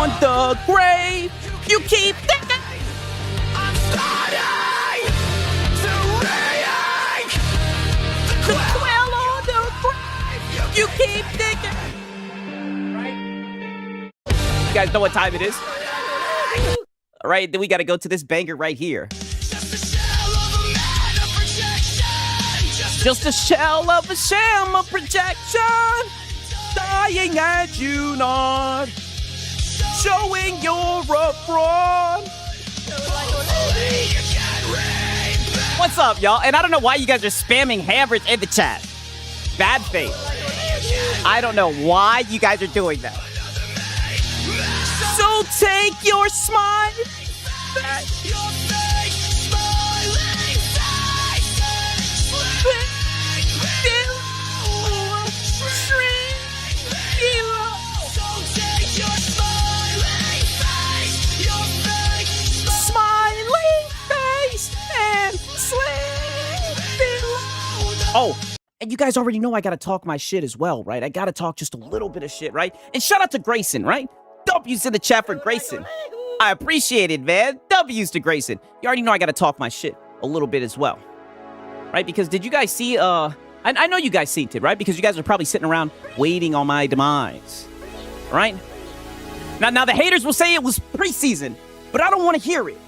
on the grave. You keep thinking. I'm starting to rewrite The quill on the grave. You keep thinking. Right? You guys know what time it is? All right, then we got to go to this banger right here. Just a shell of a sham of projection, dying at you not, showing your front. What's up, y'all? And I don't know why you guys are spamming hammers in the chat. Bad faith. I don't know why you guys are doing that. So take your smile back. Oh, and you guys already know I gotta talk my shit as well, right? I gotta talk just a little bit of shit, right? And shout out to Grayson, right? W's in the chat for Grayson. I appreciate it, man. W's to Grayson. You already know I gotta talk my shit a little bit as well, right? Because did you guys see, I know you guys seen it, right? Because you guys are probably sitting around waiting on my demise, right? Now the haters will say it was preseason, but I don't want to hear it,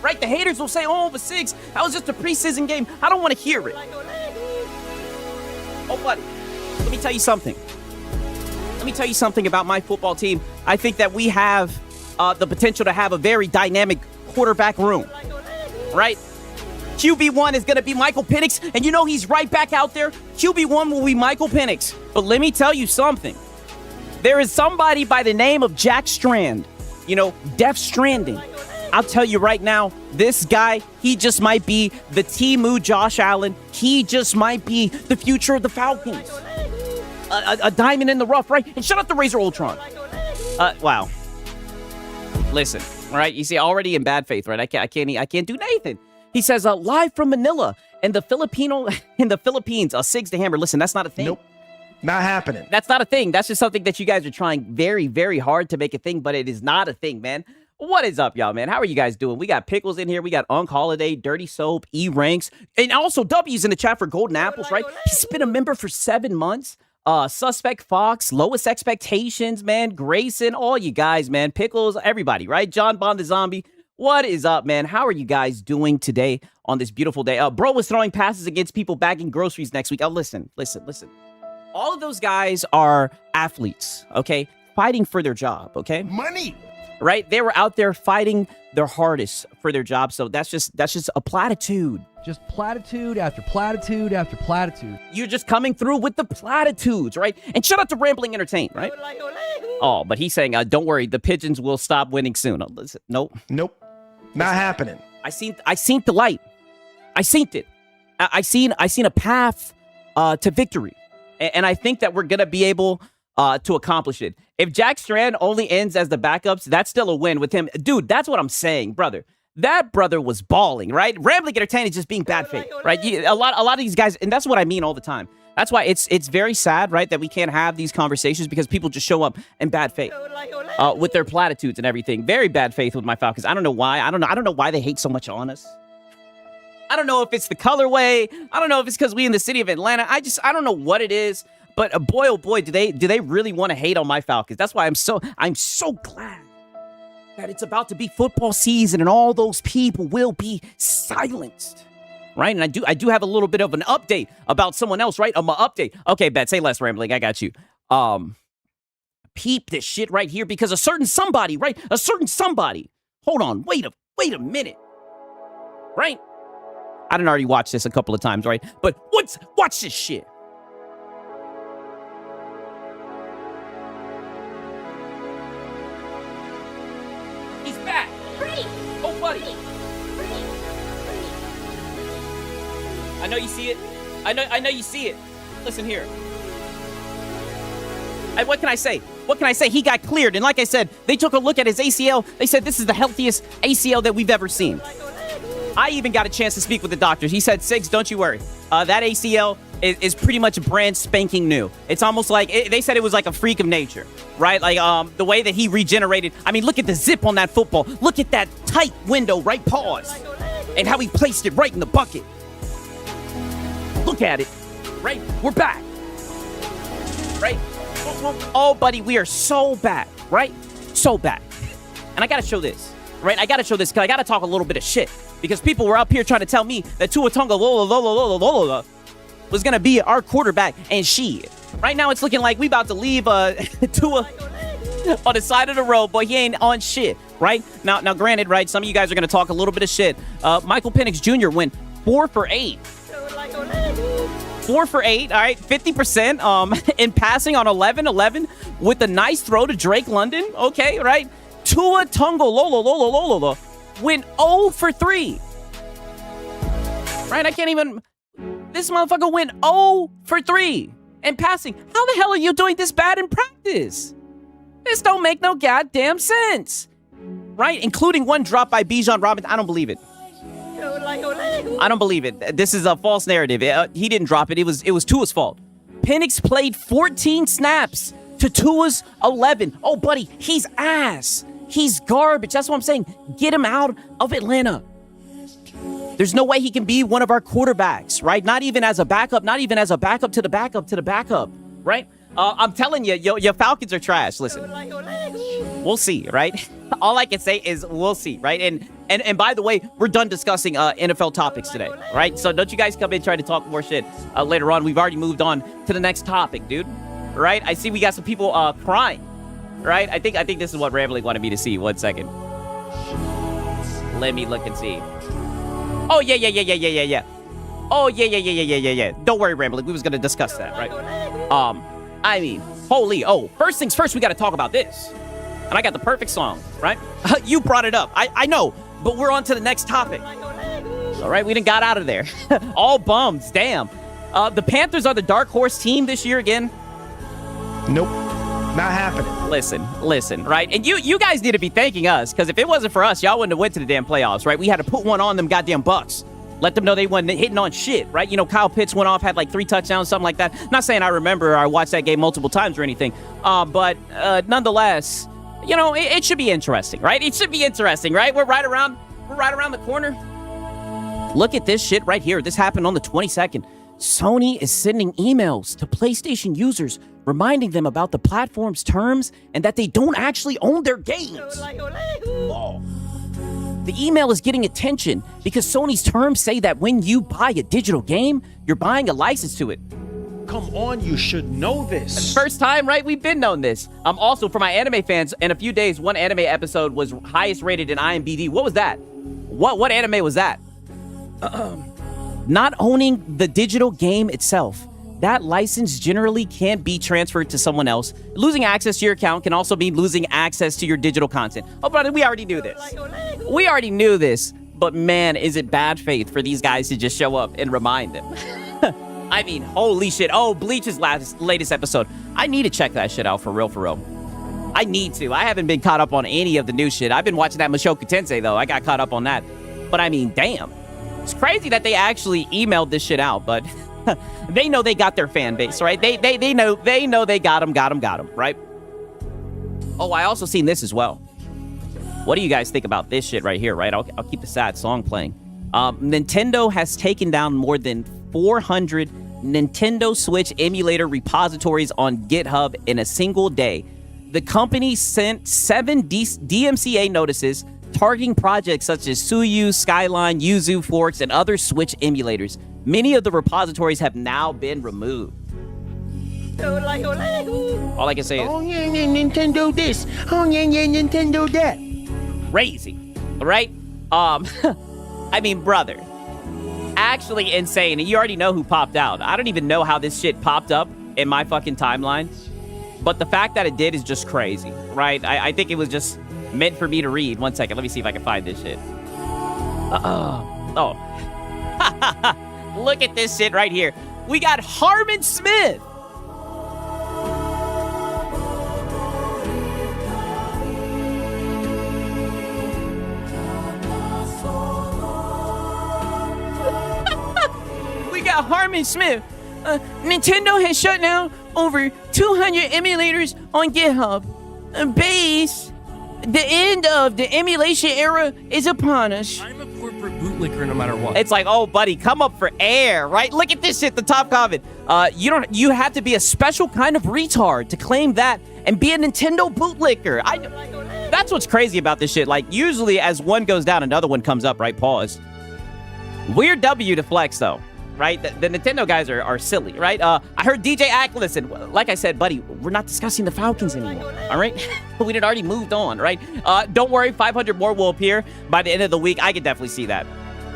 right? The haters will say, oh, but Sigs, that was just a preseason game. I don't want to hear it. Oh, buddy, let me tell you something. Let me tell you something about my football team. I think that we have the potential to have a very dynamic quarterback room, right? QB1 is going to be Michael Penix, and you know he's right back out there. QB1 will be Michael Penix. But let me tell you something. There is somebody by the name of Jack Strand, you know, Death Stranding. I'll tell you right now, this guy, he just might be the Temu Josh Allen. He just might be the future of the Falcons. A diamond in the rough, right? And shout out to Razor Ultron. Wow. Listen, all right? You see, already in bad faith, right? I can't do Nathan. He says, live from Manila in the Philippines, Sigs the Hammer. Listen, that's not a thing. Nope. Not happening. That's not a thing. That's just something that you guys are trying very, very hard to make a thing, but it is not a thing, man. What is up, y'all, man? How are you guys doing? We got Pickles in here. We got Unk Holiday, Dirty Soap, E-Ranks, and also W's in the chat for Golden Apples, right? He's been a member for 7 months. Suspect Fox, Lowest Expectations, man, Grayson, all you guys, man, Pickles, everybody, right? John Bond the Zombie. What is up, man? How are you guys doing today on this beautiful day? Bro was throwing passes against people bagging groceries next week. Oh, listen. All of those guys are athletes, okay? Fighting for their job, okay? Money. Right? They were out there fighting their hardest for their job. So that's just a platitude. Just platitude after platitude after platitude. You're just coming through with the platitudes, right? And shout out to Rambling Entertain, right? Oh, but he's saying, don't worry, the Pigeons will stop winning soon. Oh, listen, nope. Not happening. I seen the light. I seen it. I seen a path to victory. And I think that we're going to be able to accomplish it. If Jack Strand only ends as the backups, that's still a win with him. Dude, that's what I'm saying, brother. That brother was balling, right? Rambling Entertain is just being bad faith, right? A lot of these guys, and that's what I mean all the time. That's why it's very sad, right, that we can't have these conversations because people just show up in bad faith with their platitudes and everything. Very bad faith with my Falcons. I don't know why. I don't know why they hate so much on us. I don't know if it's the colorway. I don't know if it's because we in the city of Atlanta. I don't know what it is. But boy, oh boy, do they really want to hate on my Falcons? That's why I'm so glad that it's about to be football season and all those people will be silenced, right? And I do have a little bit of an update about someone else, right? Update. Okay, Bet, say less, Rambling. I got you. Peep this shit right here because a certain somebody, right? A certain somebody. Hold on, wait a minute, right? I done already watched this a couple of times, right? But watch this shit. Back. Oh, buddy. I know you see it. I know you see it. Listen here. And what can I say? He got cleared. And like I said, they took a look at his ACL. They said this is the healthiest ACL that we've ever seen. I even got a chance to speak with the doctors. He said, Sigs, don't you worry. That ACL is pretty much brand spanking new. It's almost like they said it was like a freak of nature, right? Like the way that he regenerated. I mean, look at the zip on that football. Look at that tight window, right? Pause. And how he placed it right in the bucket. Look at it, right? We're back, right? Oh, buddy, we are so back, right? So back. And I got to show this, right? I got to show this because I got to talk a little bit of shit. Because people were up here trying to tell me that Tua Tagovailoa was going to be our quarterback. And shit. Right now, it's looking like we about to leave Tua on the side of the road. Boy, he ain't on shit, right? Now, granted, right, some of you guys are going to talk a little bit of shit. Michael Penix Jr. went 4 for 8. 4 for 8, all right, 50% in passing on 11-11 with a nice throw to Drake London. Okay, right? Tua Tagovailoa went 0 for 3. Right? I can't even... This motherfucker went 0 for 3 in passing. How the hell are you doing this bad in practice? This don't make no goddamn sense. Right? Including one drop by Bijan Robinson. I don't believe it. I don't believe it. This is a false narrative. He didn't drop it. It was Tua's fault. Penix played 14 snaps to Tua's 11. Oh, buddy, he's ass. He's garbage. That's what I'm saying. Get him out of Atlanta. There's no way he can be one of our quarterbacks, right? Not even as a backup. Not even as a backup to the backup to the backup, right? I'm telling you, your Falcons are trash. Listen, we'll see, right? All I can say is we'll see, right? And by the way, we're done discussing NFL topics today, right? So don't you guys come in trying to talk more shit later on. We've already moved on to the next topic, dude. Right? I see we got some people crying. Right? I think this is what Rambling wanted me to see. 1 second. Let me look and see. Oh, yeah. Oh, yeah. Don't worry, Rambling. We was going to discuss that, right? I mean, holy. Oh, first things first, we got to talk about this. And I got the perfect song, right? You brought it up. I know, but we're on to the next topic. All right, we done got out of there. All bums. Damn. The Panthers are the dark horse team this year again. Nope. Not happening. Listen, right? And you guys need to be thanking us, because if it wasn't for us, y'all wouldn't have went to the damn playoffs, right? We had to put one on them goddamn Bucks. Let them know they wasn't hitting on shit, right? You know, Kyle Pitts went off, had like 3 touchdowns, something like that. Not saying I remember or I watched that game multiple times or anything, but nonetheless, you know, it should be interesting, right? It should be interesting, right? We're right around the corner. Look at this shit right here. This happened on the 22nd. Sony is sending emails to PlayStation users reminding them about the platform's terms and that they don't actually own their games. Oh. The email is getting attention because Sony's terms say that when you buy a digital game, you're buying a license to it. Come on, you should know this. First time, right? We've been known this. Also, for my anime fans, in a few days, one anime episode was highest rated in IMDb. What was that? What anime was that? Not owning the digital game itself. That license generally can't be transferred to someone else. Losing access to your account can also mean losing access to your digital content. Oh, brother, we already knew this. We already knew this. But man, is it bad faith for these guys to just show up and remind them. I mean, holy shit. Oh, Bleach's latest episode. I need to check that shit out for real. I need to. I haven't been caught up on any of the new shit. I've been watching that Mushoku Tensei, though. I got caught up on that. But I mean, damn. It's crazy that they actually emailed this shit out, but they know they got their fan base, right? They know they got them, right? Oh, I also seen this as well. What do you guys think about this shit right here, right? I'll keep the sad song playing. Nintendo has taken down more than 400 Nintendo Switch emulator repositories on GitHub in a single day. The company sent 7 DMCA notices targeting projects such as Suyu, Skyline, Yuzu, Forks, and other Switch emulators. Many of the repositories have now been removed. All I can say is... Oh, yeah, Nintendo this. Oh, yeah, Nintendo that. Crazy, right? I mean, brother. Actually insane. And you already know who popped out. I don't even know how this shit popped up in my fucking timeline. But the fact that it did is just crazy, right? I think it was just meant for me to read. 1 second. Let me see if I can find this shit. Oh. Look at this shit right here. We got Harmon Smith. We got Harmon Smith Nintendo has shut down over 200 emulators on GitHub. Base, the end of the emulation era is upon us. I'm a corporate bootlicker no matter what. It's like, oh, buddy, come up for air, right? Look at this shit, the top comment. You have to be a special kind of retard to claim that and be a Nintendo bootlicker. That's what's crazy about this shit. Like, usually as one goes down, another one comes up, right? Pause. Weird W to flex, though, right? The Nintendo guys are silly, right? I heard DJ Ack, listen, like I said, buddy, we're not discussing the Falcons anymore, all right? We had already moved on, right? Don't worry, 500 more will appear by the end of the week. I can definitely see that.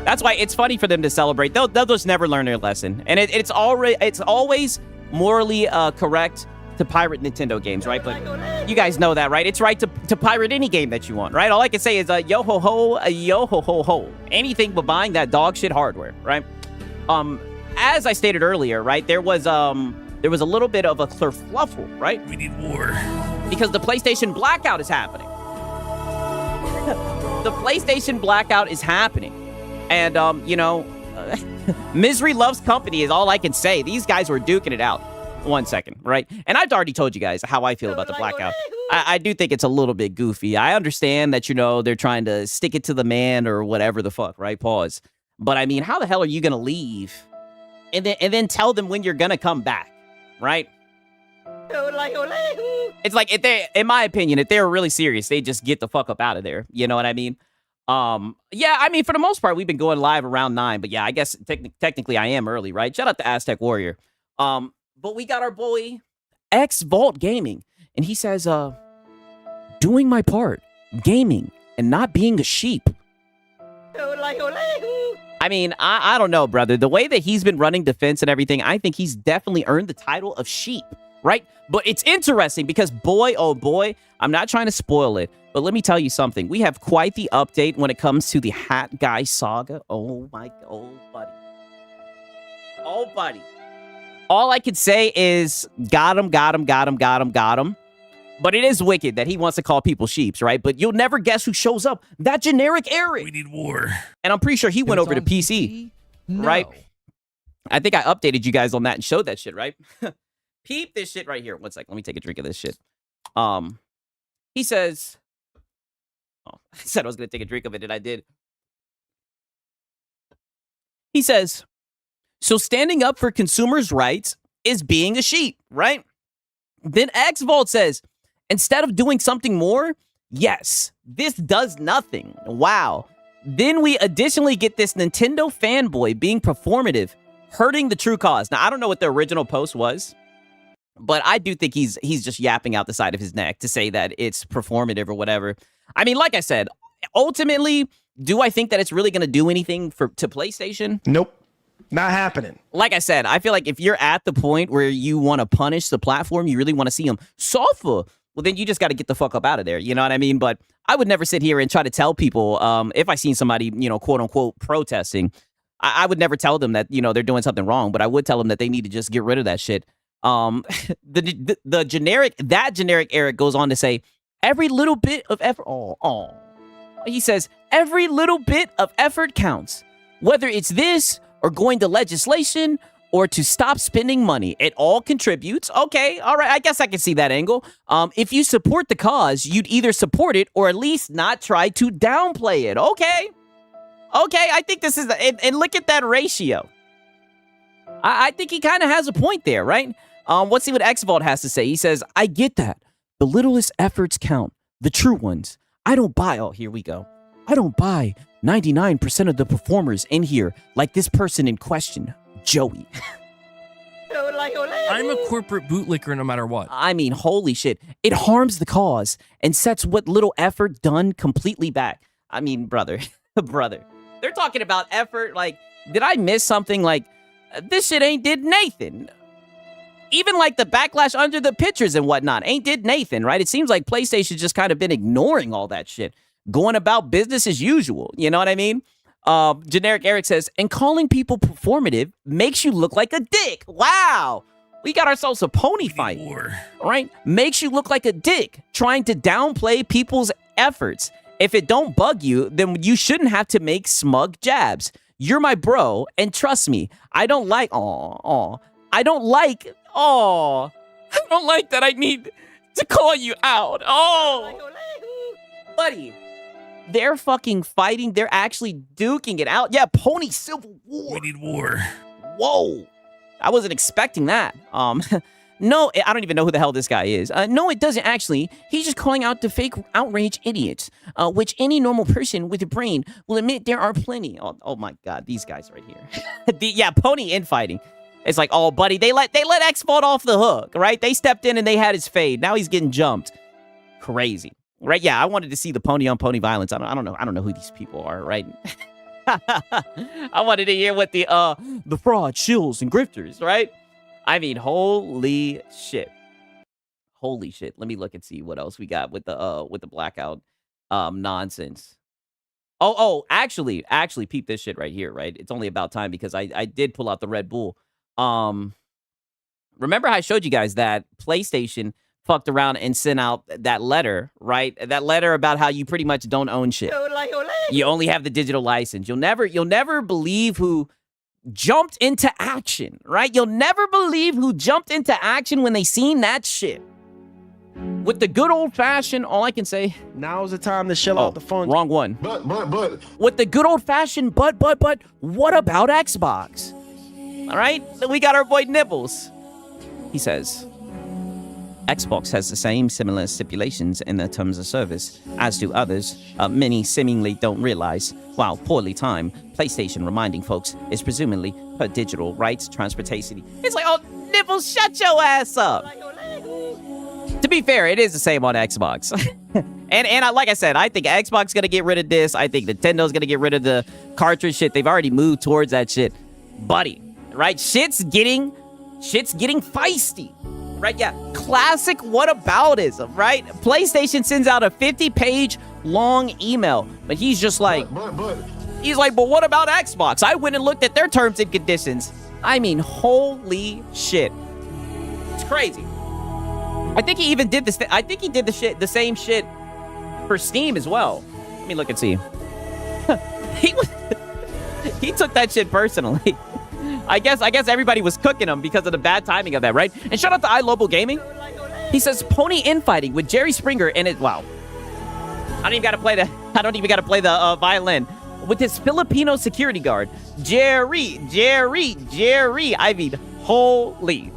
That's why it's funny for them to celebrate. They'll just never learn their lesson. And it's always morally correct to pirate Nintendo games, right? But you guys know that, right? It's right to pirate any game that you want, right? All I can say is yo ho ho. Anything but buying that dog shit hardware, right? As I stated earlier, right, there was a little bit of a kerfluffle, right? We need war. Because the PlayStation blackout is happening. The PlayStation blackout is happening. And misery loves company is all I can say. These guys were duking it out. 1 second, right? And I've already told you guys how I feel about the blackout. I do think it's a little bit goofy. I understand that, they're trying to stick it to the man or whatever the fuck, right? Pause. But I mean, how the hell are you going to leave and then tell them when you're going to come back, right? It's like, in my opinion, if they were really serious, they just get the fuck up out of there. You know what I mean? Yeah, I mean, for the most part, we've been going live around 9, but yeah, I guess technically I am early, right? Shout out to Aztec Warrior. But we got our boy X Vault Gaming, and he says, doing my part, gaming, and not being a sheep. I mean, I don't know, brother. The way that he's been running defense and everything, I think he's definitely earned the title of sheep, right? But it's interesting because boy, oh boy, I'm not trying to spoil it, but let me tell you something. We have quite the update when it comes to the Hat Guy saga. Oh my, oh buddy. Oh buddy. All I could say is got him. But it is wicked that he wants to call people sheeps, right? But you'll never guess who shows up. That generic Eric. We need war. And I'm pretty sure he went over to PC, No. right? I think I updated you guys on that and showed that shit, right? Peep this shit right here. 1 sec. Let me take a drink of this shit. He says... Oh, I said I was going to take a drink of it, and I did. He says... So standing up for consumers' rights is being a sheep, right? Then X Vault says, instead of doing something more, yes, this does nothing. Wow. Then we additionally get this Nintendo fanboy being performative, hurting the true cause. Now, I don't know what the original post was, but I do think he's just yapping out the side of his neck to say that it's performative or whatever. I mean, like I said, ultimately, do I think that it's really going to do anything to PlayStation? Nope. Not happening. Like I said, I feel like if you're at the point where you want to punish the platform, you really want to see them suffer, well, then you just got to get the fuck up out of there. You know what I mean? But I would never sit here and try to tell people, if I seen somebody, quote unquote, protesting, I would never tell them that, they're doing something wrong, but I would tell them that they need to just get rid of that shit. The generic Eric goes on to say, every little bit of effort, he says, every little bit of effort counts, whether it's this or going to legislation, or to stop spending money. It all contributes. Okay, all right, I guess I can see that angle. If you support the cause, you'd either support it or at least not try to downplay it. Okay, I think this is, and look at that ratio. I think he kind of has a point there, right? Let's see what X Vault has to say. He says, I get that. The littlest efforts count, the true ones. I don't buy, here we go. I don't buy 99% of the performers in here, like this person in question, Joey. I'm a corporate bootlicker no matter what. I mean, holy shit. It harms the cause and sets what little effort done completely back. I mean, brother. They're talking about effort. Like, did I miss something? Like, this shit ain't did Nathan. Even like the backlash under the pictures and whatnot ain't did Nathan, right? It seems like PlayStation's just kind of been ignoring all that shit. Going about business as usual. You know what I mean? Generic Eric says, and calling people performative makes you look like a dick. Wow. We got ourselves a pony fight. Right? Makes you look like a dick trying to downplay people's efforts. If it don't bug you, then you shouldn't have to make smug jabs. You're my bro, and trust me, I don't like I don't like. Oh, I don't like that I need to call you out. Oh, buddy. They're fucking fighting. They're actually duking it out. Yeah, Pony Civil War. We need war. Whoa. I wasn't expecting that. No, I don't even know who the hell this guy is. No, it doesn't actually. He's just calling out the fake outrage idiots, which any normal person with a brain will admit there are plenty. Oh my God, these guys right here. Yeah, Pony infighting. It's like, oh, buddy, they let X-Fault off the hook, right? They stepped in and they had his fade. Now he's getting jumped. Crazy. Right? Yeah, I wanted to see the pony on pony violence. I don't know who these people are, right? I wanted to hear what the fraud, shills, and grifters, right? I mean, holy shit. Holy shit. Let me look and see what else we got with the blackout nonsense. Oh, actually peep this shit right here, right? It's only about time because I did pull out the Red Bull. Remember how I showed you guys that PlayStation fucked around and sent out that letter, right? That letter about how you pretty much don't own shit. You only have the digital license. You'll never believe who jumped into action, right? You'll never believe who jumped into action when they seen that shit. With the good old-fashioned, all I can say... Now's the time to shell out the phone. Wrong one. But. With the good old-fashioned, but, what about Xbox? All right? We got our boy Nibbles. He says... Xbox has the same similar stipulations in their terms of service, as do others. Many seemingly don't realize, while poorly timed, PlayStation reminding folks is presumably per digital rights transportation. It's like, oh, Nibbles, shut your ass up. To be fair, it is the same on Xbox. and like I said, I think Xbox gonna get rid of this. I think Nintendo's gonna get rid of the cartridge shit. They've already moved towards that shit. Buddy, right? Shit's getting feisty. Right, yeah, classic whataboutism, right? PlayStation sends out a 50-page long email, but he's just like, he's like, but what about Xbox? I went and looked at their terms and conditions. I mean, holy shit. It's crazy. I think he even did this. I think he did the same shit for Steam as well. Let me look and see. He took that shit personally. I guess everybody was cooking him because of the bad timing of that, right? And shout out to iLobo Gaming. He says Pony infighting with Jerry Springer and it. Wow. I don't even gotta play the violin with his Filipino security guard, Jerry. I mean, holy,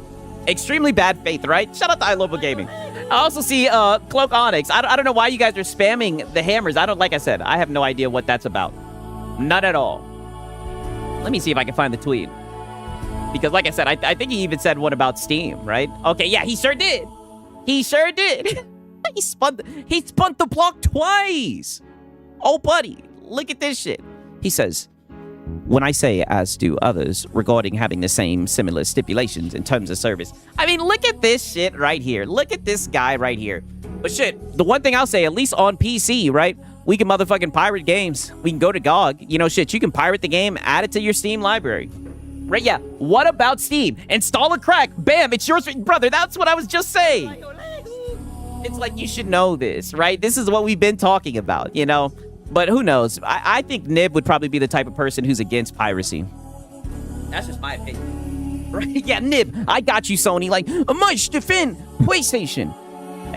extremely bad faith, right? Shout out to iLobo Gaming. I also see Cloak Onyx. I don't know why you guys are spamming the hammers. Like I said, I have no idea what that's about. None at all. Let me see if I can find the tweet. Because like I said, I think he even said one about Steam, right? Okay, yeah, he sure did. He spun the block twice. Oh, buddy, look at this shit. He says, when I say as do others regarding having the same similar stipulations in terms of service. I mean, look at this shit right here. Look at this guy right here. But shit, the one thing I'll say, at least on PC, right? We can motherfucking pirate games. We can go to GOG. You know, shit, you can pirate the game, add it to your Steam library. Right, yeah. What about Steam? Install a crack. Bam, it's yours. Brother, that's what I was just saying. It's like, you should know this, right? This is what we've been talking about, you know? But who knows? I think Nib would probably be the type of person who's against piracy. That's just my opinion. Right? Yeah, Nib, I got you, Sony. Like, much defend PlayStation.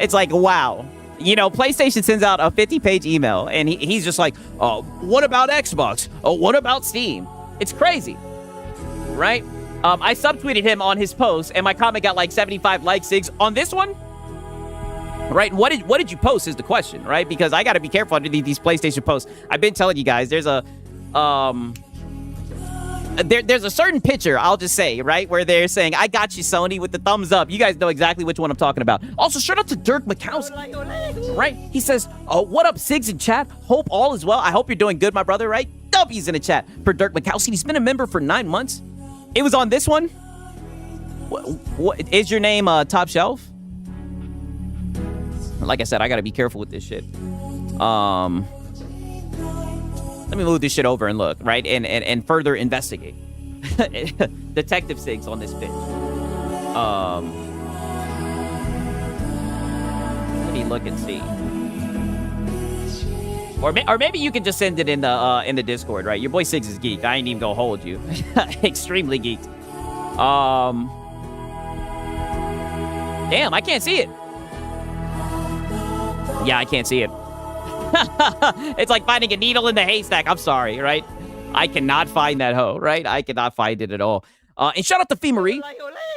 It's like, wow. You know, PlayStation sends out a 50-page email, and he's just like, oh, what about Xbox? Oh, what about Steam? It's crazy. Right? I subtweeted him on his post, and my comment got like 75 likes, Sigs. On this one, right? What did you post is the question, right? Because I got to be careful under these PlayStation posts. I've been telling you guys, there's a certain picture, I'll just say, right, where they're saying, I got you, Sony, with the thumbs up. You guys know exactly which one I'm talking about. Also, shout out to Dirk Mikowski, right? He says, what up, Sigs in chat? Hope all is well. I hope you're doing good, my brother, right? W's in the chat for Dirk Mikowski. He's been a member for 9 months. It was on this one. What is your name? Top Shelf. Like I said, I gotta be careful with this shit. Let me move this shit over and look, right, and further investigate. Detective Sigs on this bitch. Let me look and see. Or maybe you can just send it in the Discord, right? Your boy Sigs is geeked. I ain't even gonna hold you. Extremely geeked. Damn, I can't see it. Yeah, I can't see it. It's like finding a needle in the haystack. I'm sorry, right? I cannot find that hoe, right? I cannot find it at all. And shout out to Fee Marie.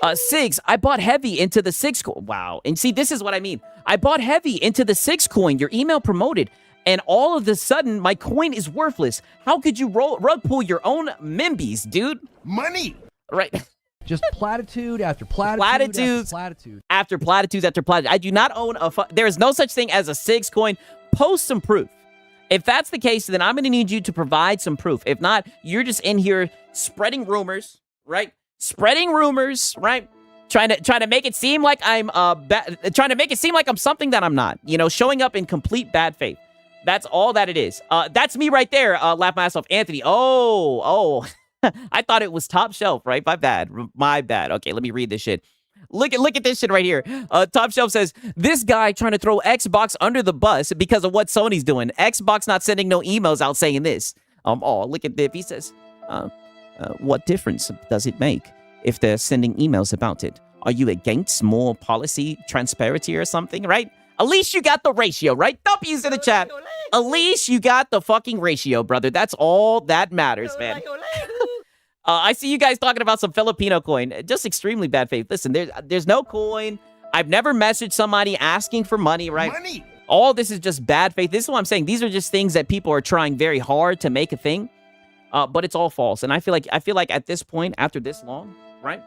Sigs, I bought heavy into the 6 coin. Wow. And see, this is what I mean. I bought heavy into the 6 coin. Your email promoted. And all of a sudden, my coin is worthless. How could you rug pull your own Mimbies, dude? Money. Right. Just platitude after platitude Platitudes. after platitude. After platitudes after platitudes. I do not own there is no such thing as a 6 coin. Post some proof. If that's the case, then I'm going to need you to provide some proof. If not, you're just in here spreading rumors, right? Spreading rumors, right? Trying to make it seem like I'm trying to make it seem like I'm something that I'm not. You know, showing up in complete bad faith. That's all that it is. That's me right there. Laugh my ass off, Anthony. Oh. I thought it was Top Shelf, right? My bad. Okay, let me read this shit. Look at this shit right here. Top Shelf says, this guy trying to throw Xbox under the bus because of what Sony's doing. Xbox not sending no emails out saying this. Look at this. He says, what difference does it make if they're sending emails about it? Are you against more policy transparency or something, right? At least you got the ratio, right? W's in the chat. At least you got the fucking ratio, brother. That's all that matters, man. I see you guys talking about some Filipino coin. Just extremely bad faith. Listen, there's no coin. I've never messaged somebody asking for money, right? Money. All this is just bad faith. This is what I'm saying. These are just things that people are trying very hard to make a thing, but it's all false. And I feel like at this point, after this long, right?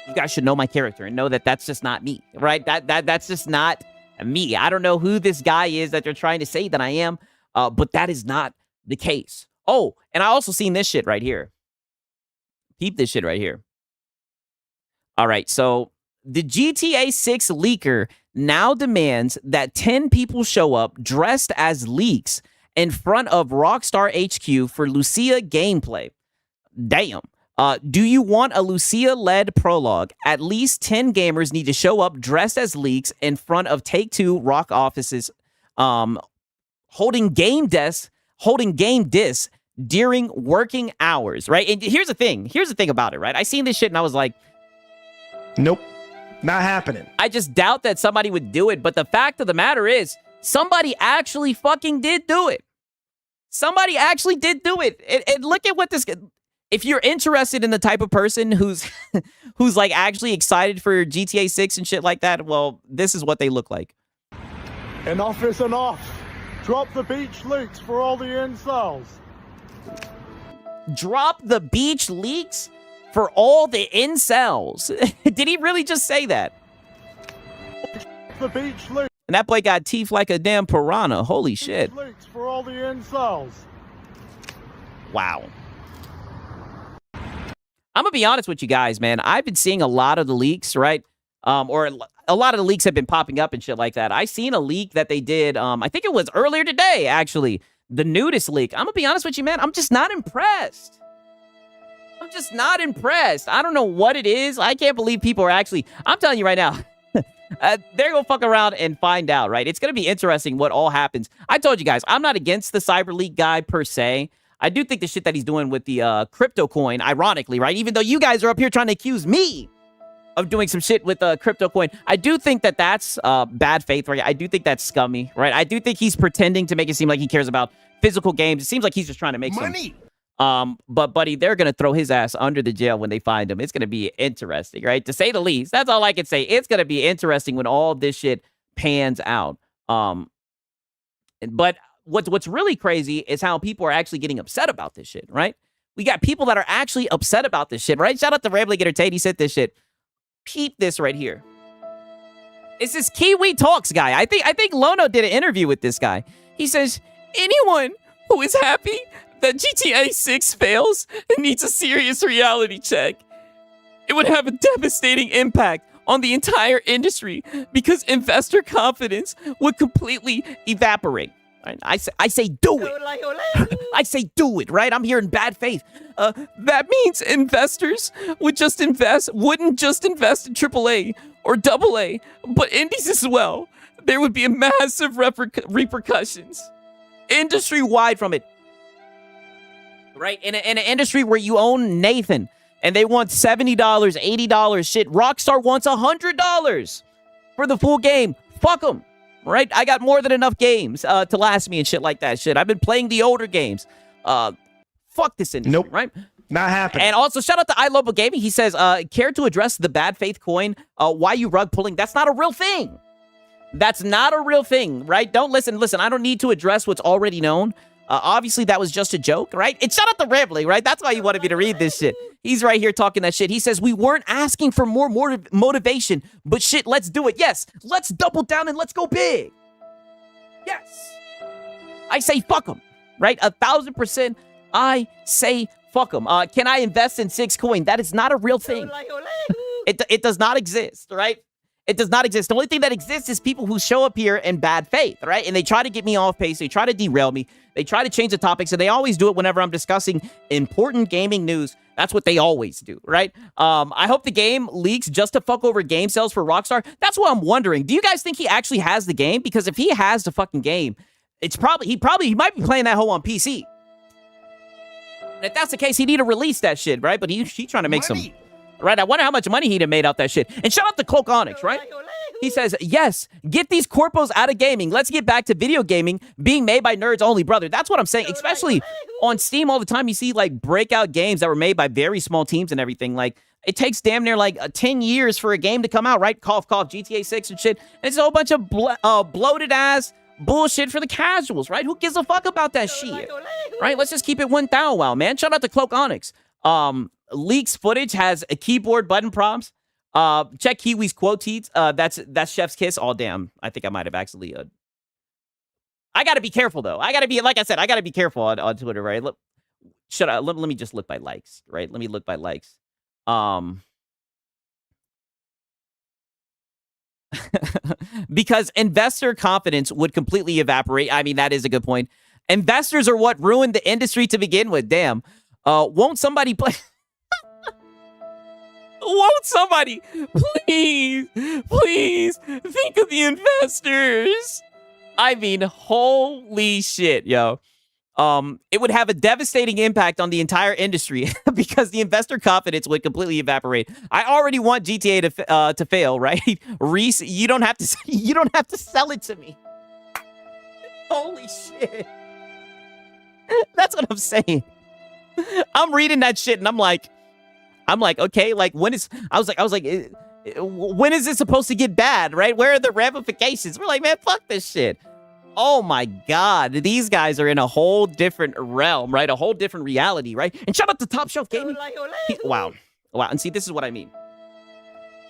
You guys should know my character and know that that's just not me, right? That's just not me. I don't know who this guy is that they're trying to say that I am, but that is not the case. Oh, and I also seen this shit right here. Keep this shit right here. All right, so the GTA 6 leaker now demands that 10 people show up dressed as leaks in front of Rockstar HQ for Lucia gameplay. Damn. Do you want a Lucia-led prologue? At least 10 gamers need to show up dressed as leaks in front of Take-Two Rock offices, holding game discs during working hours, right? And here's the thing about it, right? I seen this shit and I was like, Nope. Not happening. I just doubt that somebody would do it. But the fact of the matter is, somebody actually fucking did do it. Somebody actually did do it. And look at what this... If you're interested in the type of person who's like actually excited for GTA 6 and shit like that, well, this is what they look like. Enough is enough. Drop the beach leaks for all the incels. Drop the beach leaks for all the incels. Did he really just say that? The beach leaks. And that boy got teeth like a damn piranha. Holy shit. Leaks for all the incels. Wow. I'm going to be honest with you guys, man. I've been seeing a lot of the leaks, right? Or a lot of the leaks have been popping up and shit like that. I seen a leak that they did, I think it was earlier today, actually. The nudist leak. I'm going to be honest with you, man. I'm just not impressed. I'm just not impressed. I don't know what it is. I can't believe people are actually... I'm telling you right now. They're going to fuck around and find out, right? It's going to be interesting what all happens. I told you guys, I'm not against the cyber leak guy per se. I do think the shit that he's doing with the crypto coin, ironically, right? Even though you guys are up here trying to accuse me of doing some shit with crypto coin, I do think that that's bad faith, right? I do think that's scummy, right? I do think he's pretending to make it seem like he cares about physical games. It seems like he's just trying to make Money. But buddy, they're gonna throw his ass under the jail when they find him. It's gonna be interesting, right? To say the least. That's all I can say. It's gonna be interesting when all this shit pans out. But what's really crazy is how people are actually getting upset about this shit, right? We got people that are actually upset about this shit, right? Shout out to Rambling Entertained. He said this shit. Peep this right here. It's this Kiwi Talks guy. I think Lono did an interview with this guy. He says, anyone who is happy that GTA 6 fails needs a serious reality check. It would have a devastating impact on the entire industry because investor confidence would completely evaporate. Right? I say do it. I say do it, right? I'm here in bad faith. That means investors wouldn't just invest in AAA or AA, but indies as well. There would be massive repercussions industry-wide from it. Right? In an industry where you own Nathan, and they want $70, $80. Shit, Rockstar wants $100 for the full game. Fuck them, right? I got more than enough games to last me and shit like that. Shit, I've been playing the older games. Fuck this industry, Nope. right? Not happening. And also, shout out to iLocal Gaming. He says, care to address the bad faith coin? Why you rug pulling? That's not a real thing. That's not a real thing, right? Don't listen. Listen, I don't need to address what's already known. Obviously, that was just a joke, right? And shout out to Rambling, right? That's why you wanted me to read this shit. He's right here talking that shit. He says, we weren't asking for more motivation, but shit, let's do it. Yes, let's double down and let's go big. Yes. I say fuck them, right? 1,000%. I say fuck them. Can I invest in 6 coin? That is not a real thing. It does not exist, right? It does not exist. The only thing that exists is people who show up here in bad faith, right? And they try to get me off pace. They try to derail me. They try to change the topics, and they always do it whenever I'm discussing important gaming news. That's what they always do, right? I hope the game leaks just to fuck over game sales for Rockstar. That's what I'm wondering. Do you guys think he actually has the game? Because if he has the fucking game, it's probably he might be playing that hoe on PC. And if that's the case, he need to release that shit, right? But he trying to make some. Right, I wonder how much money he'd have made off that shit. And shout out to Cloak Onyx, right? He says, yes, get these corpos out of gaming. Let's get back to video gaming being made by nerds only, brother. That's what I'm saying. Especially on Steam all the time, you see like breakout games that were made by very small teams and everything. Like, it takes damn near like 10 years for a game to come out, right? Cough, cough, GTA 6 and shit. And it's a whole bunch of bloated ass bullshit for the casuals, right? Who gives a fuck about that shit? Right? Let's just keep it 1,000 wow, man. Shout out to Cloak Onyx. Leaks footage has a keyboard button prompts. Check Kiwi's quote tweets. That's Chef's Kiss. Oh, damn. I think I might have actually. I got to be careful, though. I got to be, like I said, I got to be careful on Twitter, right? Look, let me just look by likes, right? Let me look by likes. Because investor confidence would completely evaporate. I mean, that is a good point. Investors are what ruined the industry to begin with. Damn. Won't somebody play? Won't somebody please think of the investors? I mean, holy shit, yo. It would have a devastating impact on the entire industry because the investor confidence would completely evaporate. I already want GTA to fail, right? Reese, you don't have to sell it to me. Holy shit. That's what I'm saying. I'm reading that shit and I'm like, okay, like when is this supposed to get bad, right? Where are the ramifications? We're like, man, fuck this shit. Oh my God, these guys are in a whole different realm, right? A whole different reality, right? And shout out to Top Shelf Gaming. Wow. And see, this is what I mean.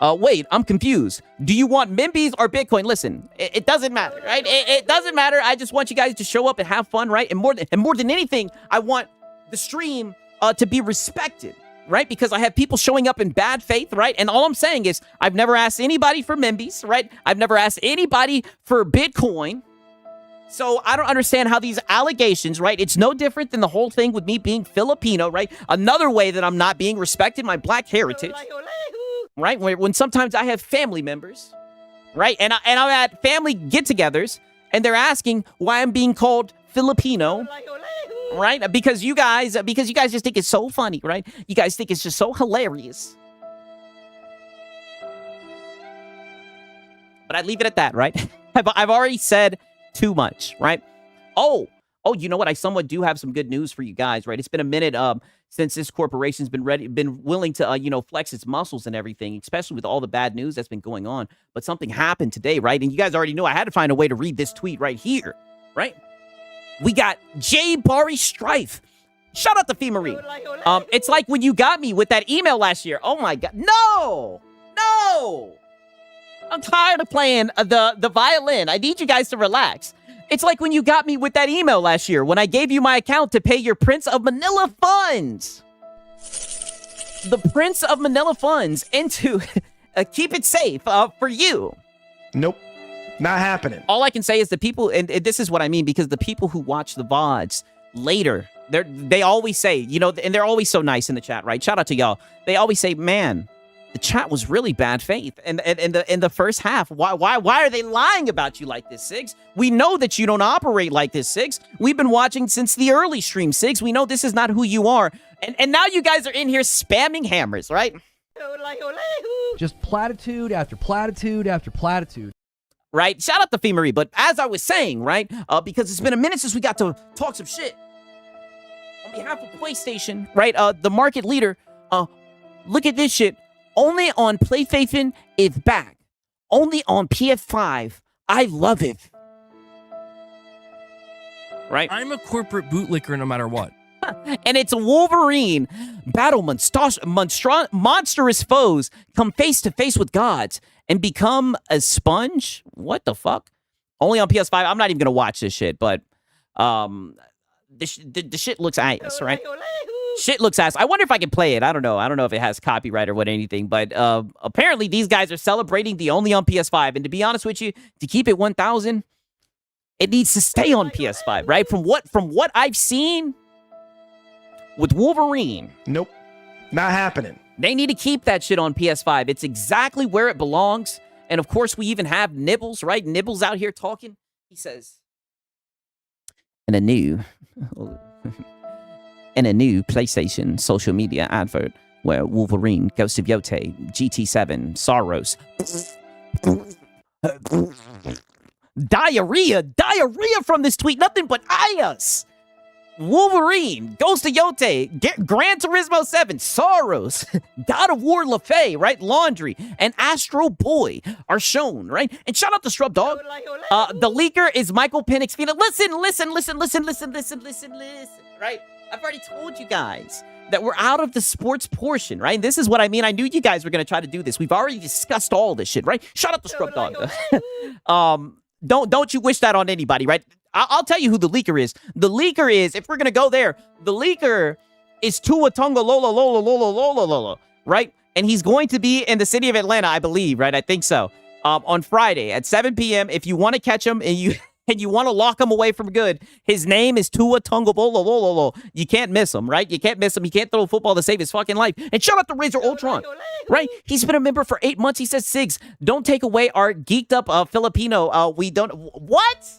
Wait, I'm confused. Do you want Mimbies or Bitcoin? Listen, it doesn't matter, right? It doesn't matter. I just want you guys to show up and have fun, right? And more than anything, I want the stream to be respected, right? Because I have people showing up in bad faith, right? And all I'm saying is I've never asked anybody for Mimbies, right? I've never asked anybody for Bitcoin. So I don't understand how these allegations, right? It's no different than the whole thing with me being Filipino, right? Another way that I'm not being respected, my black heritage, right? When sometimes I have family members, right? And I'm at family get-togethers, and they're asking why I'm being called Filipino, right? Because you guys just think it's so funny, right? You guys think it's just so hilarious. But I leave it at that, right? I've already said too much, right? Oh, you know what? I somewhat do have some good news for you guys, right? It's been a minute since this corporation's been willing to flex its muscles and everything, especially with all the bad news that's been going on. But something happened today, right? And you guys already know I had to find a way to read this tweet right here, right? We got J. Bari Strife. Shout out to Fee Marie. It's like when you got me with that email last year. Oh my God. No. I'm tired of playing the violin. I need you guys to relax. It's like when you got me with that email last year when I gave you my account to pay your Prince of Manila funds. The Prince of Manila funds into keep it safe for you. Nope. Not happening. All I can say is the people, and this is what I mean, because the people who watch the VODs later, they always say, and they're always so nice in the chat, right? Shout out to y'all. They always say, man, the chat was really bad faith in the first half. Why are they lying about you like this, Sigs? We know that you don't operate like this, Sigs. We've been watching since the early stream, Sigs. We know this is not who you are. And now you guys are in here spamming hammers, right? Just platitude after platitude after platitude. Right? Shout out to Fee Marie. But as I was saying, right? Because it's been a minute since we got to talk some shit. On behalf of PlayStation, right? The market leader, look at this shit. Only on PlayStation is back. Only on PS5. I love it. Right? I'm a corporate bootlicker no matter what. And it's Wolverine. Battle monstrous foes come face to face with gods and become a sponge. What the fuck? Only on PS5. I'm not even gonna watch this shit, but the shit looks ass, right? Shit looks ass. I wonder if I can play it. I don't know. I don't know if it has copyright or what anything, but apparently these guys are celebrating the only on PS5. And to be honest with you, to keep it 1,000, it needs to stay on PS5, right? From what I've seen with Wolverine. Nope. Not happening. They need to keep that shit on PS5. It's exactly where it belongs. And of course, we even have Nibbles, right? Nibbles out here talking. He says, in a new PlayStation social media advert where Wolverine, Ghost of Yote, GT7, Saros, diarrhea from this tweet, nothing but ayas. Wolverine, Ghost of Yote, Gran Turismo 7, Saros, God of War LaFay, right? Laundry, and Astro Boy are shown, right? And shout out to Shrub Dog. The leaker is Michael Penix. Listen, right? I've already told you guys that we're out of the sports portion, right? This is what I mean. I knew you guys were going to try to do this. We've already discussed all this shit, right? Shout out to Scrub Dog. Don't you wish that on anybody, right? I'll tell you who the leaker is. The leaker is, if we're going to go there, the leaker is Tua Tagovailoa, right? And he's going to be in the city of Atlanta, I believe, right? I think so. On Friday at 7 p.m. If you want to catch him and you want to lock him away from good, his name is Tua Tagovailoa. You can't miss him, right? You can't miss him. He can't throw a football to save his fucking life. And shout out to Razor Ultron, right? He's been a member for 8 months. He says, Sigs, don't take away our geeked up Filipino. We don't. What?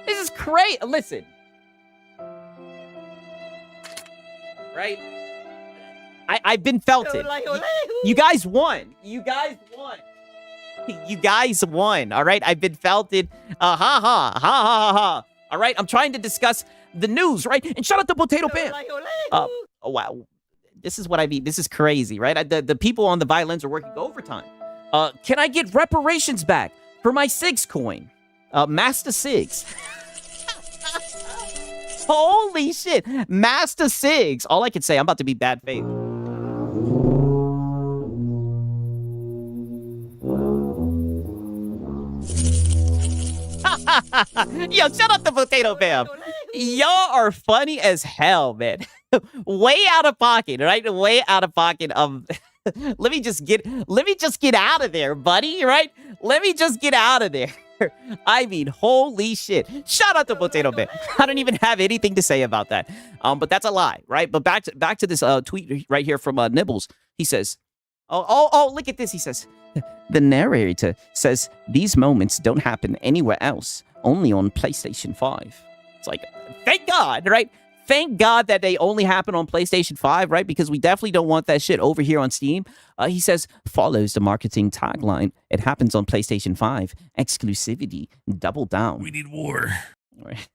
This is crazy. Listen. Right? I've been felted. You guys won. You guys won. All right? I've been felted. Ha. All right? I'm trying to discuss the news, right? And shout out to Potato Bam. Oh, wow. This is what I mean. This is crazy, right? The people on the violins are working overtime. Can I get reparations back for my SIGs coin? Master SIGs. Holy shit. Master SIGs. All I can say, I'm about to be bad faith. Yo, shut up the Potato Bam. Y'all are funny as hell, man. Way out of pocket, right? Way out of pocket. Let me just get out of there, buddy, right? Let me just get out of there. I mean, holy shit. Shout out to Potato Bam. I don't even have anything to say about that. But that's a lie, right? But back to this tweet right here from Nibbles. He says, oh, look at this. He says, the narrator says these moments don't happen anywhere else, only on PlayStation 5. It's like, thank God, right? Thank God that they only happen on PlayStation 5, right? Because we definitely don't want that shit over here on Steam. He says, follows the marketing tagline. It happens on PlayStation 5. Exclusivity. Double down. We need war.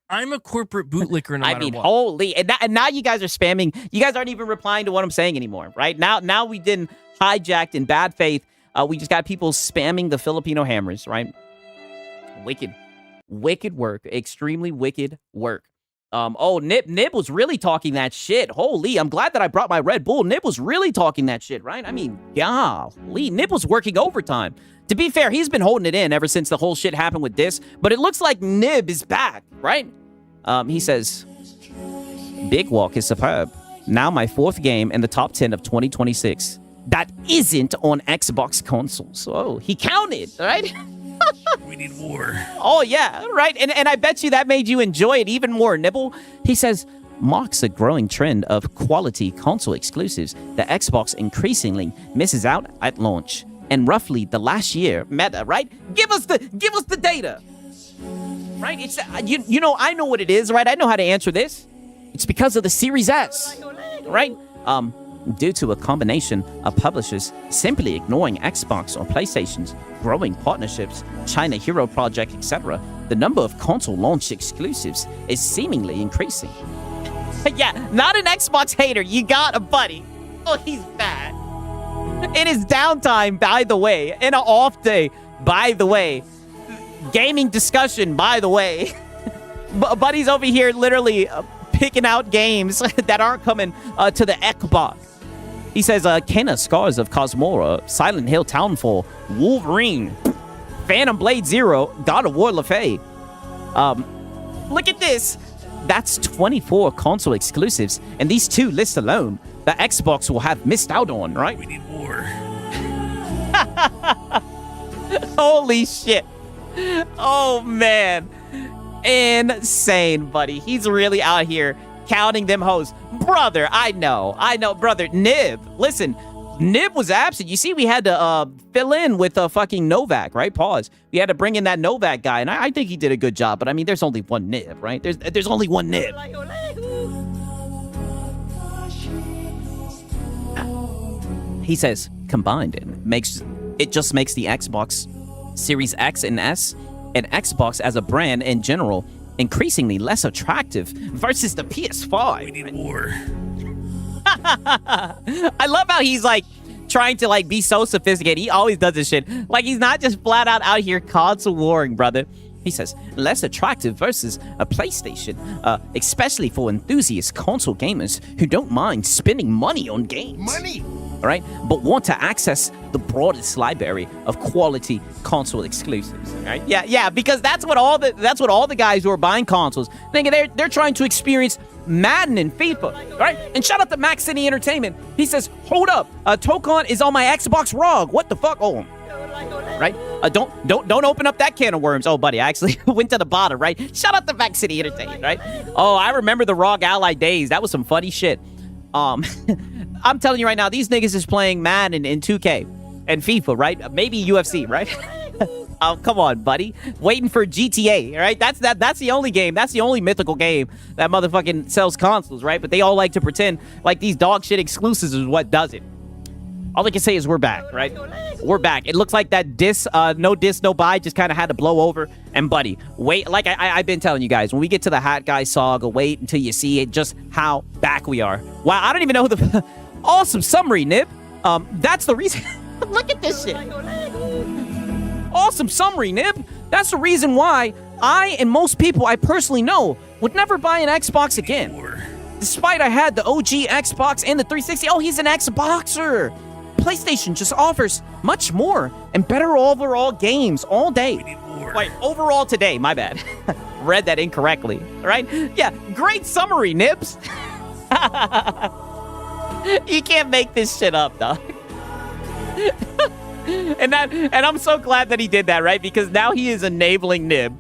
I'm a corporate bootlicker no matter what. Holy. And now you guys are spamming. You guys aren't even replying to what I'm saying anymore, right? Now we didn't hijacked in bad faith. We just got people spamming the Filipino hammers, right? Wicked. Wicked work. Extremely wicked work. Nib was really talking that shit. Holy, I'm glad that I brought my Red Bull. Nib was really talking that shit, right? I mean, golly, Nib was working overtime. To be fair, he's been holding it in ever since the whole shit happened with this, but it looks like Nib is back, right? He says, Big Walk is superb. Now my 4th game in the top 10 of 2026. That isn't on Xbox consoles. Oh, he counted, right? We need war. Oh, yeah, right. And I bet you that made you enjoy it even more, Nibble. He says, marks a growing trend of quality console exclusives that Xbox increasingly misses out at launch. And roughly the last year, Meta, right? Give us the data. Right? It's I know what it is, right? I know how to answer this. It's because of the Series S, right? Due to a combination of publishers simply ignoring Xbox or PlayStation's growing partnerships, China Hero Project, etc., the number of console launch exclusives is seemingly increasing. Yeah, not an Xbox hater. You got a buddy. Oh, he's bad. It is downtime, by the way. In an off day, by the way. Gaming discussion, by the way. Buddy's over here literally picking out games that aren't coming to the Xbox. He says, Kena, Scars of Cosmora, Silent Hill Townfall, Wolverine, Phantom Blade Zero, God of War LaFay. Look at this. That's 24 console exclusives, and these two lists alone, the Xbox will have missed out on, right? We need more. Holy shit. Oh, man. Insane, buddy. He's really out here counting them hoes. Brother, I know, brother. Nib, listen. Nib was absent. You see, we had to fill in with fucking Novak, right? Pause. We had to bring in that Novak guy, and I think he did a good job. But I mean, there's only one Nib, right? There's only one Nib. He says combined, it just makes the Xbox Series X and S and Xbox as a brand in general increasingly less attractive versus the PS5. We need more. I love how he's like trying to like be so sophisticated. He always does this shit. Like he's not just flat out here console warring, brother. He says less attractive versus a PlayStation, especially for enthusiast console gamers who don't mind spending money on games. Money. All right, but want to access the broadest library of quality console exclusives. Right? Yeah, because that's what all the guys who are buying consoles thinking they're trying to experience Madden and FIFA, right? And shout out to Max City Entertainment. He says, hold up, Tokon is on my Xbox ROG. What the fuck? Oh, right? Don't open up that can of worms. Oh, buddy, I actually went to the bottom, right? Shout out to Max City Entertainment, right? Oh, I remember the ROG Ally days. That was some funny shit. I'm telling you right now, these niggas is playing Madden in 2K and FIFA, right? Maybe UFC, right? Oh, come on, buddy. Waiting for GTA, right? That's the only game. That's the only mythical game that motherfucking sells consoles, right? But they all like to pretend like these dog shit exclusives is what does it. All they can say is we're back, right? We're back. It looks like that no diss, no buy just kind of had to blow over. And buddy, wait, like I've been telling you guys, when we get to the Hat Guy saga, wait until you see it, just how back we are. Wow, I don't even know who the... Awesome summary, Nib. That's the reason... Look at this shit. Awesome summary, Nib. That's the reason why I and most people I personally know would never buy an Xbox again. Despite I had the OG Xbox and the 360. Oh, he's an Xboxer. PlayStation just offers much more and better overall games all day. Wait, overall today, my bad. Read that incorrectly, right? Yeah, great summary, Nibs. You can't make this shit up, dog. And I'm so glad that he did that, right? Because now he is enabling Nib.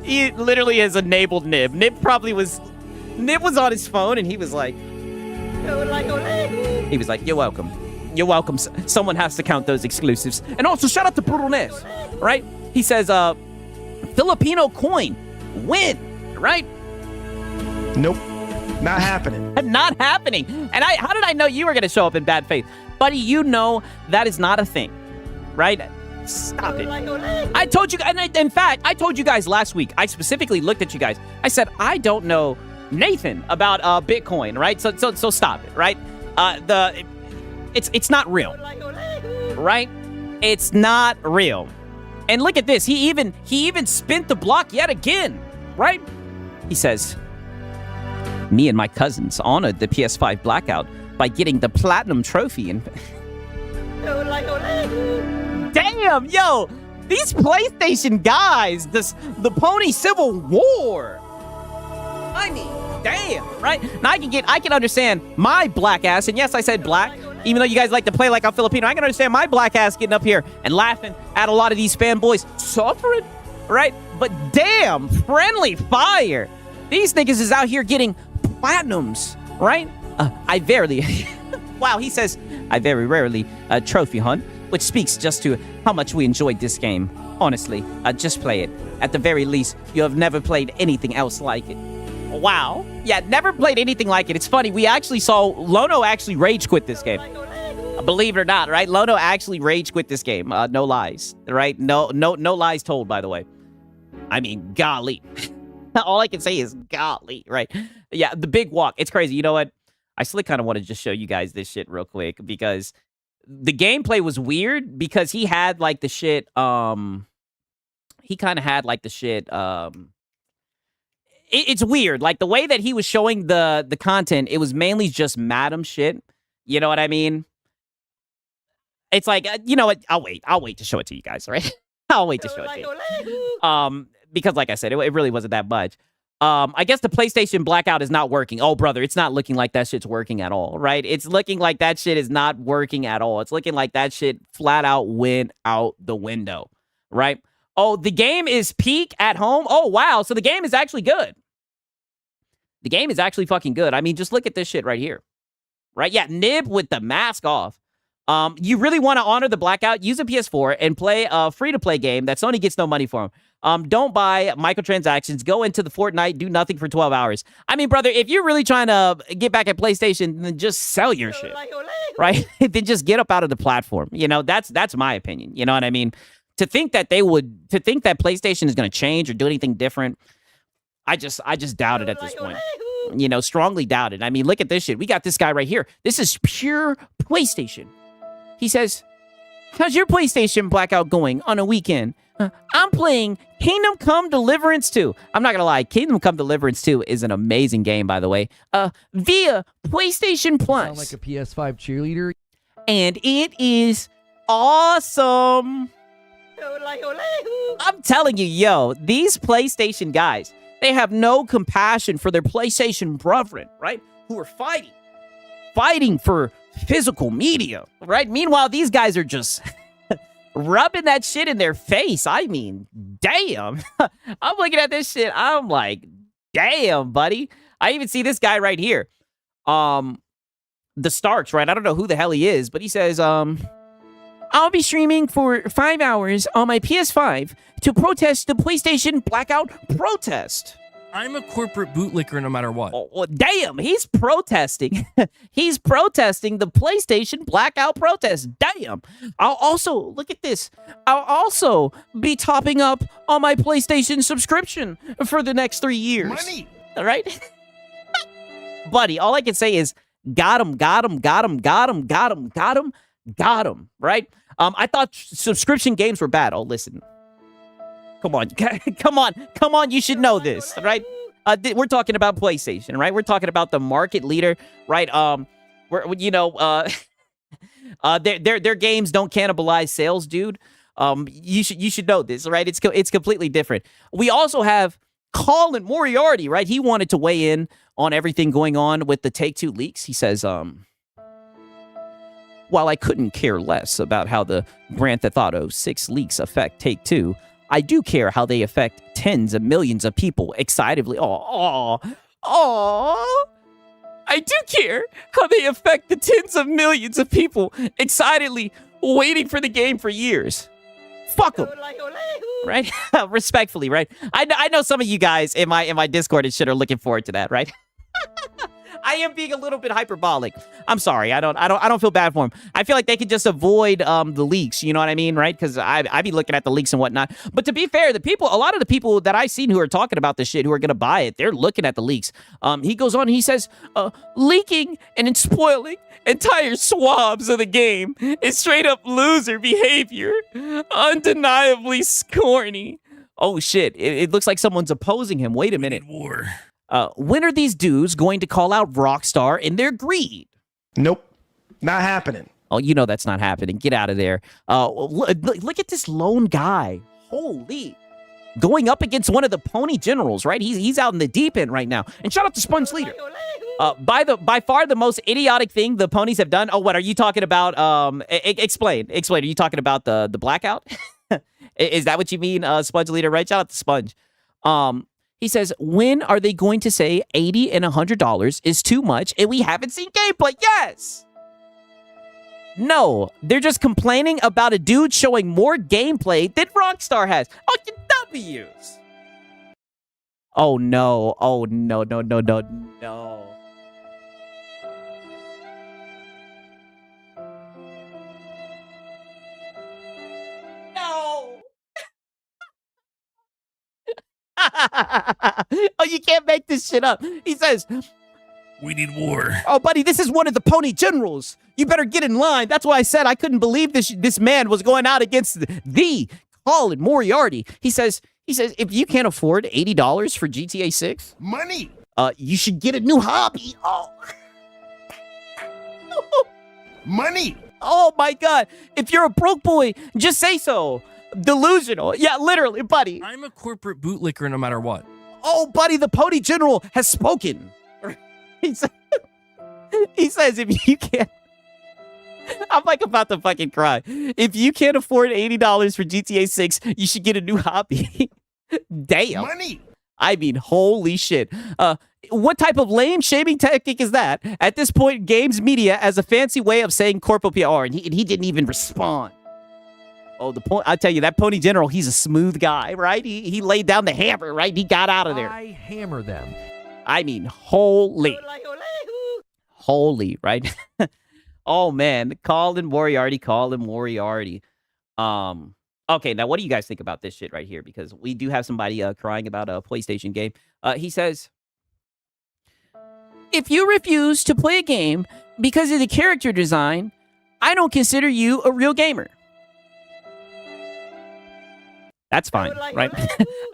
He literally has enabled Nib. Nib was on his phone and he was like, you're welcome. You're welcome. Someone has to count those exclusives. And also, shout out to Brutal Ness, right? He says, Filipino coin, win, right? Nope. Not happening. Not happening. And how did I know you were going to show up in bad faith? Buddy, you know that is not a thing, right? Stop it. I told you, and in fact, I told you guys last week, I specifically looked at you guys. I said, I don't know Nathan about Bitcoin, right? So stop it, right? It's not real, right? It's not real. And look at this. He even spent the block yet again, right? He says, me and my cousins honored the PS5 blackout by getting the platinum trophy and damn, yo, these PlayStation guys, the Pony Civil War. I mean, damn, right? Now I can understand my black ass, and yes, I said black, even though you guys like to play like I'm Filipino, I can understand my black ass getting up here and laughing at a lot of these fanboys suffering, right? But damn, friendly fire. These niggas is out here getting platinums, right? I verily, wow, he says, I very rarely trophy hunt, which speaks just to how much we enjoyed this game. Honestly, just play it. At the very least, you have never played anything else like it. Wow. Yeah, never played anything like it. It's funny. We actually saw Lono actually rage quit this game. Believe it or not, right? Lono actually rage quit this game. No lies, right? No lies told, by the way. I mean, golly. All I can say is golly, right? Yeah, the big walk. It's crazy. You know what? I still kind of want to just show you guys this shit real quick because the gameplay was weird because he had like the shit, he kind of had like the shit, it's weird. Like the way that he was showing the content, it was mainly just Madam shit. You know what I mean? It's like, you know what? I'll wait to show it to you guys, right? I'll wait to show it to you. Because like I said, it really wasn't that much. I guess the PlayStation Blackout is not working. Oh, brother, it's not looking like that shit's working at all, right? It's looking like that shit is not working at all. It's looking like that shit flat out went out the window, right? Oh, the game is peak at home? Oh, wow. So the game is actually good. The game is actually fucking good. I mean, just look at this shit right here, right? Yeah, Nib with the mask off. You really want to honor the Blackout? Use a PS4 and play a free-to-play game that Sony gets no money for. Don't buy microtransactions. Go into the Fortnite. Do nothing for 12 hours. I mean, brother, if you're really trying to get back at PlayStation, then just sell your shit, right? Then just get up out of the platform. You know, that's my opinion. You know what I mean? To think that PlayStation is going to change or do anything different, I just doubt it at this point. You know, strongly doubt it. I mean, look at this shit. We got this guy right here. This is pure PlayStation. He says, how's your PlayStation Blackout going on a weekend? I'm playing Kingdom Come Deliverance 2. I'm not going to lie. Kingdom Come Deliverance 2 is an amazing game, by the way. Via PlayStation Plus. Sound like a PS5 cheerleader. And it is awesome. I'm telling you, yo, these PlayStation guys, they have no compassion for their PlayStation brethren, right? Who are fighting for physical media, right? Meanwhile, these guys are just rubbing that shit in their face. I mean, damn. I'm looking at this shit. I'm like, damn, buddy. I even see this guy right here. The Starks, right? I don't know who the hell he is, but he says, I'll be streaming for 5 hours on my PS5 to protest the PlayStation Blackout protest. I'm a corporate bootlicker no matter what. Oh, damn, he's protesting. He's protesting the PlayStation Blackout protest. Damn. I'll also, look at this. I'll also be topping up on my PlayStation subscription for the next 3 years. Money. All right? Buddy, all I can say is, got him, right? I thought subscription games were bad. Oh, listen. Come on, you should know this, right? We're talking about PlayStation, right? We're talking about the market leader, right? Their games don't cannibalize sales, dude. You should know this, right? It's completely different. We also have Colin Moriarty, right? He wanted to weigh in on everything going on with the Take-Two leaks. He says, while I couldn't care less about how the Grand Theft Auto 6 leaks affect Take-Two, I do care how they affect tens of millions of people excitedly. I do care how they affect the tens of millions of people excitedly waiting for the game for years. Fuck them. Right? Respectfully, right? I know some of you guys in my Discord and shit are looking forward to that, right? I am being a little bit hyperbolic. I'm sorry. I don't feel bad for him. I feel like they could just avoid the leaks. You know what I mean, right? Because I be looking at the leaks and whatnot. But to be fair, a lot of the people that I've seen who are talking about this shit, who are gonna buy it, they're looking at the leaks. He goes on. He says, leaking and spoiling entire swabs of the game is straight up loser behavior, undeniably corny. Oh shit! It looks like someone's opposing him. Wait a minute. War. When are these dudes going to call out Rockstar in their greed? Nope. Not happening. Oh, you know that's not happening. Get out of there. Look at this lone guy. Holy. Going up against one of the pony generals, right? He's out in the deep end right now. And shout out to Sponge Leader. By far the most idiotic thing the ponies have done. Oh, what are you talking about? Explain. Are you talking about the blackout? Is that what you mean, Sponge Leader? Right? Shout out to Sponge. He says, when are they going to say $80 and $100 is too much and we haven't seen gameplay? Yes! No, they're just complaining about a dude showing more gameplay than Rockstar has. Oh, you W's! Oh no. Oh no, no, no, no, no. No. Oh, you can't make this shit up. He says, We need war. "Oh, buddy, this is one of the pony generals. You better get in line." That's why I said I couldn't believe this man was going out against the Colin Moriarty. He says, if you can't afford $80 for GTA 6, Money. you should get a new hobby. Oh. Money. Oh my God. If you're a broke boy, just say so. Delusional. Yeah, literally, buddy. I'm a corporate bootlicker no matter what. Oh, buddy, the pony general has spoken. He says, if you can't, I'm like about to fucking cry. If you can't afford $80 for GTA 6, you should get a new hobby. Damn. Money. I mean, holy shit. What type of lame shaming tactic is that? At this point, games media as a fancy way of saying corporal PR, and he didn't even respond. Oh, the point, I tell you, that pony general, he's a smooth guy, right? He laid down the hammer, right? He got out of there. I hammer them. I mean, holy, right? Oh man, Colin Moriarty. Okay, now what do you guys think about this shit right here? Because we do have somebody crying about a PlayStation game. He says, if you refuse to play a game because of the character design, I don't consider you a real gamer. That's fine, right?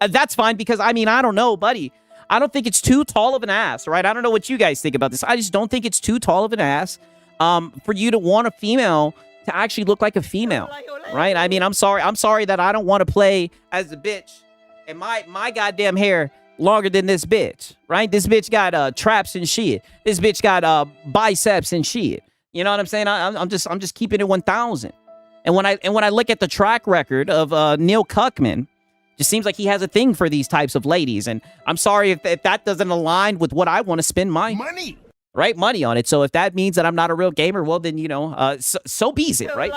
That's fine because, I mean, I don't know, buddy. I don't think it's too tall of an ass, right? I don't know what you guys think about this. I just don't think it's too tall of an ass for you to want a female to actually look like a female, right? I mean, I'm sorry that I don't want to play as a bitch and my goddamn hair longer than this bitch, right? This bitch got traps and shit. This bitch got biceps and shit. You know what I'm saying? I'm just keeping it 1,000. And when I look at the track record of Neil Cuckman, just seems like he has a thing for these types of ladies. And I'm sorry if that doesn't align with what I want to spend my Money. money on it. So if that means that I'm not a real gamer, well then, you know, so be's it, right?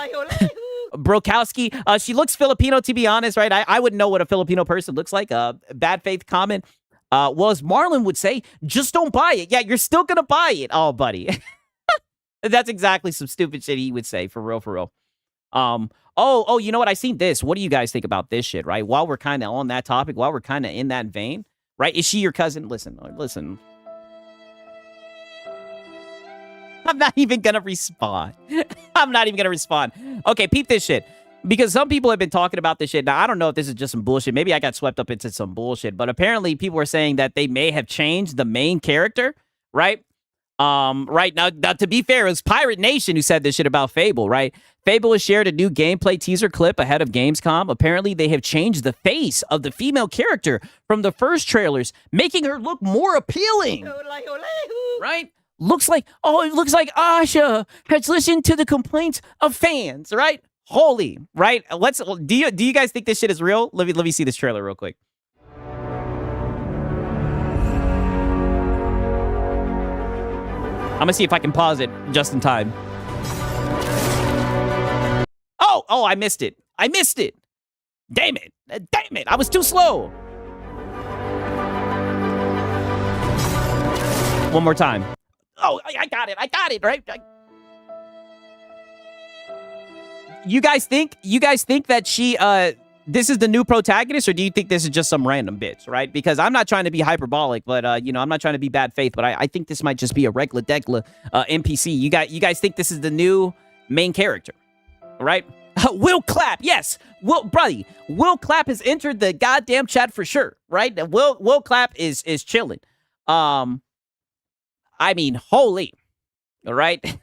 Brokowski, she looks Filipino, to be honest, right? I wouldn't know what a Filipino person looks like. Bad faith comment. Well, as Marlon would say, just don't buy it. Yeah, you're still gonna buy it. Oh, buddy. That's exactly some stupid shit he would say, for real, for real. Oh, you know what? I seen this. What do you guys think about this shit, right? While we're kind of on that topic, while we're kind of in that vein, right? Is she your cousin? Listen. I'm not even gonna respond. Okay, peep this shit. Because some people have been talking about this shit. Now, I don't know if this is just some bullshit. Maybe I got swept up into some bullshit. But apparently, people are saying that they may have changed the main character, right? Right now, to be fair, it was Pirate Nation who said this shit about Fable, right? Fable has shared a new gameplay teaser clip ahead of Gamescom. Apparently, they have changed the face of the female character from the first trailers, making her look more appealing. Right? It looks like Asha has listened to the complaints of fans, right? Holy, right? Do you guys think this shit is real? Let me see this trailer real quick. I'm gonna see if I can pause it just in time. Oh, I missed it. Damn it. I was too slow. One more time. Oh, I got it, right? You guys think that she, this is the new protagonist, or do you think this is just some random bitch, right? Because I'm not trying to be hyperbolic, but, you know, I'm not trying to be bad faith, but I think this might just be a regla degla NPC. You guys think this is the new main character, right? Will Clapp, yes. Will Clapp has entered the goddamn chat for sure, right? Will Clapp is chilling. I mean, holy, all right?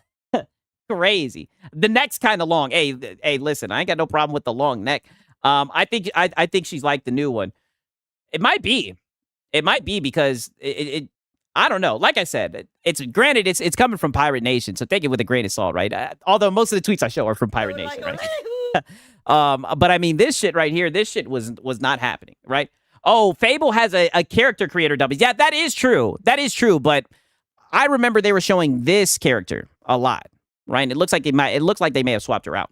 Crazy. The neck's kind of long. Hey, listen, I ain't got no problem with the long neck. I think she's like the new one. It might be because I don't know. Like I said, it's coming from Pirate Nation, so take it with a grain of salt, right? Although most of the tweets I show are from Pirate Nation, right? But I mean, this shit right here, this shit was not happening, right? Oh, Fable has a character creator dummies. Yeah, that is true. But I remember they were showing this character a lot, right? And it looks like they may have swapped her out.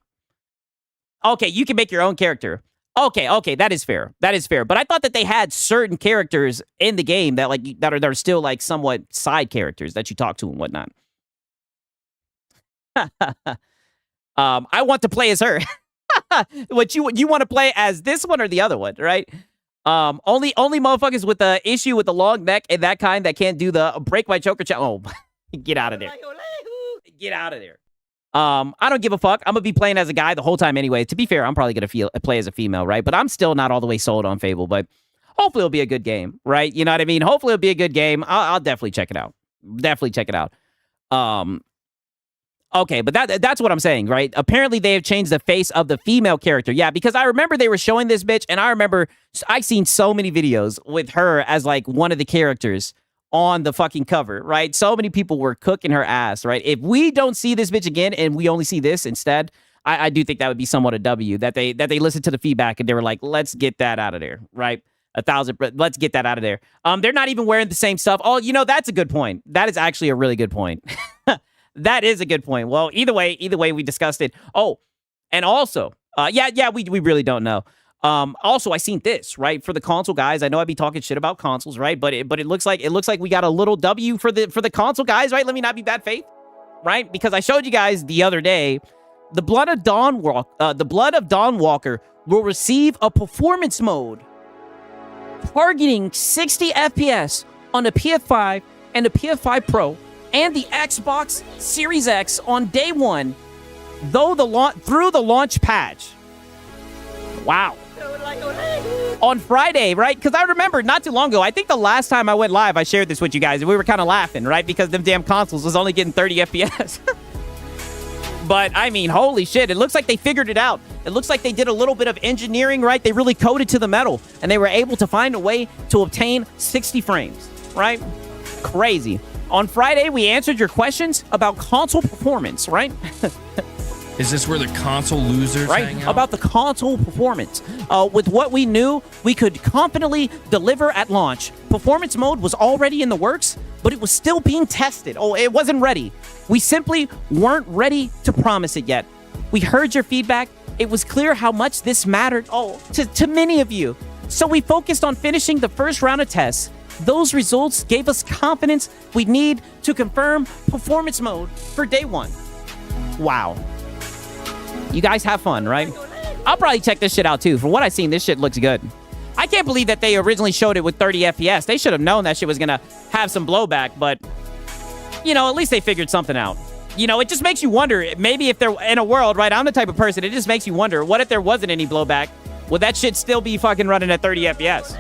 Okay, you can make your own character. Okay, that is fair. That is fair. But I thought that they had certain characters in the game that that are still like somewhat side characters that you talk to and whatnot. I want to play as her. What you want to play as this one or the other one, right? Only motherfuckers with the issue with the long neck and that kind that can't do the break my choker challenge. Oh, get out of there. Get out of there. I don't give a fuck. I'm gonna be playing as a guy the whole time anyway. To be fair, I'm probably gonna play as a female, right? But I'm still not all the way sold on Fable. But hopefully it'll be a good game, right? You know what I mean? Hopefully it'll be a good game. I'll definitely check it out. Definitely check it out. Okay, but that's what I'm saying, right? Apparently they have changed the face of the female character. Yeah, because I remember they were showing this bitch, and I remember I've seen so many videos with her as like one of the characters on the fucking cover, right? So many people were cooking her ass, right? If we don't see this bitch again and we only see this instead, I do think that would be somewhat a W, that they listened to the feedback and they were like, let's get that out of there, right? Let's get that out of there. They're not even wearing the same stuff. Oh, you know, that's a good point. That is actually a really good point. That is a good point. Well, either way, we discussed it. Oh, and also, we really don't know. Also, I seen this, right? For the console guys, I know I'd be talking shit about consoles, right? But it looks like we got a little W for the console guys, right? Let me not be bad faith, right? Because I showed you guys the other day, the Blood of Dawnwalker will receive a performance mode targeting 60 FPS on the PS5 and the PS5 Pro and the Xbox Series X on day one, through the launch patch. Wow. On Friday, right? Because I remember not too long ago, I think the last time I went live, I shared this with you guys, and we were kind of laughing, right? Because them damn consoles was only getting 30 FPS. But, I mean, holy shit, it looks like they figured it out. It looks like they did a little bit of engineering, right? They really coded to the metal, and they were able to find a way to obtain 60 frames, right? Crazy. On Friday, we answered your questions about console performance, right? Is this where the console losers hang out? About the console performance. With what we knew, we could confidently deliver at launch. Performance mode was already in the works, but it was still being tested. Oh, it wasn't ready. We simply weren't ready to promise it yet. We heard your feedback. It was clear how much this mattered to many of you. So we focused on finishing the first round of tests. Those results gave us confidence we need to confirm performance mode for day one. Wow. You guys have fun, right? I'll probably check this shit out too. From what I've seen, this shit looks good. I can't believe that they originally showed it with 30 FPS. They should have known that shit was gonna have some blowback, but you know, at least they figured something out. You know, it just makes you wonder, maybe if they're in a world, right? I'm the type of person, it just makes you wonder, what if there wasn't any blowback? Would that shit still be fucking running at 30 FPS?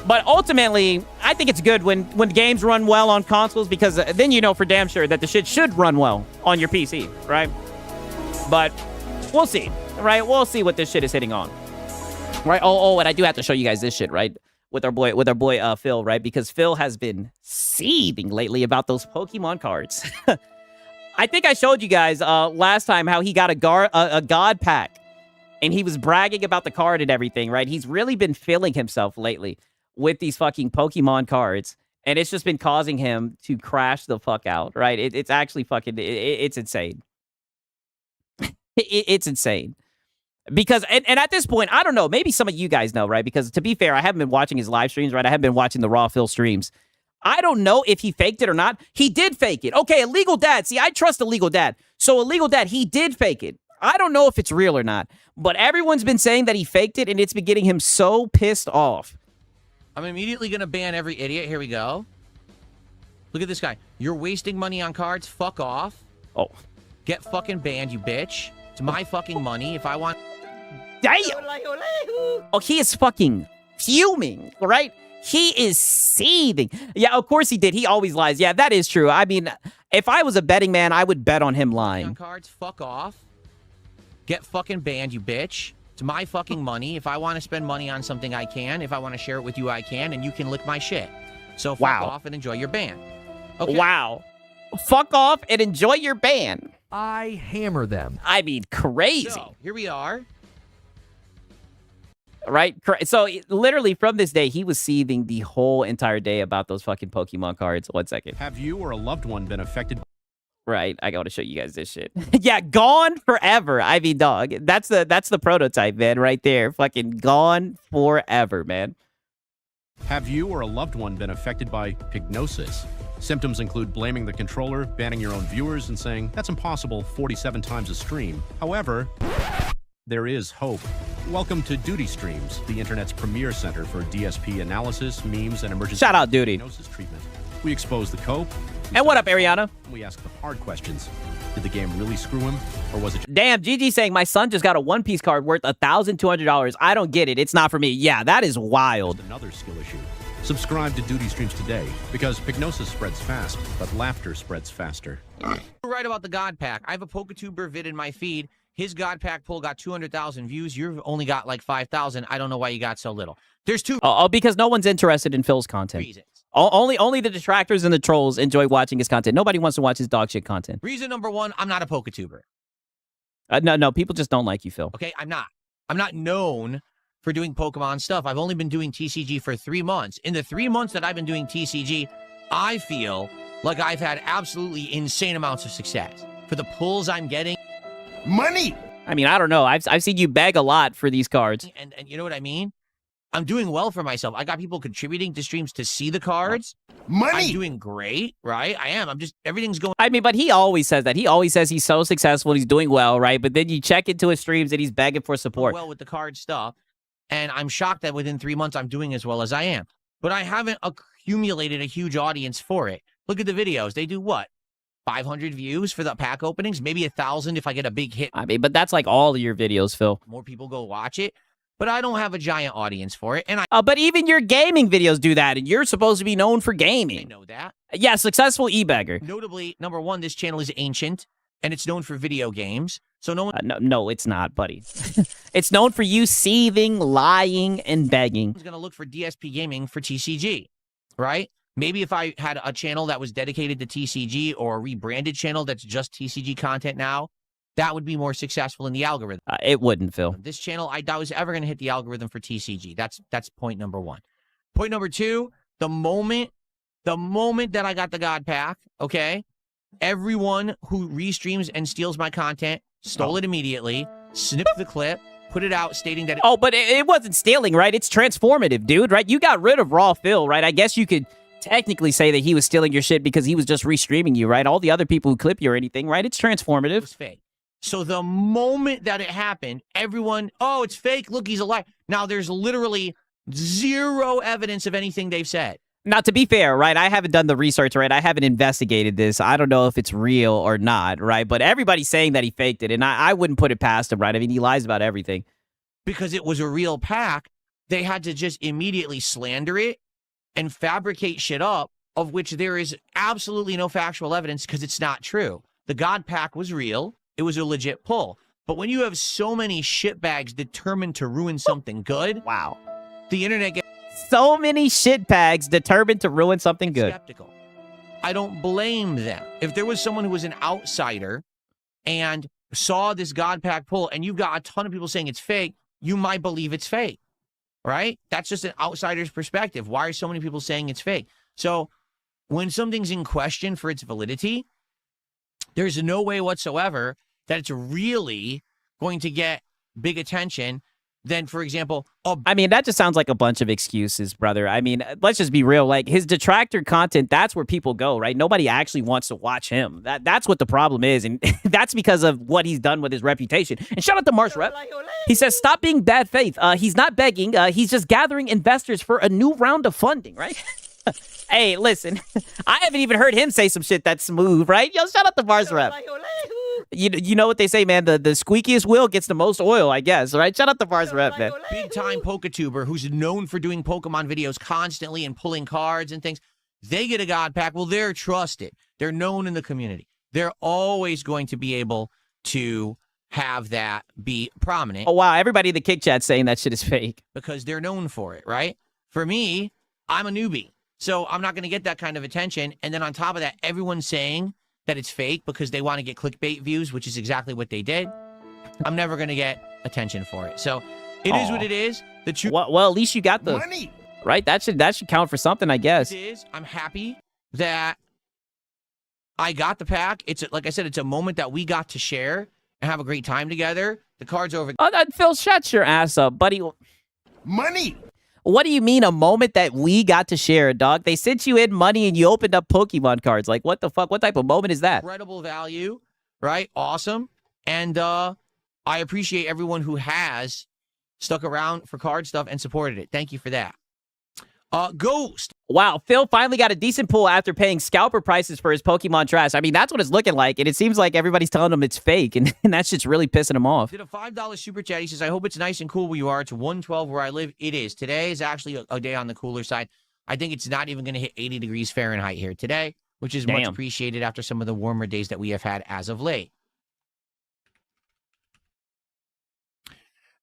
But ultimately, I think it's good when games run well on consoles, because then you know for damn sure that the shit should run well on your PC, right? But we'll see, right? We'll see what this shit is hitting on, right? Oh, and I do have to show you guys this shit, right? With our boy Phil, right? Because Phil has been seething lately about those Pokemon cards. I think I showed you guys last time how he got a God pack, and he was bragging about the card and everything, right? He's really been feeling himself lately with these fucking Pokemon cards, and it's just been causing him to crash the fuck out, right? It's actually fucking, it's insane. It's insane. Because, and at this point, I don't know, maybe some of you guys know, right? Because to be fair, I haven't been watching his live streams, right? I haven't been watching the Raw Phil streams. I don't know if he faked it or not. He did fake it. Okay, Illegal Dad. See, I trust Illegal Dad. So Illegal Dad, he did fake it. I don't know if it's real or not, but everyone's been saying that he faked it, and it's been getting him so pissed off. I'm immediately going to ban every idiot. Here we go. Look at this guy. You're wasting money on cards. Fuck off. Oh. Get fucking banned, you bitch. It's my fucking money. If I want... Damn! Oh, he is fucking fuming, right? He is seething. Yeah, of course he did. He always lies. Yeah, that is true. I mean, if I was a betting man, I would bet on him lying. On cards. Fuck off. Get fucking banned, you bitch. It's my fucking money. If I want to spend money on something, I can. If I want to share it with you, I can. And you can lick my shit. So fuck off and enjoy your ban. Okay. Wow. Fuck off and enjoy your ban. I hammer them. I mean, crazy. So, here we are. Right? So, literally, from this day, he was seething the whole entire day about those fucking Pokemon cards. 1 second. Have you or a loved one been affected? Right, I gotta show you guys this shit. Yeah, gone forever. I mean, dog, that's the prototype, man, right there. Fucking gone forever, man. Have you or a loved one been affected by pygnosis? Symptoms include blaming the controller, banning your own viewers, and saying, that's impossible 47 times a stream. However, there is hope. Welcome to Duty Streams, the internet's premier center for DSP analysis, memes, and emergency Shout out, Duty. pygnosis treatment. We expose the cope. And what up, Ariana? We ask the hard questions. Did the game really screw him, or was it Damn, GG saying my son just got a One Piece card worth $1,200. I don't get it. It's not for me. Yeah, that is wild. just another skill issue? Subscribe to Duty Streams today, because pygnosis spreads fast, but laughter spreads faster. You're right about the God Pack. I have a PokeTuber vid in my feed. His God Pack poll got 200,000 views. You've only got like 5,000. I don't know why you got so little. There's two Oh, because no one's interested in Phil's content. reasons. Only the detractors and the trolls enjoy watching his content. Nobody wants to watch his dog shit content. Reason number one, I'm not a PokeTuber. No, people just don't like you, Phil. Okay, I'm not. I'm not known for doing Pokemon stuff. I've only been doing TCG for 3 months. In the 3 months that I've been doing TCG, I feel like I've had absolutely insane amounts of success. For the pulls I'm getting, Money! I mean, I don't know. I've seen you beg a lot for these cards. and you know what I mean? I'm doing well for myself. I got people contributing to streams to see the cards. I'm Money! doing great, right? I am. I'm just, everything's going I mean, but he always says that. He always says he's so successful, he's doing well, right? But then you check into his streams and he's begging for support. well with the card stuff. And I'm shocked that within 3 months I'm doing as well as I am. But I haven't accumulated a huge audience for it. Look at the videos. They do what? 500 views for the pack openings? Maybe 1,000 if I get a big hit. I mean, but that's like all of your videos, Phil. More people go watch it. But I don't have a giant audience for it. And I But even your gaming videos do that, and you're supposed to be known for gaming. know that. Yeah, successful e-bagger. Notably, number one, this channel is ancient. And it's known for video games. So no one's No, it's not, buddy. It's known for you seething, lying, and begging. going to look for DSP gaming for TCG. Right? Maybe if I had a channel that was dedicated to TCG or a rebranded channel that's just TCG content now, that would be more successful in the algorithm. It wouldn't, Phil. This channel, I doubt was ever going to hit the algorithm for TCG. That's point number one. Point number two, the moment that I got the God Pack, okay, everyone who restreams and steals my content stole it immediately, snipped the clip, put it out stating that Oh, but it wasn't stealing, right? It's transformative, dude, right? You got rid of Raw Phil, right? I guess you could technically say that he was stealing your shit because he was just restreaming you, right? All the other people who clip you or anything, right? It's it transformative. was fake. So the moment that it happened, everyone, oh, it's fake. Look, he's a liar. Now there's literally zero evidence of anything they've said. Now, to be fair, right, I haven't done the research, right? I haven't investigated this. I don't know if it's real or not, right? But everybody's saying that he faked it, and I wouldn't put it past him, right? I mean, he lies about everything. Because it was a real pack, they had to just immediately slander it and fabricate shit up, of which there is absolutely no factual evidence because it's not true. The God Pack was real. It was a legit pull. But when you have so many shitbags determined to ruin something good, Wow. the internet gets So many shitbags determined to ruin something good. skeptical. I don't blame them. If there was someone who was an outsider and saw this God Pack pull and you've got a ton of people saying it's fake, you might believe it's fake, right? That's just an outsider's perspective. Why are so many people saying it's fake? So when something's in question for its validity, there's no way whatsoever that it's really going to get big attention than, for example, I mean, that just sounds like a bunch of excuses, brother. I mean, let's just be real. Like, his detractor content, that's where people go, right? Nobody actually wants to watch him. That's what the problem is, and that's because of what he's done with his reputation. And shout out to Marsh Rep. He says, stop being bad faith. He's not begging. He's just gathering investors for a new round of funding, right? Hey, listen, I haven't even heard him say some shit that's smooth, right? Yo, shout out to Marsh Rep. You know what they say, man? The squeakiest wheel gets the most oil, I guess, right? Shout out to Mars Rep, man. big time PokeTuber who's known for doing Pokemon videos constantly and pulling cards and things, they get a God Pack. Well, they're trusted. They're known in the community. They're always going to be able to have that be prominent Oh, wow. Everybody in the Kick Chat saying that shit is fake. because they're known for it, right? For me, I'm a newbie. So I'm not going to get that kind of attention. And then on top of that, everyone's saying that it's fake because they want to get clickbait views, which is exactly what they did. I'm never going to get attention for it. So it is what it is. The truth Well, at least you got the Money! right. That should count for something, I guess. is I'm happy that I got the pack. It's like I said, it's a moment that we got to share and have a great time together. The card's over. Phil, shut your ass up, buddy. Money. What do you mean a moment that we got to share, dog? They sent you in money and you opened up Pokemon cards. Like, what the fuck? What type of moment is that? Incredible value, right? Awesome. And I appreciate everyone who has stuck around for card stuff and supported it. Thank you for that. Ghost. Wow, Phil finally got a decent pull after paying scalper prices for his Pokemon trash. I mean, that's what it's looking like, and it seems like everybody's telling him it's fake, and that's just really pissing him off. Did a $5 super chat. He says, I hope it's nice and cool where you are. It's 112 where I live. It is. Today is actually a day on the cooler side. I think it's not even going to hit 80 degrees Fahrenheit here today, which is much appreciated after some of the warmer days that we have had as of late.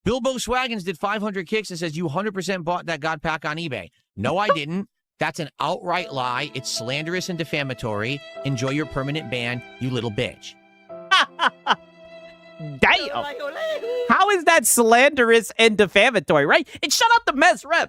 Bilbo Swaggins did 500 kicks and says, you 100% bought that God pack on eBay. No, I didn't. That's an outright lie. It's slanderous and defamatory. Enjoy your permanent ban, you little bitch. Damn. How is that slanderous and defamatory, right? And shout out to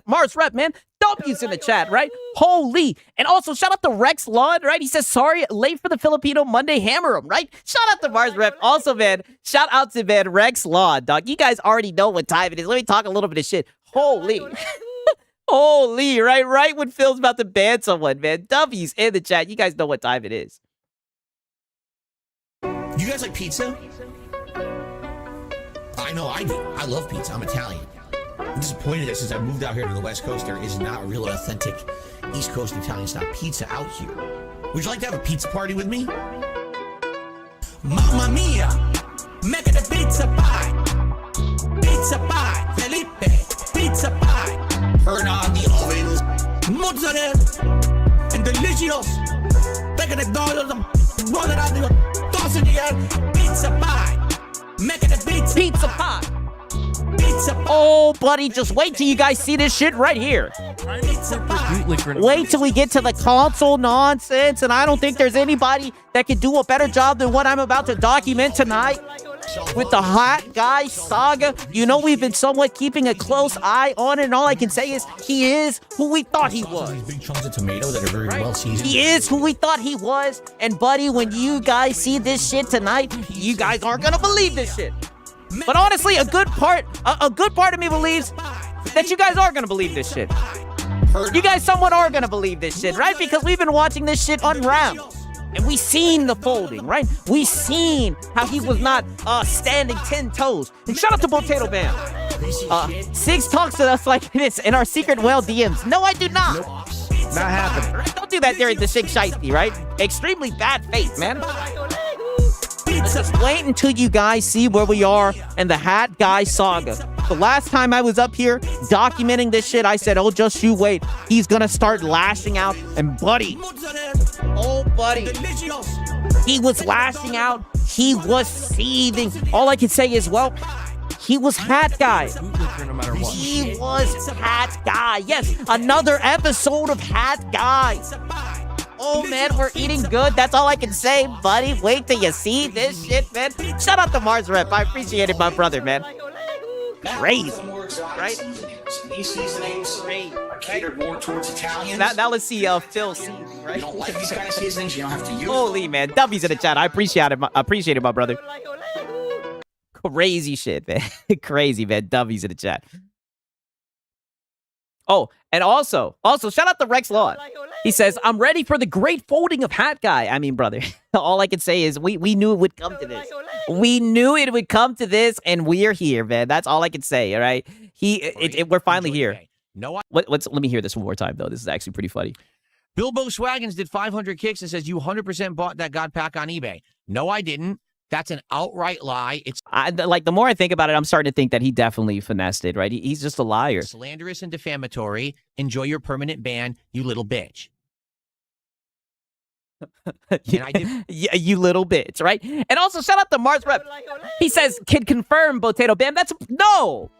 Mars Rep, man. W's in the chat, right? Holy. And also shout out to Rex Lawn, right? He says, sorry, late for the Filipino Monday, hammer him, right? Shout out to Mars Rep. Also, man, shout out to, man, Rex Lawn, dog. You guys already know what time it is. Let me talk a little bit of shit. Holy. Holy, right? Right when Phil's about to ban someone, man. W's in the chat. You guys know what time it is. You guys like pizza? I know I do. I love pizza. I'm Italian. I'm disappointed that since I moved out here to the West Coast, there is not a real authentic East Coast Italian style pizza out here. Would you like to have a pizza party with me? Mamma mia! Make it a pizza pie! Pizza pie! Felipe! Pizza pie! Turn on the oven! Mozzarella! And delicious! Take it $1, roll it out the toss it again! Pizza pie! Make it a pizza pie! Oh, buddy, just wait till you guys see this shit right here. Wait till we get to the console nonsense, and I don't think there's anybody that can do a better job than what I'm about to document tonight. With the Hat Guy saga, you know we've been somewhat keeping a close eye on it, and all I can say is he is who we thought he was. Big chunks of tomato that are very well seasoned. He is who we thought he was, and buddy, when you guys see this shit tonight, you guys aren't gonna believe this shit. But honestly, a good part of me believes that you guys are gonna believe this shit. You guys somewhat are gonna believe this shit, right? Because we've been watching this shit unravel. And we seen the folding, right? We seen how he was not standing 10 toes. And shout out to Potato Bam. Six talks to us like this in our secret whale DMs. No, I do not. Not happening. Right? Don't do that during the Sig Shiesty, right? Extremely bad faith, man. Just wait until you guys see where we are in the Hat Guy saga. The last time I was up here documenting this shit, I said, oh, just you wait. He's gonna start lashing out. And buddy, oh, buddy, he was lashing out. He was seething. All I can say is, well, he was Hat Guy. He was Hat Guy. Yes, another episode of Hat Guy. Oh, man, we're eating good. That's all I can say, buddy. Wait till you see this shit, man. Shout out to Mars Rep. I appreciate it, my brother, man. Crazy, right? These seasonings are catered more towards Italians. Now let's see Phil C, right? You don't like these kind of seasonings, you don't have to use Holy, man. W's in the chat. I appreciate it, my brother. Crazy shit, man. Crazy, man. W's in the chat. Oh, and also, shout out to Rex Law. He says, I'm ready for the great folding of Hat Guy. I mean, brother, all I can say is we knew it would come to this. We knew it would come to this, and we're here, man. That's all I can say, all right? We're finally here. Let me hear this one more time, though. This is actually pretty funny. Bilbo Swaggins did 500 kicks and says, you 100% bought that God pack on eBay. No, I didn't. That's an outright lie. It's like the more I think about it, I'm starting to think that he definitely finessed it, right? He's just a liar. Slanderous and defamatory. Enjoy your permanent ban, you little bitch. You little bitch, right? And also shout out to Mars Rep. He says, can confirm Potato Bam. No.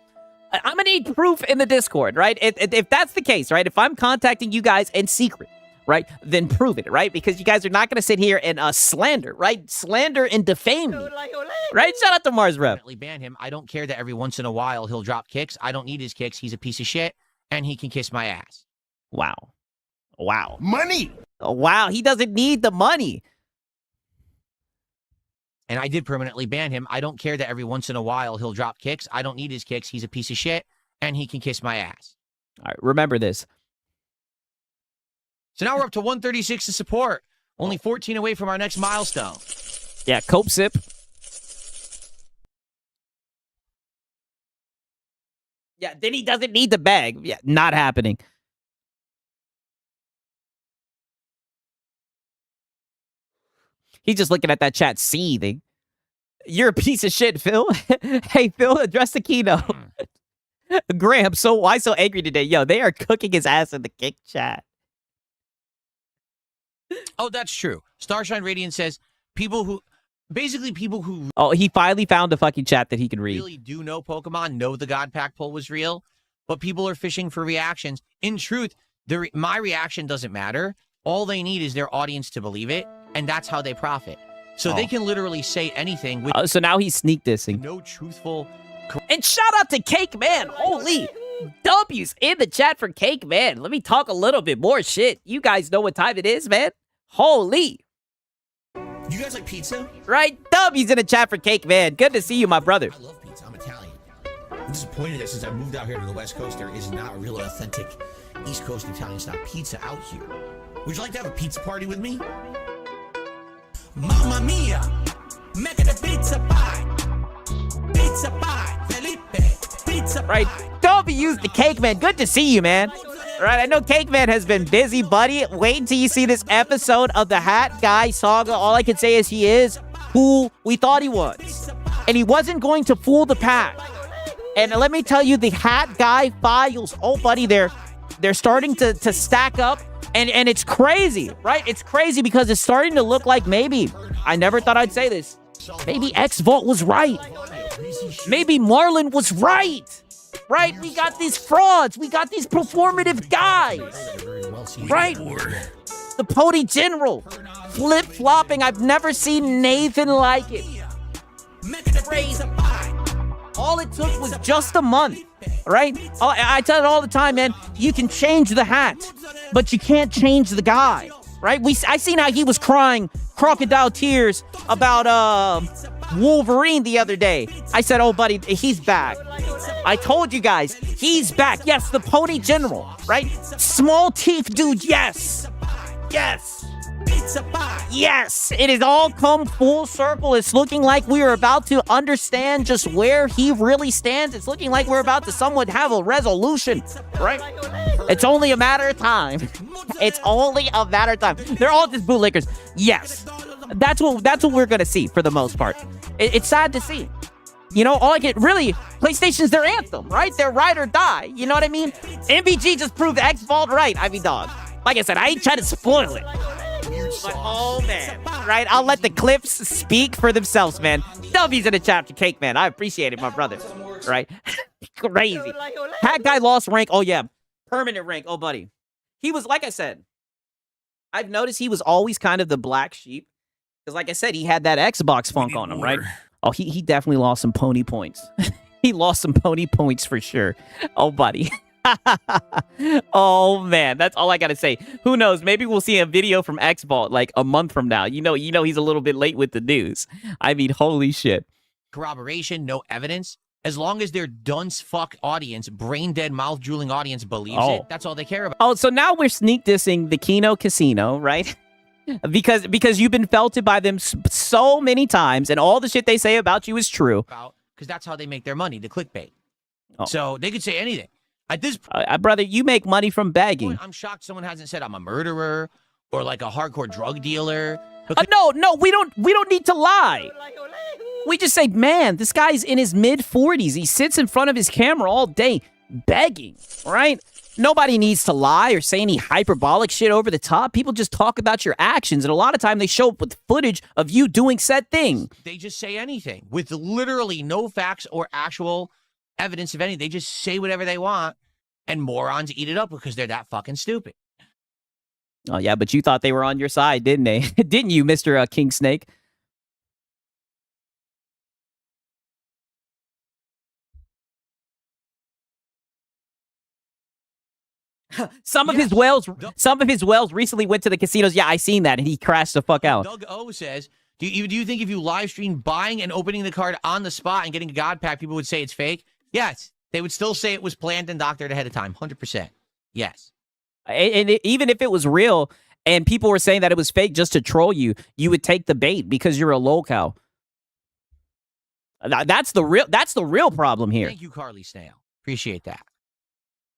I'm gonna need proof in the Discord, right? If that's the case, right? If I'm contacting you guys in secret, right, then prove it, right? Because you guys are not going to sit here and slander, right? Slander and defame me, right? Shout out to Mars Rep. Definitely ban him. I don't care that every once in a while he'll drop kicks. I don't need his kicks. He's a piece of shit, and he can kiss my ass. Wow. Money. Wow, he doesn't need the money. and I did permanently ban him. I don't care that every once in a while he'll drop kicks. I don't need his kicks. He's a piece of shit, and he can kiss my ass. All right, remember this. So now we're up to 136 to support. Only 14 away from our next milestone. Yeah, Cope Sip. Yeah, then he doesn't need the bag. Yeah, not happening. He's just looking at that chat seething. You're a piece of shit, Phil. Hey, Phil, address the keynote. Graham, so why so angry today? Yo, they are cooking his ass in the kick chat. Oh, that's true. Starshine Radiant says people who Oh, he finally found a fucking chat that he can read. really do know Pokemon know the God Pack poll was real, but people are fishing for reactions. In truth, my reaction doesn't matter. All they need is their audience to believe it, and that's how they profit. So they can literally say anything with So now he's sneak dissing. no truthful. And shout out to Cake Man. Holy W's in the chat for Cake Man. Let me talk a little bit more shit. You guys know what time it is, man. Holy. You guys like pizza? Right? W's in the chat for Cake Man. Good to see you, my brother. I love pizza. I'm Italian. I'm disappointed that since I moved out here to the West Coast, there is not a real authentic East Coast Italian style pizza out here. Would you like to have a pizza party with me? Mamma mia! Make it a pizza pie! Pizza pie! Felipe! Pizza pie! Right? W's the Cake Man. Good to see you, man. Right, I know Cake Man has been busy, buddy. Wait until you see this episode of the Hat Guy Saga. All I can say is he is who we thought he was. And he wasn't going to fool the pack. And let me tell you, the Hat Guy files, oh, buddy, they're starting to stack up. And it's crazy, right? It's crazy because it's starting to look like maybe, I never thought I'd say this, maybe X-Vault was right. Maybe Marlon was right. Right? We got these frauds. We got these performative guys. Right? The Pony General. Flip-flopping. I've never seen Nathan like it. Crazy. All it took was just a month. Right? I tell it all the time, man. You can change the hat, but you can't change the guy. Right? I seen how he was crying crocodile tears about Wolverine the other day. I said, oh, buddy, he's back. I told you guys, he's back. Yes, the Pony General, right? Small teeth dude, yes. Yes. Yes, it has all come full circle. It's looking like we are about to understand just where he really stands. It's looking like we're about to somewhat have a resolution, right? It's only a matter of time. It's only a matter of time. They're all just bootlickers. Yes, that's what we're gonna see for the most part. It's sad to see. You know, all I get really, PlayStation's their anthem, right? They're ride or die. You know what I mean? MVG just proved X-Vault right. I mean, dog. Like I said, I ain't trying to spoil it. But, oh, man. Right? I'll let the clips speak for themselves, man. W's in the chapter, Cake Man. I appreciate it, my brother. Right? Crazy. Hat Guy lost rank. Oh, yeah. Permanent rank. Oh, buddy. He was, like I said, I've noticed he was always kind of the black sheep. Because, like I said, he had that Xbox funk on him, right? Oh, he definitely lost some pony points. He lost some pony points for sure. Oh, buddy. Oh, man. That's all I got to say. Who knows? Maybe we'll see a video from X-Vault like a month from now. You know, he's a little bit late with the news. I mean, holy shit. Corroboration, no evidence. As long as their dunce fuck audience, brain dead, mouth drooling audience believes it, that's all they care about. Oh, so now we're sneak dissing the Kino Casino, right? because you've been felted by them so many times, and all the shit they say about you is true. Because that's how they make their money, the clickbait. Oh. So they could say anything. At this brother, you make money from begging. I'm shocked someone hasn't said I'm a murderer or like a hardcore drug dealer. No, we don't need to lie. We just say, man, this guy's in his mid-40s. He sits in front of his camera all day begging, right? Nobody needs to lie or say any hyperbolic shit over the top. People just talk about your actions, and a lot of time they show up with footage of you doing said thing. They just say anything with literally no facts or actual evidence of anything. They just say whatever they want, and morons eat it up because they're that fucking stupid. Oh, yeah, but you thought they were on your side, didn't they? Didn't you, Mr. King Snake? Some of his whales recently went to the casinos. Yeah, I seen that, and he crashed the fuck out. Doug O says, Do you think if you live stream buying and opening the card on the spot and getting a God pack, people would say it's fake? Yes. They would still say it was planned and doctored ahead of time. 100%. Yes. And even if it was real and people were saying that it was fake just to troll you, you would take the bait because you're a lolcow. That's the real problem here. Thank you, Carly Snail. Appreciate that.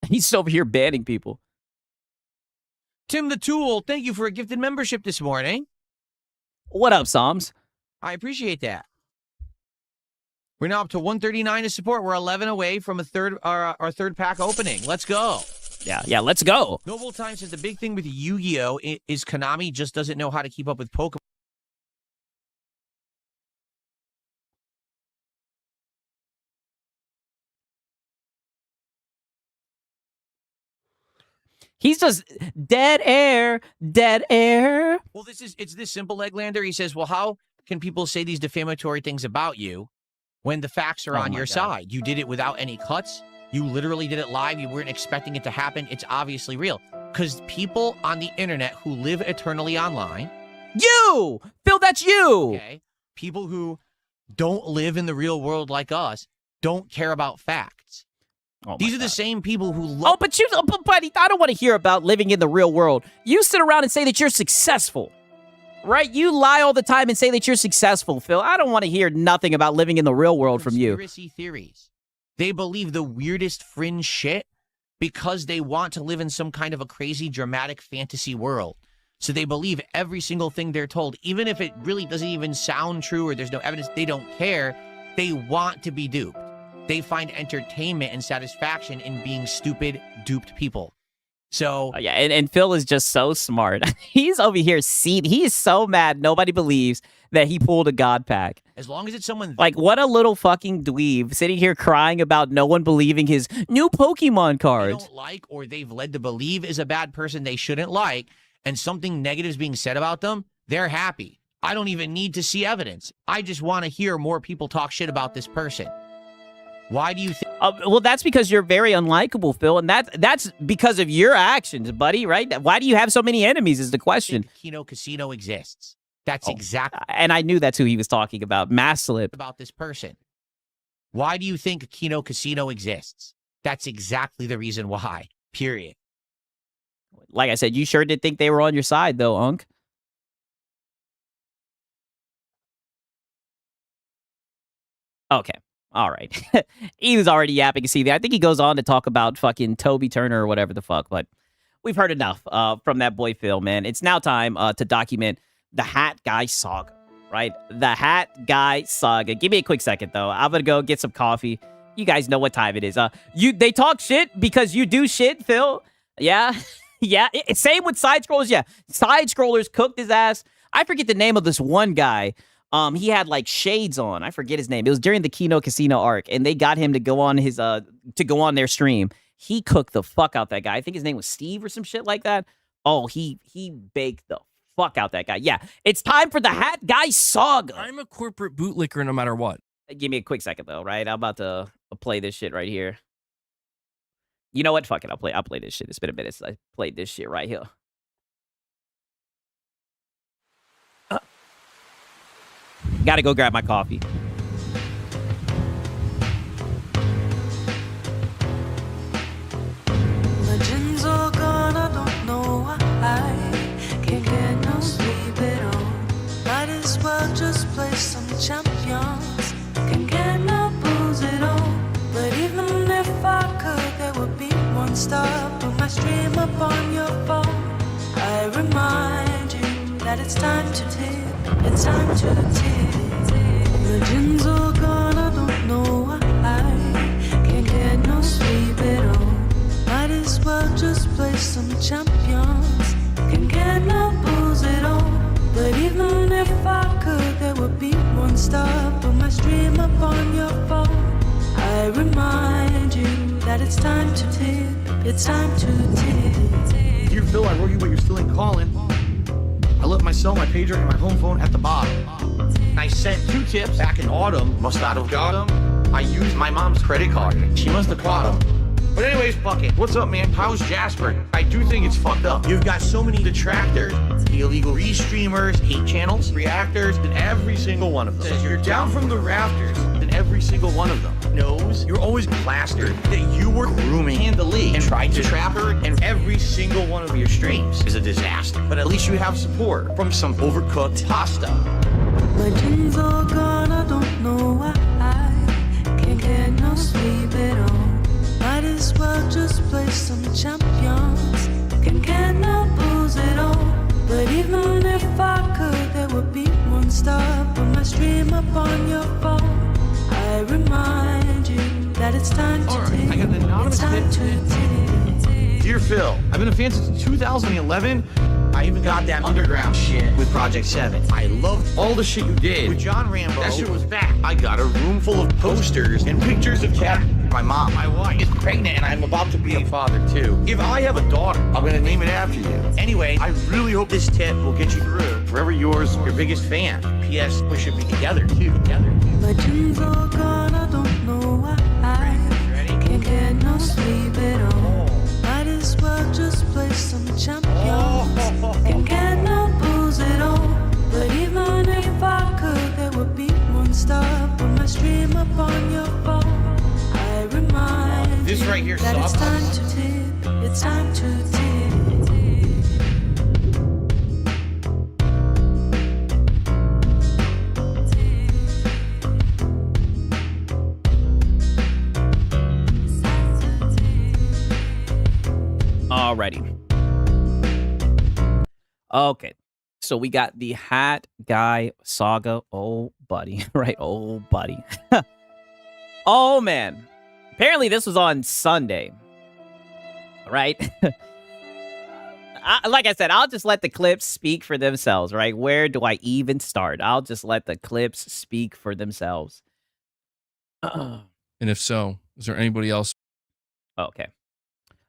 He's over here banning people. Tim the Tool, thank you for a gifted membership this morning. What up, Psalms? I appreciate that. We're now up to 139 to support. We're 11 away from our third pack opening. Let's go. Yeah, let's go. Noble Time says the big thing with Yu-Gi-Oh! Is Konami just doesn't know how to keep up with Pokemon. He's just dead air. Well, it's this simple, Leglander. He says, well, how can people say these defamatory things about you when the facts are on your side? You did it without any cuts. You literally did it live. You weren't expecting it to happen. It's obviously real. Because people on the internet who live eternally online. You! Phil, that's you! Okay. People who don't live in the real world like us don't care about facts. These are the same people who love... but buddy, I don't want to hear about living in the real world. You sit around and say that you're successful, right? You lie all the time and say that you're successful, Phil. I don't want to hear nothing about living in the real world from you. Conspiracy theories. They believe the weirdest fringe shit because they want to live in some kind of a crazy, dramatic fantasy world. So they believe every single thing they're told, even if it really doesn't even sound true or there's no evidence. They don't care. They want to be duped. They find entertainment and satisfaction in being stupid, duped people. So yeah, and Phil is just so smart. He's over here he is so mad nobody believes that he pulled a God pack. As long as it's someone... Like, what a little fucking dweeb sitting here crying about no one believing his new Pokemon cards. They don't like or they've led to believe is a bad person they shouldn't like, and something negative is being said about them, they're happy. I don't even need to see evidence. I just want to hear more people talk shit about this person. Why do you think... well, that's because you're very unlikable, Phil, and that's because of your actions, buddy, right? Why do you have so many enemies is the question. Kino Casino exists. That's exactly... And I knew that's who he was talking about. Masslip. About this person. Why do you think Kino Casino exists? That's exactly the reason why. Period. Like I said, you sure did think they were on your side, though, Unk. Okay. All right. He was already yapping. See, I think he goes on to talk about fucking Toby Turner or whatever the fuck, but we've heard enough from that boy Phil, man. It's now time to document the Hat Guy saga, right? The Hat Guy saga. Give me a quick second, though. I'm going to go get some coffee. You guys know what time it is. They talk shit because you do shit, Phil. Yeah? Yeah. Same with side scrollers. Yeah. Side scrollers cooked his ass. I forget the name of this one guy. He had like shades on. I forget his name. It was during the Kino Casino arc, and they got him to go on his to go on their stream. He cooked the fuck out that guy. I think his name was Steve or some shit like that. Oh, he baked the fuck out that guy. Yeah, it's time for the Hat Guy saga. I'm a corporate bootlicker no matter what. Give me a quick second though, right? I'm about to play this shit right here. You know what? Fuck it. I'll play this shit. It's been a minute since I played this shit right here. Gotta go grab my coffee. Legends are gone, I don't know why I can't get no sleep at all. Might as well just play some champions. Can't get no booze at all. But even if I could, there would be one stop on my stream up on your phone. I remind you that it's time to tip. It's time to tip. Legends are gone, I don't know why I can't get no sleep at all. Might as well just play some champions. Can't get no booze at all. But even if I could, there would be one stop on my stream up on your phone. I remind you that it's time to tip. It's time to tip. Dear Phil, I wrote you, but you're still ain't calling. I left my cell, my pager, and my home phone at the bottom. I sent 2 tips back in autumn. Must not have got them. I used my mom's credit card. She must have caught them. But anyways, fuck it. What's up, man? How's Jasper? I do think it's fucked up. You've got so many detractors, illegal restreamers, hate channels, reactors, and every single one of them says you're down from the rafters, and every single one of them knows you're always plastered that you were grooming Candalee and tried to trap her, and every single one of your streams is a disaster. But at least you have support from some overcooked pasta. My dreams are gone, I don't know why I can't get no sleep at all. Might as well just play some champions. Can't get no booze at all. But even if I could, there would be one stop on my stream up on your phone. I remind you that it's time to Alright, I got an anonymous tip. Dear Phil, I've been a fan since 2011. I even got that underground shit with Project 7. I loved all the shit you did with John Rambo. That shit was back. I got a room full of posters and pictures of Cat. My mom, my wife, is pregnant and I'm about to be a father too. If I have a daughter, I'm gonna name it after you. Anyway, I really hope this tip will get you through. Forever yours, your biggest fan. P.S. We should be together too. My dreams are gone, I don't know why I can't get no sleep at all. Might as well just play some champions. Can't get no booze at all. But even if I could, there would be one stop on my stream up on your phone. I remind This right here you that it's sucks. time to tip. It's time to tip. Alrighty. Okay. So we got the Hat Guy saga. Oh, buddy. Right. Oh, buddy. Oh, man. Apparently this was on Sunday. Right? Like I said, I'll just let the clips speak for themselves, right? Where do I even start? I'll just let the clips speak for themselves. And if so, is there anybody else? Okay.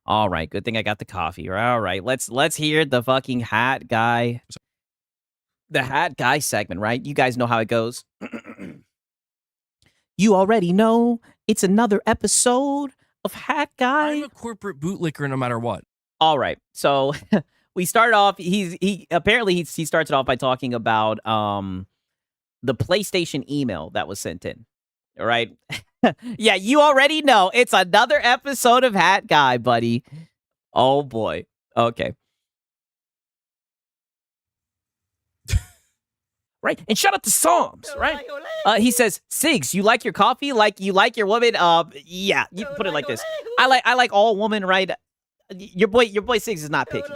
All right. Good thing I got the coffee. All right. Let's hear the fucking Hat Guy. The Hat Guy segment, right? You guys know how it goes. You already know it's another episode of Hat Guy. I'm a corporate bootlicker no matter what. All right. So we started off. He starts it off by talking about the PlayStation email that was sent in. All right. Yeah, you already know it's another episode of Hat Guy, buddy. Oh boy. Okay. Right. And shout out to Psalms, right? He says, Sigs, you like your coffee? Like you like your woman? Yeah, you put it like this. I like all women, right? Your boy Sigs is not picky.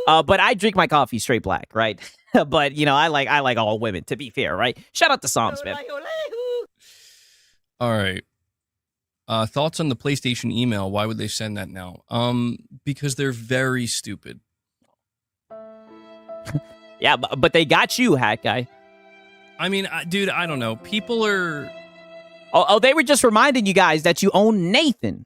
But I drink my coffee straight black, right? But you know, I like all women, to be fair, right? Shout out to Psalms, man. All right. Thoughts on the PlayStation email? Why would they send that now? Because they're very stupid. Yeah, but they got you, Hat Guy. I mean, dude, I don't know. People are... Oh, they were just reminding you guys that you own Nathan.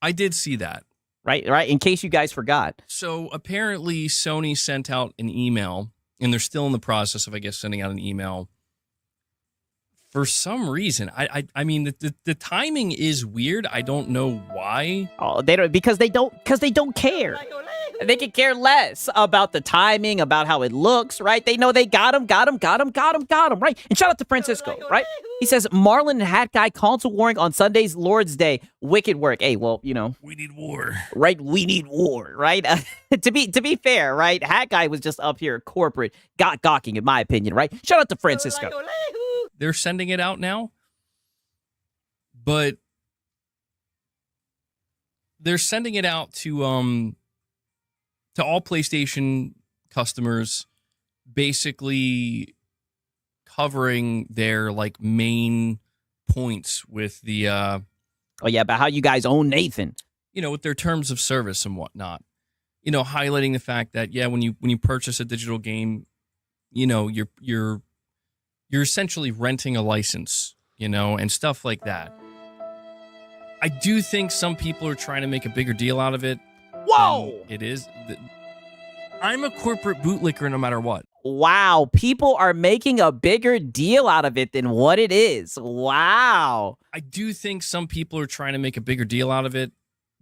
I did see that. Right, in case you guys forgot. So apparently Sony sent out an email, and they're still in the process of, I guess, sending out an email. For some reason, I mean, the timing is weird. I don't know why. Oh, because they don't care. They could care less about the timing, about how it looks, right? They know they got him, right? And shout out to Francisco, right? He says, Marlon and Hat Guy console warring on Sunday's Lord's Day. Wicked work. Hey, well, you know. We need war. Right? We need war, right? To be fair, right? Hat Guy was just up here corporate, gawking, in my opinion, right? Shout out to Francisco. They're sending it out now, but they're sending it out to all PlayStation customers, basically covering their like main points with the oh yeah, about how you guys own Nathan. You know, with their terms of service and whatnot. You know, highlighting the fact that when you purchase a digital game, you know, you're essentially renting a license, you know, and stuff like that. I do think some people are trying to make a bigger deal out of it. Whoa! It is. I'm a corporate bootlicker no matter what. Wow. People are making a bigger deal out of it than what it is. Wow. I do think some people are trying to make a bigger deal out of it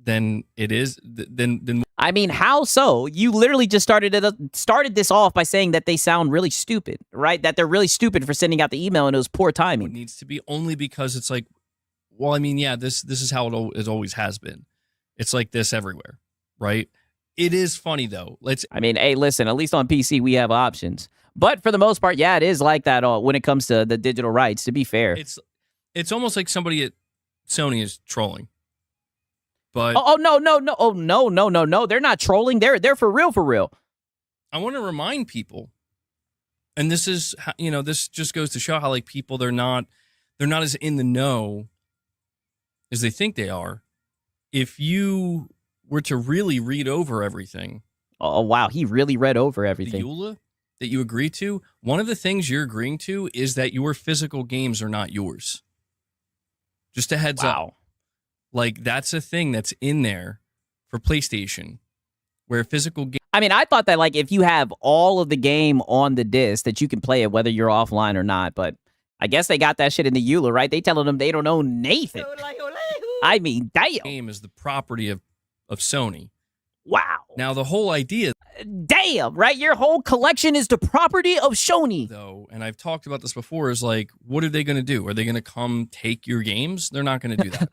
than it is. Than I mean, how so? You literally just started this off by saying that they sound really stupid, right? That they're really stupid for sending out the email and it was poor it timing. needs to be, only because it's like, well, I mean, yeah, this is how it always has been. It's like this everywhere, right? It is funny though. I mean, hey, listen, at least on PC we have options. But for the most part, yeah, it is like that when it comes to the digital rights, to be fair. It's almost like somebody at Sony is trolling. But no. They're not trolling. They're for real. I want to remind people, and this is, this just goes to show how like people they're not as in the know as they think they are. If you were to really read over everything. Oh, wow. He really read over everything. The EULA that you agree to, one of the things you're agreeing to is that your physical games are not yours. Just a heads up. Like, that's a thing that's in there for PlayStation, where physical game. I mean, I thought that, like, if you have all of the game on the disc, that you can play it whether you're offline or not. But I guess they got that shit in the EULA, right? They telling them they don't own Nathan. I mean, damn. Game is the property of Sony. Wow. Now, the whole idea. Damn, right? Your whole collection is the property of Sony. Though, and I've talked about this before, is like, what are they going to do? Are they going to come take your games? They're not going to do that.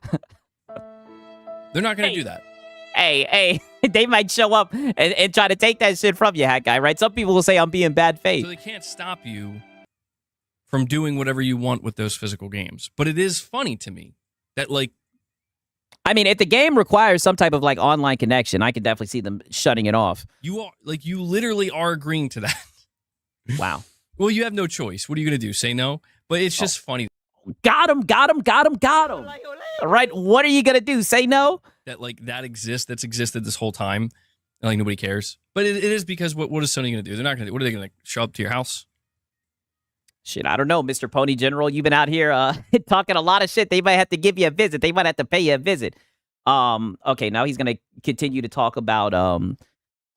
They're not going to do that. Hey, they might show up and try to take that shit from you, Hat Guy, right? Some people will say I'm being bad faith. So they can't stop you from doing whatever you want with those physical games. But it is funny to me that, like, I mean, if the game requires some type of like online connection, I could definitely see them shutting it off. you literally are agreeing to that. Wow. Well, you have no choice. What are you going to do? Say no? But it's just funny. Got him. All right, what are you going to do? Say no? That, like, that exists, that's existed this whole time. And, like, nobody cares. But it is because what is Sony going to do? They're not going to, what are they going to show up to your house? Shit, I don't know, Mr. Pony General. You've been out here talking a lot of shit. They might have to give you a visit. They might have to pay you a visit. Okay, now he's going to continue to talk about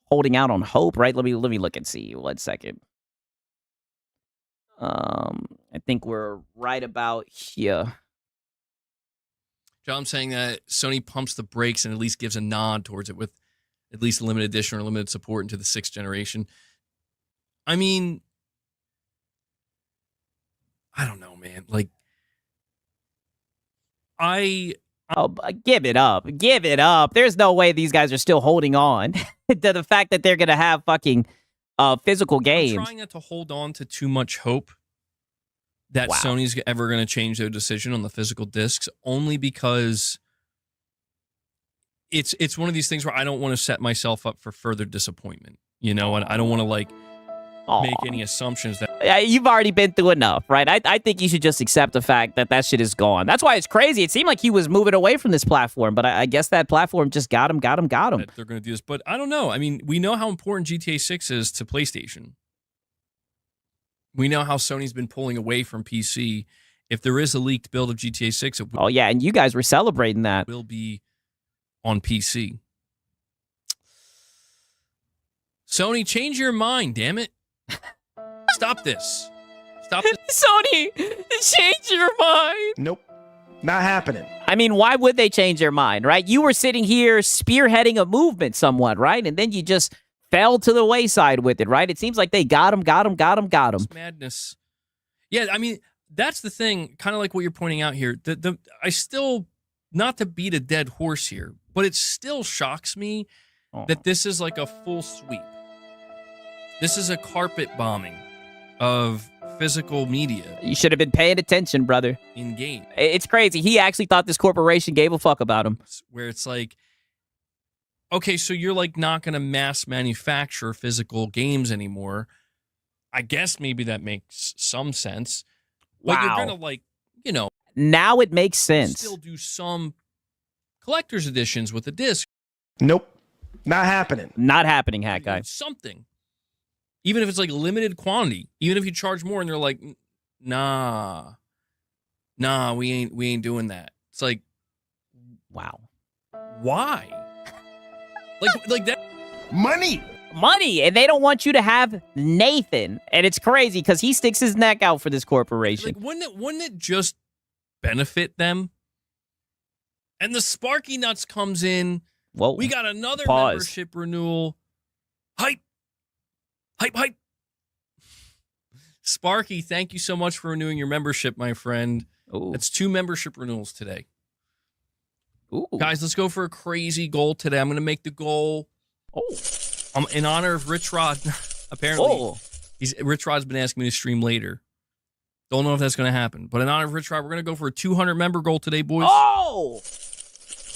holding out on hope, right? Let me look and see. 1 second. I think we're right about here. John saying that Sony pumps the brakes and at least gives a nod towards it with at least a limited edition or limited support into the 6th generation. I mean, I don't know, man. Like, give it up. Give it up. There's no way these guys are still holding on to the fact that they're going to have fucking physical games. I'm trying not to hold on to too much hope that Sony's ever going to change their decision on the physical discs, only because it's one of these things where I don't want to set myself up for further disappointment, and I don't want to like make any assumptions that you've already been through enough, right? I think you should just accept the fact that shit is gone. That's why it's crazy. It seemed like he was moving away from this platform, but I guess that platform just got him. They're going to do this, but I don't know. I mean, we know how important GTA 6 is to PlayStation. We know how Sony's been pulling away from PC. If there is a leaked build of GTA 6, it will, and you guys were celebrating that. Will be on PC. Sony, change your mind, damn it. Stop this. Stop this. Sony, change your mind. Nope. Not happening. I mean, why would they change their mind, right? You were sitting here spearheading a movement somewhat, right? And then you just fell to the wayside with it, right? It seems like they got him. It's madness. Yeah, I mean, that's the thing, kind of like what you're pointing out here. I still, not to beat a dead horse here, but it still shocks me that this is like a full sweep. This is a carpet bombing of physical media. You should have been paying attention, brother. In game. It's crazy. He actually thought this corporation gave a fuck about him. Where it's like, okay, so you're like not going to mass manufacture physical games anymore. I guess maybe that makes some sense. But you're going to like, Now it makes sense. Still do some collector's editions with a disc. Nope. Not happening. Not happening, Hat Guy. Something. Even if it's like limited quantity. Even if you charge more and they're like, nah, we ain't doing that. It's like, wow. Why? like that money. money, and they don't want you to have Nathan. And it's crazy because he sticks his neck out for this corporation. Like, wouldn't it just benefit them? And the Sparky Nuts comes in. Whoa. We got another Pause. membership renewal. Hype. Hype, hype. Sparky, thank you so much for renewing your membership, my friend. Ooh. That's 2 membership renewals today. Ooh. Guys, let's go for a crazy goal today. I'm going to make the goal in honor of Rich Rod. Apparently, Rich Rod's been asking me to stream later. Don't know if that's going to happen. But in honor of Rich Rod, we're going to go for a 200 member goal today, boys. Oh!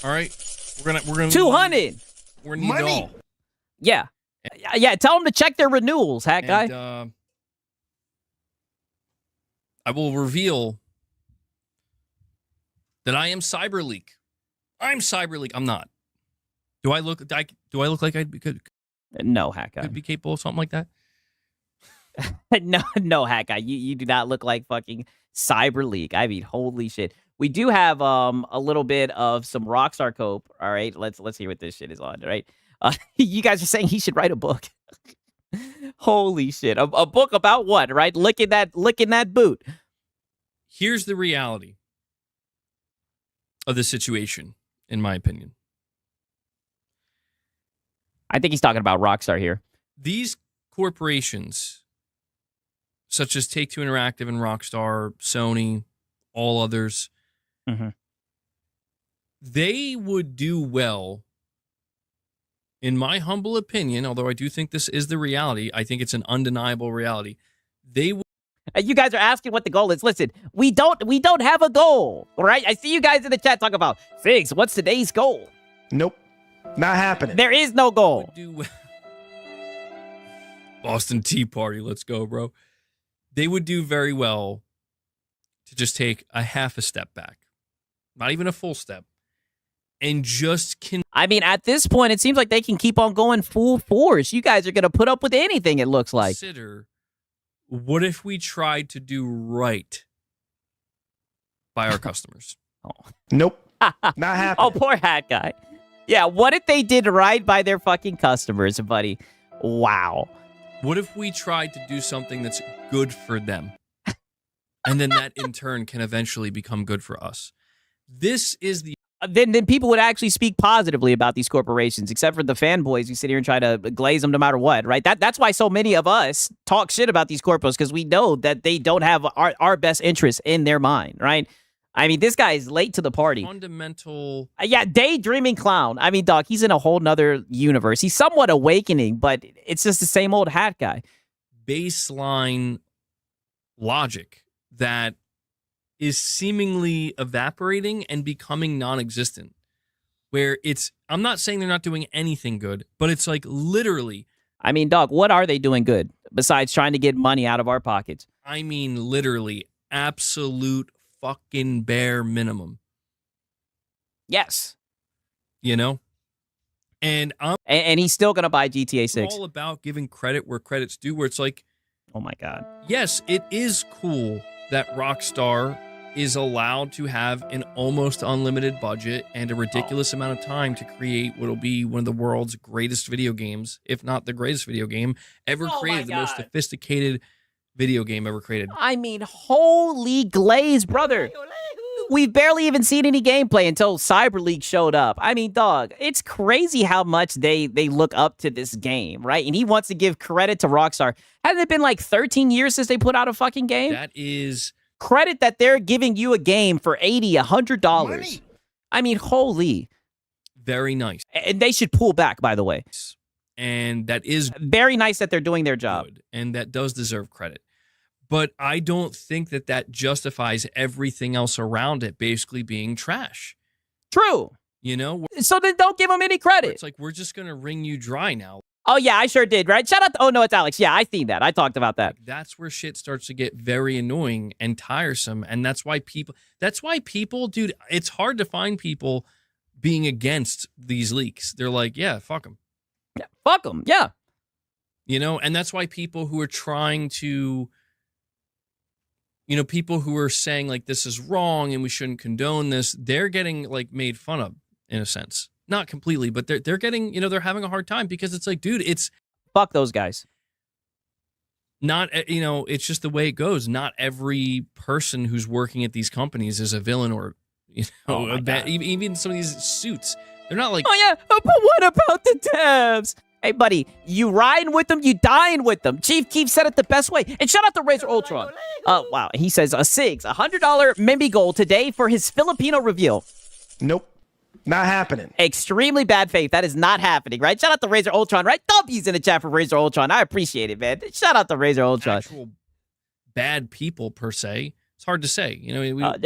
All right. We're gonna 200. We're going to need it all. Yeah. Yeah, tell them to check their renewals, Hat Guy. And, I will reveal that I am CyberLeak. I'm CyberLeak. I'm not. Do I look like I could No, Hat Guy. be capable of something like that? no, Hat Guy. You do not look like fucking Cyber League. I mean, holy shit. We do have a little bit of some Rockstar Cope. All right, let's hear what this shit is on. All right, you guys are saying he should write a book. Holy shit, a book about what? Right, licking that boot. Here's the reality of the situation, in my opinion. I think he's talking about Rockstar here. These corporations, such as Take-Two Interactive and Rockstar, Sony, all others, they would do well, in my humble opinion, although I do think this is the reality, I think it's an undeniable reality, they would. You guys are asking what the goal is. Listen, we don't have a goal, all right? I see you guys in the chat talk about, Figs, what's today's goal? Nope. Not happening. There is no goal. Boston Tea Party, let's go, bro. They would do very well to just take a half a step back, not even a full step, and just I mean, at this point, it seems like they can keep on going full force. You guys are going to put up with anything, it looks like. Consider, what if we tried to do right by our customers? Nope. Not happening. Oh, poor Hat Guy. Yeah, what if they did right by their fucking customers, buddy? Wow. What if we tried to do something that's good for them? And then that, in turn, can eventually become good for us. This is the... Then people would actually speak positively about these corporations, except for the fanboys who sit here and try to glaze them no matter what, right? That's why so many of us talk shit about these corpos, because we know that they don't have our best interests in their mind, right? I mean, this guy is late to the party. Fundamental... Yeah, daydreaming clown. I mean, dog, he's in a whole nother universe. He's somewhat awakening, but it's just the same old Hat Guy. Baseline logic that is seemingly evaporating and becoming non-existent. Where it's... I'm not saying they're not doing anything good, but it's like literally... I mean, dog, what are they doing good besides trying to get money out of our pockets? I mean, literally, absolute fucking bare minimum. Yes. You know? And he's still going to buy GTA 6. All about giving credit where credit's due, where it's like, oh my God. Yes, it is cool that Rockstar is allowed to have an almost unlimited budget and a ridiculous amount of time to create what will be one of the world's greatest video games, if not the greatest video game ever created, the most sophisticated video game ever created. I mean, holy glaze, brother. We've barely even seen any gameplay until Cyber League showed up. I mean, dog, it's crazy how much they look up to this game, right? And he wants to give credit to Rockstar. Hasn't it been like 13 years since they put out a fucking game? That is... Credit that they're giving you a game for $80, $100. I mean, holy. Very nice. And they should pull back, by the way. And that is... Very nice that they're doing their job. Good, and that does deserve credit. But I don't think that justifies everything else around it basically being trash. True. You know? So then don't give them any credit. It's like, we're just going to wring you dry now. Oh, yeah, I sure did, right? Shout out to, oh, no, it's Alex. Yeah, I seen that. I talked about that. That's where shit starts to get very annoying and tiresome. And that's why people, dude, it's hard to find people being against these leaks. They're like, yeah, fuck them. Yeah, fuck them. Yeah. You know, and that's why people who are trying to... You know, people who are saying, like, this is wrong and we shouldn't condone this, they're getting, like, made fun of, in a sense. Not completely, but they're getting, you know, they're having a hard time because it's like, dude, it's... fuck those guys. Not, it's just the way it goes. Not every person who's working at these companies is a villain or, a bad, even some of these suits. They're not like, oh yeah, but what about the devs? Hey, buddy, you riding with them, you dying with them. Chief Keef said it the best way. And shout out to Razor Ultron. Wow, he says, Sigs, $100 Memby goal today for his Filipino reveal. Nope. Not happening. Extremely bad faith. That is not happening, right? Shout out to Razor Ultron, right? W's in the chat for Razor Ultron. I appreciate it, man. Shout out to Razor Ultron. actual bad people, per se. It's hard to say.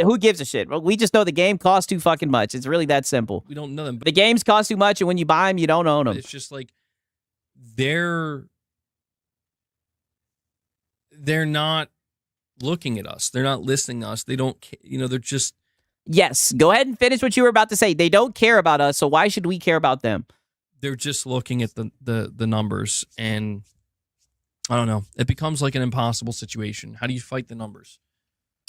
Who gives a shit? Well, we just know the game costs too fucking much. It's really that simple. We don't know them. The games cost too much, and when you buy them, you don't own them. It's just like they're not looking at us. They're not listening to us. They don't, they're just. Yes, go ahead and finish what you were about to say. They don't care about us, so why should we care about them? They're just looking at the numbers, and I don't know. It becomes like an impossible situation. How do you fight the numbers?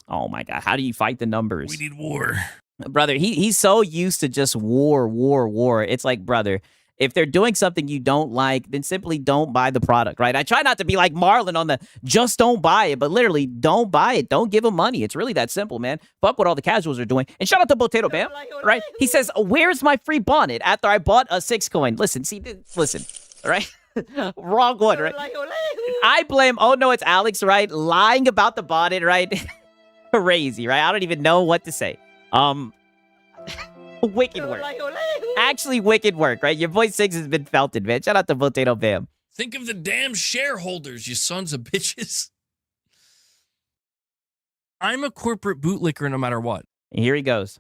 Oh my God, how do you fight the numbers? We need war. Brother, he's so used to just war. It's like, brother, if they're doing something you don't like, then simply don't buy the product, right? I try not to be like Marlon on the just don't buy it, but literally don't buy it. Don't give them money. It's really that simple, man. Fuck what all the casuals are doing. And shout out to Potato Bam, right? He says, where's my free bonnet after I bought a 6 coin? Listen, right? Wrong one, right? I blame, oh no, it's Alex, right? Lying about the bonnet, right? Crazy, right? I don't even know what to say. Wicked work. Actually, wicked work, right? Your boy Sigs has been felted, man. Shout out to Potato Bam. Think of the damn shareholders, you sons of bitches. I'm a corporate bootlicker no matter what. Here he goes.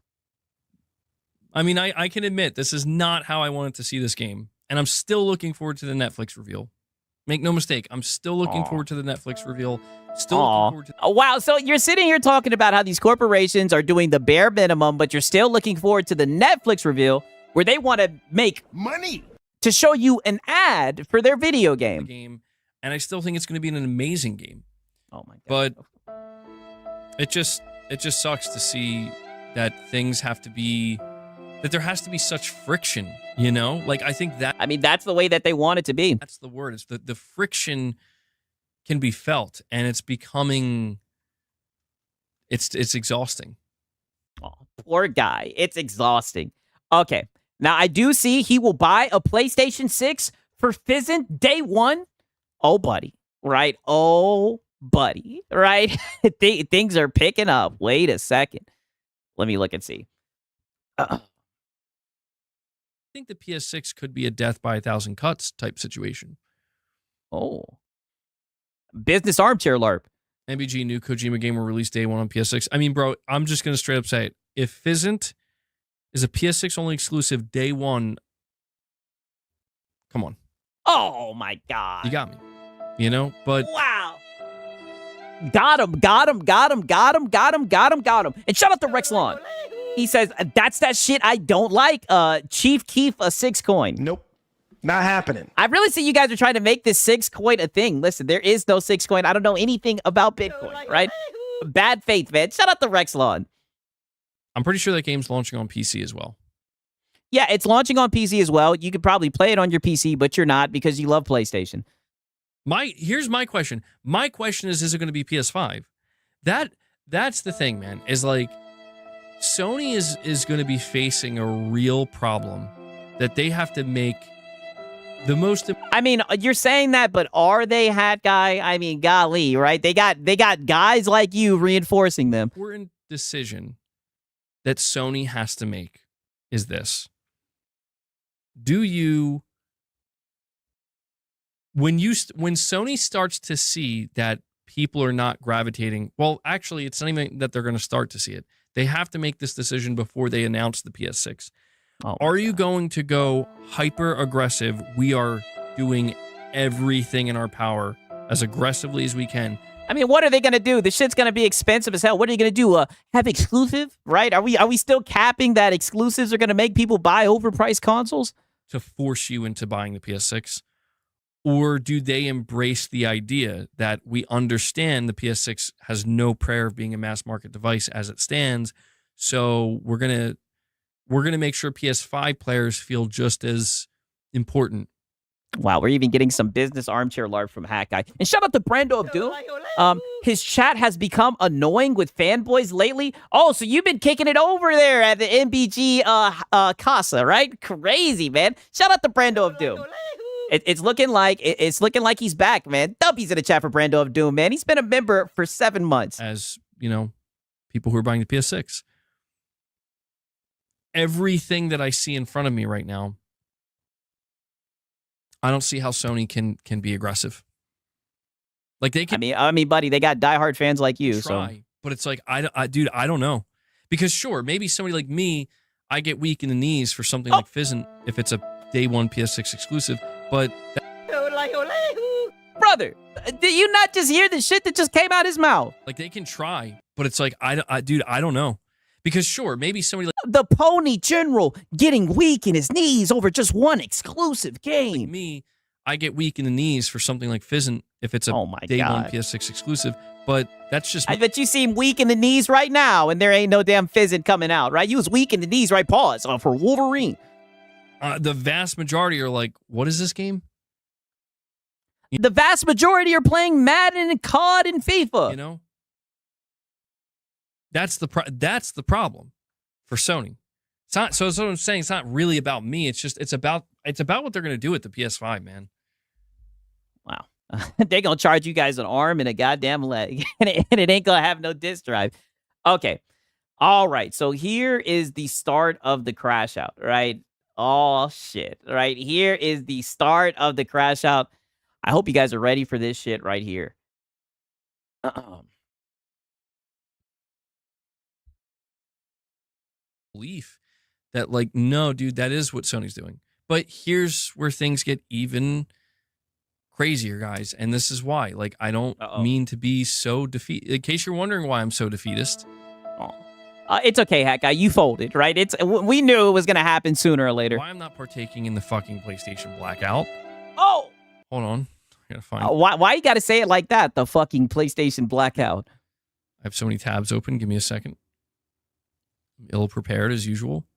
I mean, I can admit this is not how I wanted to see this game. And I'm still looking forward to the Netflix reveal. Make no mistake, I'm still looking forward to the Netflix reveal. Still looking forward to wow, so you're sitting here talking about how these corporations are doing the bare minimum, but you're still looking forward to the Netflix reveal where they want to make money to show you an ad for their video game. And I still think it's going to be an amazing game. Oh my God. But it just sucks to see that things have to be, that there has to be such friction, Like, I think that... I mean, that's the way that they want it to be. That's the word. It's the friction can be felt, and it's becoming... It's exhausting. Oh, poor guy. It's exhausting. Okay. Now, I do see he will buy a PlayStation 6 for Fizzent day one. Oh, buddy. Right? Oh, buddy. Right? Things are picking up. Wait a second. Let me look and see. I think the PS6 could be a death by 1,000 cuts type situation. Oh. Business armchair LARP. MBG new Kojima game will release day one on PS6. I mean, bro, I'm just going to straight up say it. If Fizzent is a PS6 only exclusive day one, come on. Oh, my God. You got me. But... Wow. Got him. And shout out to Rex Lawn. He says, that's that shit I don't like. Chief Keef, a 6 coin. Nope. Not happening. I really see you guys are trying to make this 6 coin a thing. Listen, there is no 6 coin. I don't know anything about Bitcoin, right? Bad faith, man. Shout out to Rex Lawn. I'm pretty sure that game's launching on PC as well. Yeah, it's launching on PC as well. You could probably play it on your PC, but you're not because you love PlayStation. Here's my question. My question is it going to be PS5? That's the thing, man, is like Sony is going to be facing a real problem that they have to make the most. I mean, you're saying that, but are they, hat guy? I mean, golly, right? They got guys like you reinforcing them. Important decision that Sony has to make is this. Do you, when Sony starts to see that people are not gravitating, well, actually, it's not even that they're going to start to see it. They have to make this decision before they announce the PS6. Are you going to go hyper aggressive? We are doing everything in our power as aggressively as we can. I mean, what are they going to do? This shit's going to be expensive as hell. What are you going to do? Have exclusive, right? Are we still capping that exclusives are going to make people buy overpriced consoles? To force you into buying the PS6? Or do they embrace the idea that we understand the PS6 has no prayer of being a mass market device as it stands, so we're gonna make sure PS5 players feel just as important Wow, we're even getting some business armchair larp from Hat Guy. And shout out to Brando of Doom. His chat has become annoying with fanboys lately. Oh, so you've been kicking it over there at the MBG Casa, right? Crazy, man. Shout out to Brando of Doom. It's looking like he's back, man. Dubbies in the chat for Brando of Doom, man. He's been a member for 7 months. As you know, people who are buying the PS6. Everything that I see in front of me right now, I don't see how Sony can be aggressive. Like they can. I mean, buddy, they got diehard fans like you. Try, but it's like dude, I don't know. Because sure, maybe somebody like me, I get weak in the knees for something like Fizzant if it's a day one PS6 exclusive. But brother, did you not just hear the shit that just came out his mouth? Like they can try, but it's like dude, I don't know. Because sure, maybe somebody like the Pony General getting weak in his knees over just one exclusive game. Like me, I get weak in the knees for something like Fizzant if it's a day one PS6 exclusive. But that's just. I bet you seem weak in the knees right now, and there ain't no damn Fizzant coming out, right? You was weak in the knees, right? Pause for Wolverine. The vast majority are like, "What is this game?" The vast majority are playing Madden and COD and FIFA. You know. That's the problem for Sony. It's not. So what I'm saying, it's not really about me. It's about what they're gonna do with the PS5, man. Wow, they're gonna charge you guys an arm and a goddamn leg, and it ain't gonna have no disk drive. Okay, all right. So here is the start of the crash out. Right? Oh shit! Right here is the start of the crash out. I hope you guys are ready for this shit right here. Belief that like no dude, that is what Sony's doing. But here's where things get even crazier, guys, and this is why. Like I don't mean to be so defeat. In case you're wondering why I'm so defeatist. It's okay, Hat Guy. You folded, right? We knew it was gonna happen sooner or later. Why I'm not partaking in the fucking PlayStation blackout? Oh, hold on, I gotta find. Why you gotta say it like that? The fucking PlayStation blackout. I have so many tabs open. Give me a second. Ill prepared as usual.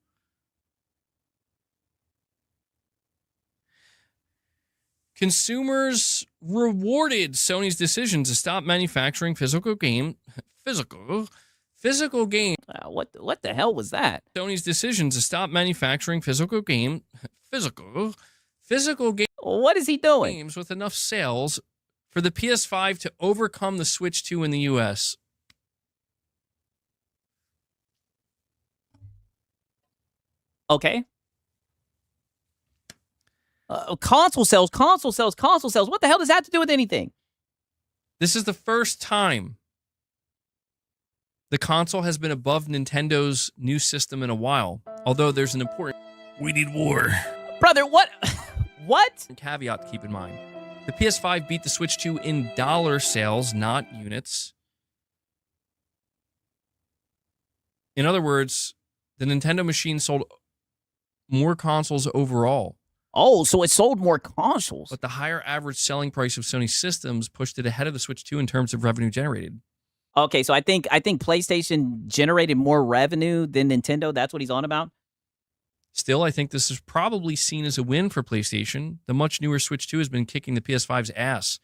Consumers rewarded Sony's decision to stop manufacturing physical games. What the hell was that? Sony's decision to stop manufacturing physical games. What is he doing? Games with enough sales for the PS5 to overcome the Switch 2 in the US. Okay. Console sales. What the hell does that have to do with anything? This is the first time the console has been above Nintendo's new system in a while. Although there's an important... We need war. Brother, what? What? Caveat to keep in mind. The PS5 beat the Switch 2 in dollar sales, not units. In other words, the Nintendo machine sold more consoles overall. Oh, so it sold more consoles. But the higher average selling price of Sony systems pushed it ahead of the Switch 2 in terms of revenue generated. Okay, so I think PlayStation generated more revenue than Nintendo. That's what he's on about? Still, I think this is probably seen as a win for PlayStation. The much newer Switch 2 has been kicking the PS5's ass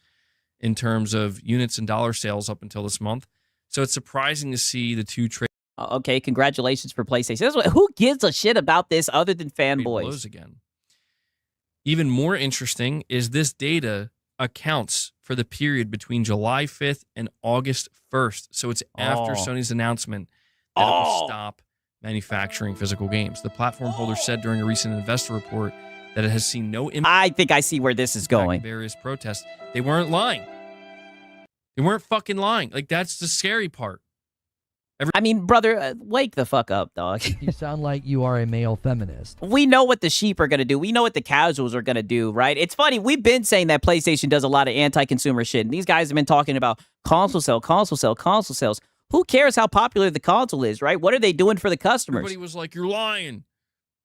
in terms of units and dollar sales up until this month. So it's surprising to see the two trade. Okay, congratulations for PlayStation. Who gives a shit about this other than fanboys? Again. Even more interesting is this data accounts for the period between July 5th and August 1st. So it's after Sony's announcement that it will stop manufacturing physical games. The platform holder said during a recent investor report that it has seen no impact. I think I see where this is going. Various protests. They weren't lying. They weren't fucking lying. Like, that's the scary part. I mean, brother, wake the fuck up, dog. You sound like you are a male feminist. We know what the sheep are going to do. We know what the casuals are going to do, right? It's funny. We've been saying that PlayStation does a lot of anti-consumer shit. And these guys have been talking about console sales. Who cares how popular the console is, right? What are they doing for the customers? Everybody was like, you're lying.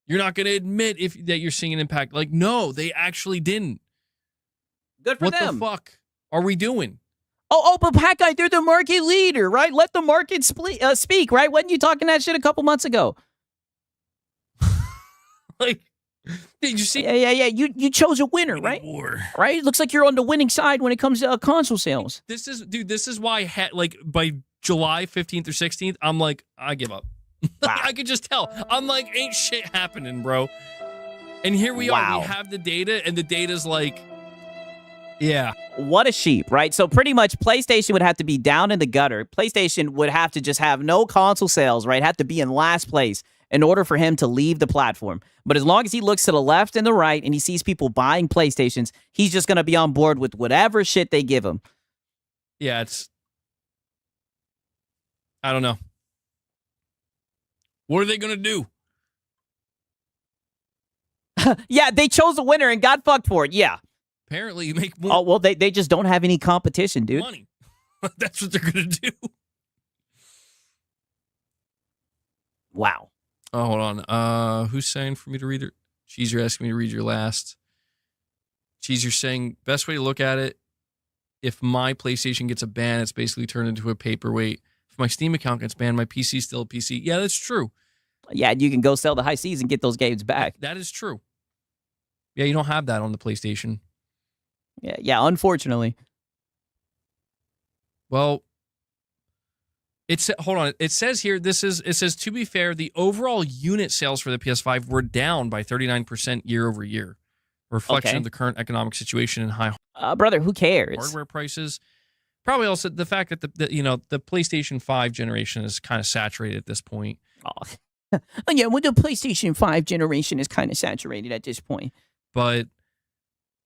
You're not going to admit that you're seeing an impact. Like, no, they actually didn't. Good for them. What the fuck are we doing? But Hat Guy, they're the market leader, right? Let the market speak, right? Wasn't you talking that shit a couple months ago? Like, Did you see? Yeah. You chose a winner, right? War. Right? Looks like you're on the winning side when it comes to console sales. This is why like by July 15th or 16th, I'm like, I give up. Wow. I could just tell. I'm like, ain't shit happening, bro. And here we are. We have the data, and the data's like, yeah. What a sheep, right? So pretty much PlayStation would have to be down in the gutter. PlayStation would have to just have no console sales, right? Have to be in last place in order for him to leave the platform. But as long as he looks to the left and the right and he sees people buying PlayStations, he's just going to be on board with whatever shit they give him. Yeah, I don't know. What are they going to do? Yeah, they chose a winner and got fucked for it. Yeah. Apparently, you make more. Oh, well, they just don't have any competition, dude. Money. That's what they're going to do. Wow. Oh, hold on. Who's saying for me to read it? Cheese, you're asking me to read your last. Cheese, you're saying best way to look at it, if my PlayStation gets a ban, it's basically turned into a paperweight. If my Steam account gets banned, my PC's still a PC. Yeah, that's true. Yeah, you can go sell the high seas and get those games back. That is true. Yeah, you don't have that on the PlayStation. Yeah, unfortunately. Well, hold on. It says here, it says, to be fair, the overall unit sales for the PS5 were down by 39% year over year. Reflection of the current economic situation and high brother, who cares? Hardware prices. Probably also the fact that the PlayStation 5 generation is kind of saturated at this point. Oh, yeah, well, the PlayStation 5 generation is kind of saturated at this point. But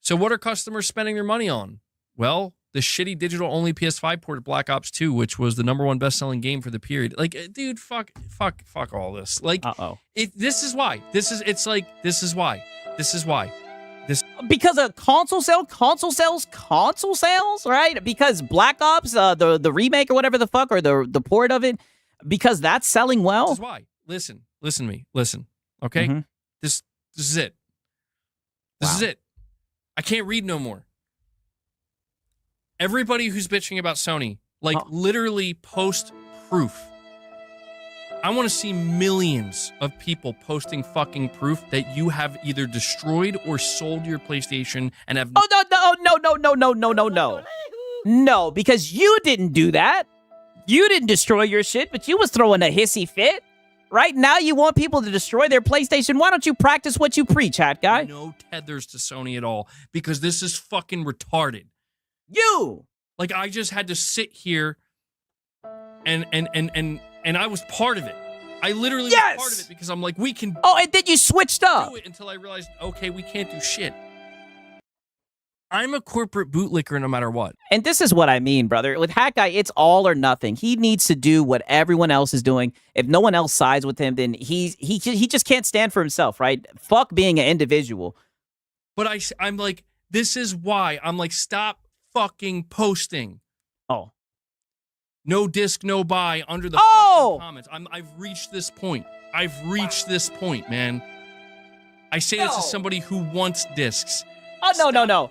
so what are customers spending their money on? Well, the shitty digital-only PS5 port of Black Ops 2, which was the #1 best-selling game for the period. Like, dude, fuck all this. Like, this is why. This is why. Because of console sales, right? Because Black Ops, the remake or whatever the fuck, or the port of it, because that's selling well. This is why. Listen to me. Listen, okay? Mhm. This is it. This is it. I can't read no more. Everybody who's bitching about Sony, like, literally post proof. I want to see millions of people posting fucking proof that you have either destroyed or sold your PlayStation and have. No. No, because you didn't do that. You didn't destroy your shit, but you was throwing a hissy fit. Right now, you want people to destroy their PlayStation. Why don't you practice what you preach, hat guy? No tethers to Sony at all, because this is fucking retarded. Like, I just had to sit here and I was part of it. I literally was part of it because I'm like, we can. Oh, and then you switched up. Do it until I realized, okay, we can't do shit. I'm a corporate bootlicker no matter what. And this is what I mean, brother. With Hat Guy, it's all or nothing. He needs to do what everyone else is doing. If no one else sides with him, then he just can't stand for himself, right? Fuck being an individual. But I'm like, this is why. I'm like, stop fucking posting. Oh. No disc, no buy under the fucking comments. I've reached this point. Man. I say this as somebody who wants discs. Oh, no. No.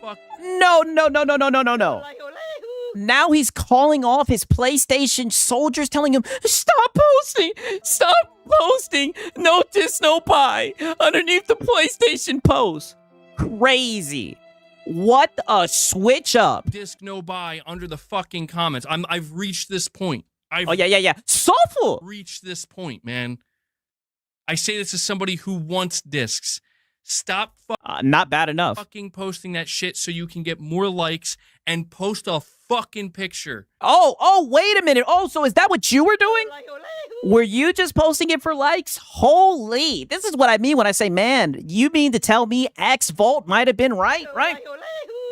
Now he's calling off his PlayStation soldiers, telling him, stop posting, no disc, no buy, underneath the PlayStation post. Crazy. What a switch up. Disc, no buy under the fucking comments. I've reached this point. Yeah. Soulful. Reached this point, man. I say this as somebody who wants discs. Stop not bad enough. Fucking posting that shit so you can get more likes and post a fucking picture. Oh, wait a minute. Oh, so is that what you were doing? Were you just posting it for likes? Holy. This is what I mean when I say, man, you mean to tell me X Vault might have been right?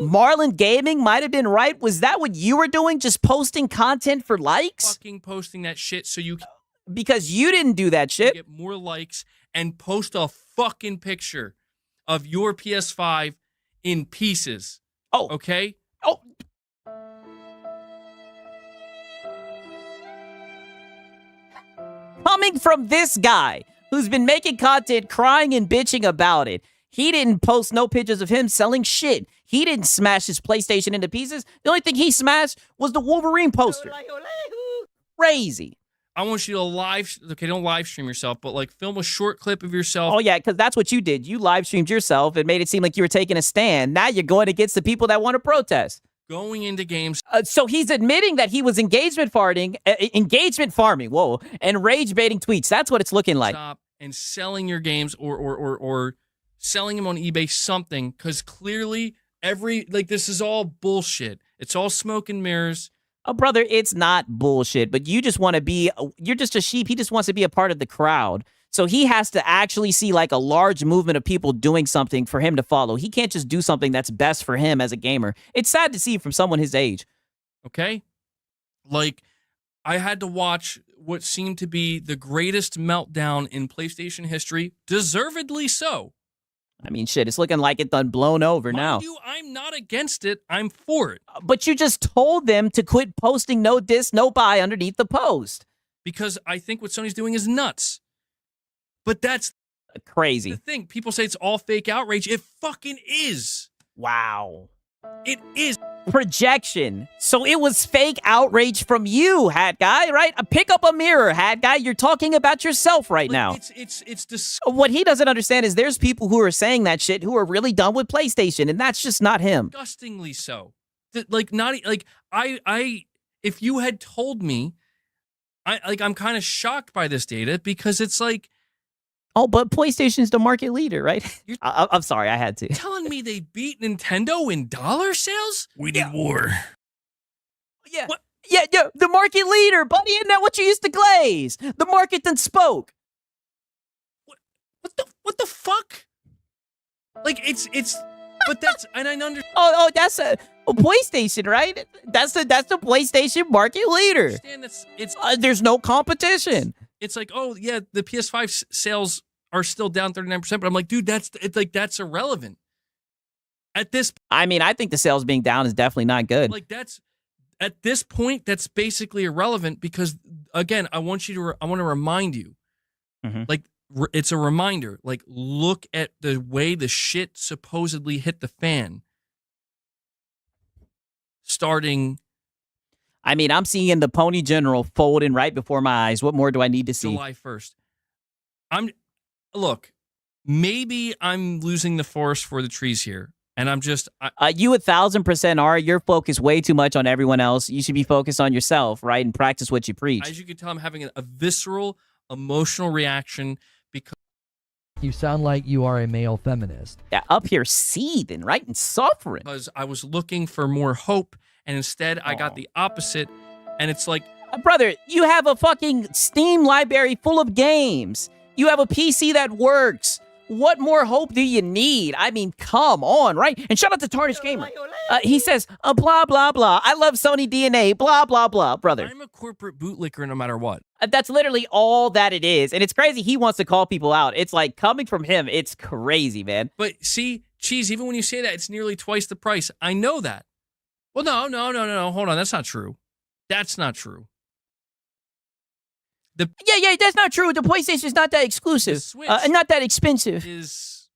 Marlon Gaming might have been right? Was that what you were doing? Just posting content for likes? Fucking posting that shit so you can. Because you didn't do that shit. Get more likes and post a fucking picture of your PS5 in pieces. Oh. Okay? Oh. Coming from this guy who's been making content crying and bitching about it. He didn't post no pictures of him selling shit. He didn't smash his PlayStation into pieces. The only thing he smashed was the Wolverine poster. Crazy. I want you to don't live stream yourself, but like film a short clip of yourself. Oh, yeah, because that's what you did. You live streamed yourself and made it seem like you were taking a stand. Now you're going against the people that want to protest. Going into games. So he's admitting that he was engagement farming, and rage baiting tweets. That's what it's looking like. Stop and selling your games or selling them on eBay, something, because clearly this is all bullshit. It's all smoke and mirrors. Oh, brother, it's not bullshit, but you just want to be, you're just a sheep. He just wants to be a part of the crowd. So he has to actually see like a large movement of people doing something for him to follow. He can't just do something that's best for him as a gamer. It's sad to see from someone his age. Okay? Like, I had to watch what seemed to be the greatest meltdown in PlayStation history, deservedly so. I mean, shit, it's looking like it done blown over now. I'm not against it. I'm for it. But you just told them to quit posting no diss, no buy underneath the post. Because I think what Sony's doing is nuts. But that's crazy. The thing. People say it's all fake outrage. It fucking is. Wow. It is. Projection. So it was fake outrage from you, Hat Guy, right? Pick up a mirror, Hat Guy. You're talking about yourself right now. It's what he doesn't understand is there's people who are saying that shit who are really done with PlayStation, and that's just not him. Disgustingly so. If you had told me, I'm kind of shocked by this data because it's like, oh, but PlayStation's the market leader, right? I'm sorry, I had to. Telling me they beat Nintendo in dollar sales? We need war. Yeah. What? Yeah, the market leader, buddy. Isn't that what you used to glaze? The market then spoke. What the fuck? Like but that's and I understand. Oh, that's a PlayStation, right? That's the PlayStation market leader. I understand there's no competition. It's like, oh yeah, the PS5 sales are still down 39%, but I'm like, dude, that's irrelevant. At this, I mean, I think the sales being down is definitely not good. Like at this point, that's basically irrelevant because again, I want to remind you, like it's a reminder. Like, look at the way the shit supposedly hit the fan. Starting. I mean, I'm seeing the Pony General folding right before my eyes. What more do I need to see? July 1st. Look, maybe I'm losing the forest for the trees here. And I'm just... you 1,000% are. You're focused way too much on everyone else. You should be focused on yourself, right? And practice what you preach. As you can tell, I'm having a visceral, emotional reaction because... You sound like you are a male feminist. Yeah, up here seething, right? And suffering. Because I was looking for more hope, and instead I got the opposite. And it's like... Brother, you have a fucking Steam library full of games. You have a PC that works. What more hope do you need? I mean, come on, right? And shout out to Tarnished Gamer. He says, blah, blah, blah. I love Sony DNA, blah, blah, blah, brother. I'm a corporate bootlicker no matter what. That's literally all that it is. And it's crazy. He wants to call people out. It's like coming from him. It's crazy, man. But see, Cheese, even when you say that, it's nearly twice the price. I know that. Well, no. Hold on. That's not true. That's not true. Yeah, that's not true. The PlayStation's not that exclusive. And not that expensive. Is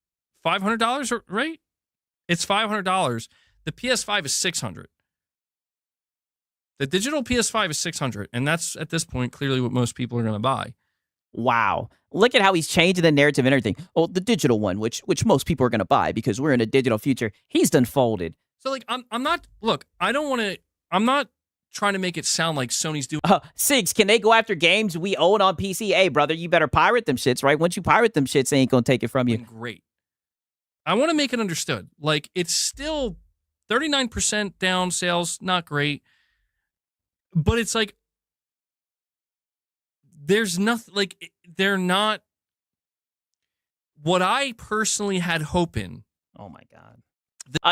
$500, right? It's $500. The PS5 is $600. The digital PS5 is $600, and that's at this point clearly what most people are going to buy. Wow. Look at how he's changing the narrative and everything. Oh, the digital one, which most people are going to buy because we're in a digital future. He's done folded. So like I'm not trying to make it sound like Sony's doing... Sigs, can they go after games we own on PC? Hey, brother, you better pirate them shits, right? Once you pirate them shits, they ain't gonna take it from you. Great. I want to make it understood. Like, it's still 39% down sales, not great. But it's like, there's nothing, like, they're not what I personally had hope in. Oh, my God.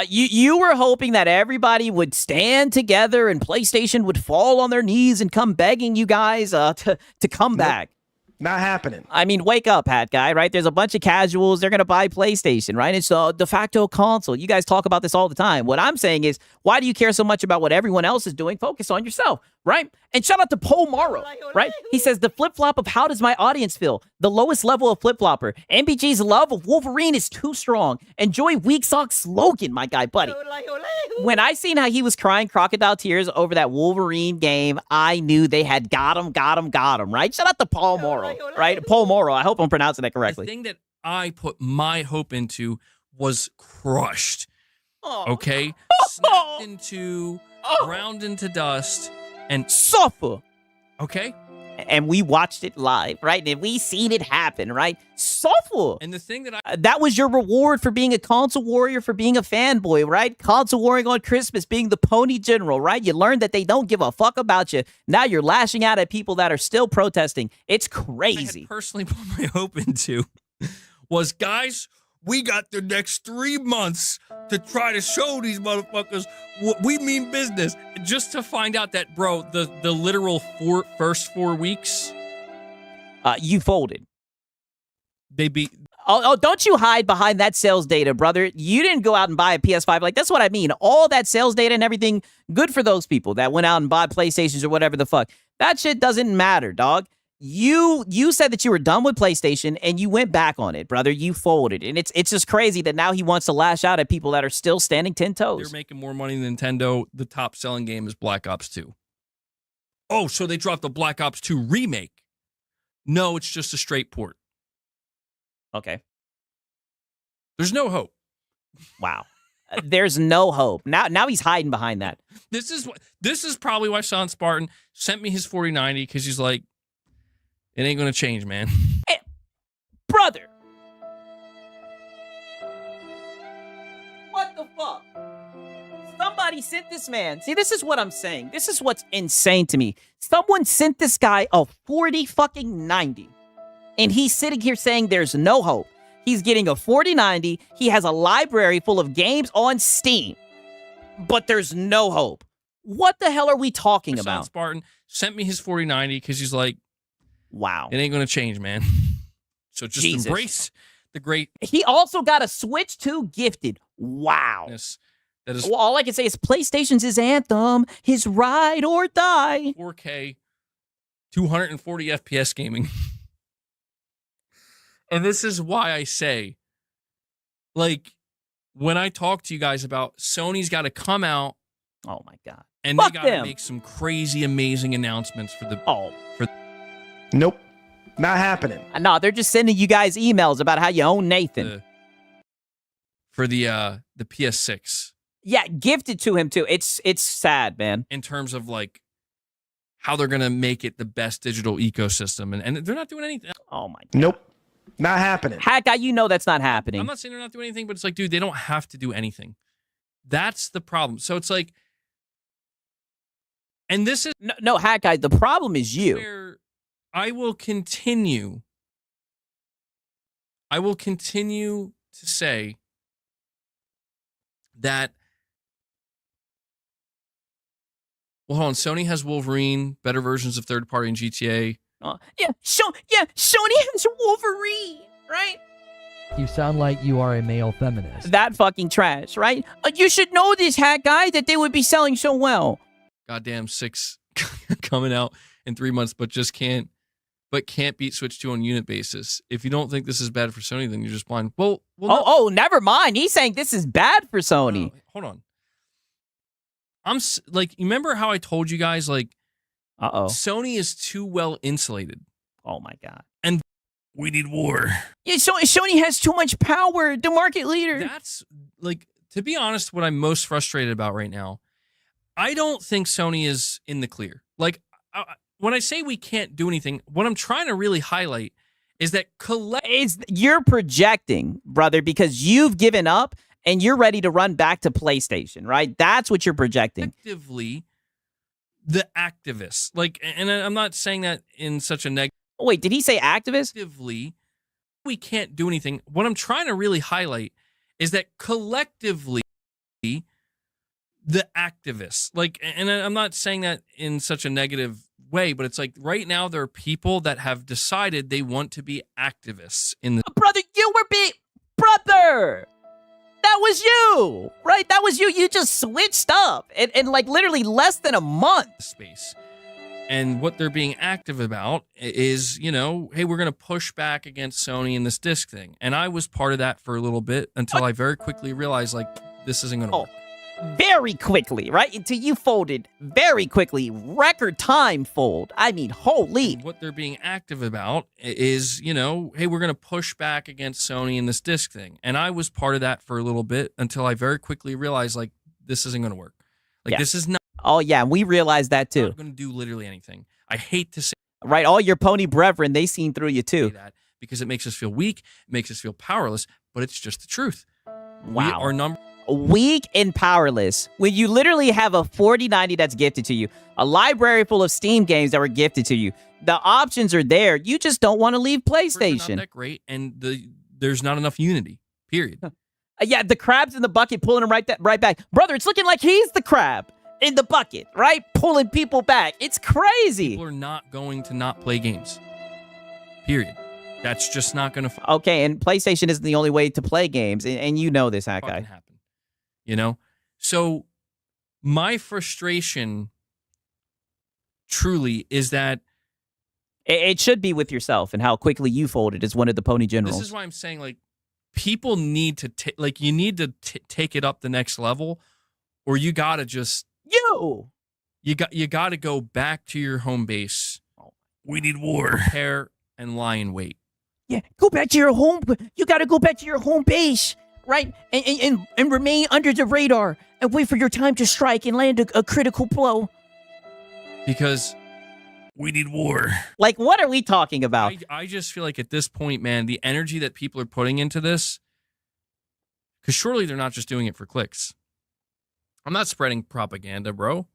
You were hoping that everybody would stand together and PlayStation would fall on their knees and come begging you guys to come back. Not happening. I mean, wake up, Hat Guy, right? There's a bunch of casuals. They're going to buy PlayStation, right? It's a de facto console. You guys talk about this all the time. What I'm saying is, why do you care so much about what everyone else is doing? Focus on yourself, right? right? And shout out to Paul Morrow, right? He says, the flip-flop of how does my audience feel? The lowest level of flip-flopper. MBG's love of Wolverine is too strong. Enjoy Weak Sock slogan, my guy, buddy. When I seen how he was crying crocodile tears over that Wolverine game, I knew they had got him, right? Shout out to Paul Morrow, right? Paul Morrow. I hope I'm pronouncing that correctly. The thing that I put my hope into was crushed. Okay? Snapped into, ground into dust, and suffer. Okay? And we watched it live, right? And we seen it happen, right? Suffer. And the thing that that was your reward for being a console warrior, for being a fanboy, right? Console warring on Christmas, being the pony general, right? You learned that they don't give a fuck about you. Now you're lashing out at people that are still protesting. It's crazy. I had personally put my hope into was, guys, we got the next 3 months to try to show these motherfuckers what we mean business. Just to find out that, bro, the literal first 4 weeks, you folded. They beat. Oh, don't you hide behind that sales data, brother. You didn't go out and buy a PS5. Like, that's what I mean. All that sales data and everything, good for those people that went out and bought PlayStations or whatever the fuck. That shit doesn't matter, dog. You said that you were done with PlayStation and you went back on it, brother. You folded. And it's just crazy that now he wants to lash out at people that are still standing 10 toes. They're making more money than Nintendo. The top selling game is Black Ops 2. Oh, so they dropped the Black Ops 2 remake. No, it's just a straight port. Okay. There's no hope. Wow. There's no hope. Now he's hiding behind that. This is probably why Silent Spartan sent me his 4090, because he's like, it ain't gonna change, man. Hey, brother. What the fuck? Somebody sent this man. See, this is what I'm saying. This is what's insane to me. Someone sent this guy a 4090. And he's sitting here saying there's no hope. He's getting a 4090. He has a library full of games on Steam. But there's no hope. What the hell are we talking about? Spartan sent me his 4090 because he's like, wow, it ain't going to change, man. So just embrace the great. He also got a Switch 2 gifted. Wow. That is. Well, all I can say is PlayStation's his anthem, his ride or die. 4K, 240 FPS gaming. And this is why I say, like, when I talk to you guys about Sony's got to come out. Oh, my God. And Fuck they got to them. make some crazy, amazing announcements for the. Nope. Not happening. No, they're just sending you guys emails about how you own Nathan. For the PS6. Yeah, gifted to him, too. It's sad, man. In terms of, like, how they're going to make it the best digital ecosystem. And they're not doing anything. Oh, my God. Nope. Not happening. Hack guy, you know that's not happening. I'm not saying they're not doing anything, but it's like, dude, they don't have to do anything. That's the problem. So it's like, and this is no, Hack guy. The problem is you. Where I will continue to say that. Well, hold on. Sony has Wolverine, better versions of third party and GTA. Sony has Wolverine, right? You sound like you are a male feminist. That fucking trash, right? You should know this, Hack guy, that they would be selling so well. Goddamn 6 coming out in 3 months, but can't beat Switch 2 on unit basis. If you don't think this is bad for Sony, then you're just blind. Well, never mind. He's saying this is bad for Sony. No, hold on. I'm like, you remember how I told you guys, like, Sony is too well insulated. Oh my God. And we need war. Yeah, Sony has too much power. The market leader. That's, like, to be honest, what I'm most frustrated about right now. I don't think Sony is in the clear. Like, when I say we can't do anything, what I'm trying to really highlight is that you're projecting, brother, because you've given up and you're ready to run back to PlayStation, right? That's what you're projecting. Effectively, the activists, like, and I'm not saying that in such a negative. Wait, did he say activists? Collectively, we can't do anything. What I'm trying to really highlight is that collectively, the activists, like, and I'm not saying that in such a negative way, but it's like right now there are people that have decided they want to be activists in the. Brother, you were brother. That was you, right? That was you. You just switched up in like literally less than a month. Space. And what they're being active about is, you know, hey, we're going to push back against Sony and this disc thing. And I was part of that for a little bit until I very quickly realized, like, this isn't going to work. Very quickly, right? Until you folded very quickly. Record time fold. I mean, holy. And what they're being active about is, you know, hey, we're going to push back against Sony and this disc thing. And I was part of that for a little bit until I very quickly realized, like, this isn't going to work. Like, this is not. Oh, yeah, we realized that, too. Not going to do literally anything. I hate to say right, all your pony brethren, they seen through you, too. that because it makes us feel weak, it makes us feel powerless, but it's just the truth. Wow. Our number weak and powerless when you literally have a 4090 that's gifted to you, a library full of Steam games that were gifted to you. The options are there. You just don't want to leave PlayStation. not that great, and there's not enough unity, period. Yeah, the crab's in the bucket, pulling him right back. Brother, it's looking like he's the crab in the bucket, right? Pulling people back. It's crazy. People are not going to not play games, period. That's just not going to Okay, and PlayStation isn't the only way to play games, and you know this, Hack Guy. happen. You know? So my frustration truly is that it should be with yourself and how quickly you folded as one of the Pony Generals. This is why I'm saying, like, people need to you need to take it up the next level, or you gotta just you got to go back to your home base. We need war. Prepare and lie in wait. Yeah, go back to your home. You got to go back to your home base, right? And remain under the radar and wait for your time to strike and land a critical blow. Because we need war. Like, what are we talking about? I just feel like at this point, man, the energy that people are putting into this, because surely they're not just doing it for clicks. I'm not spreading propaganda, bro.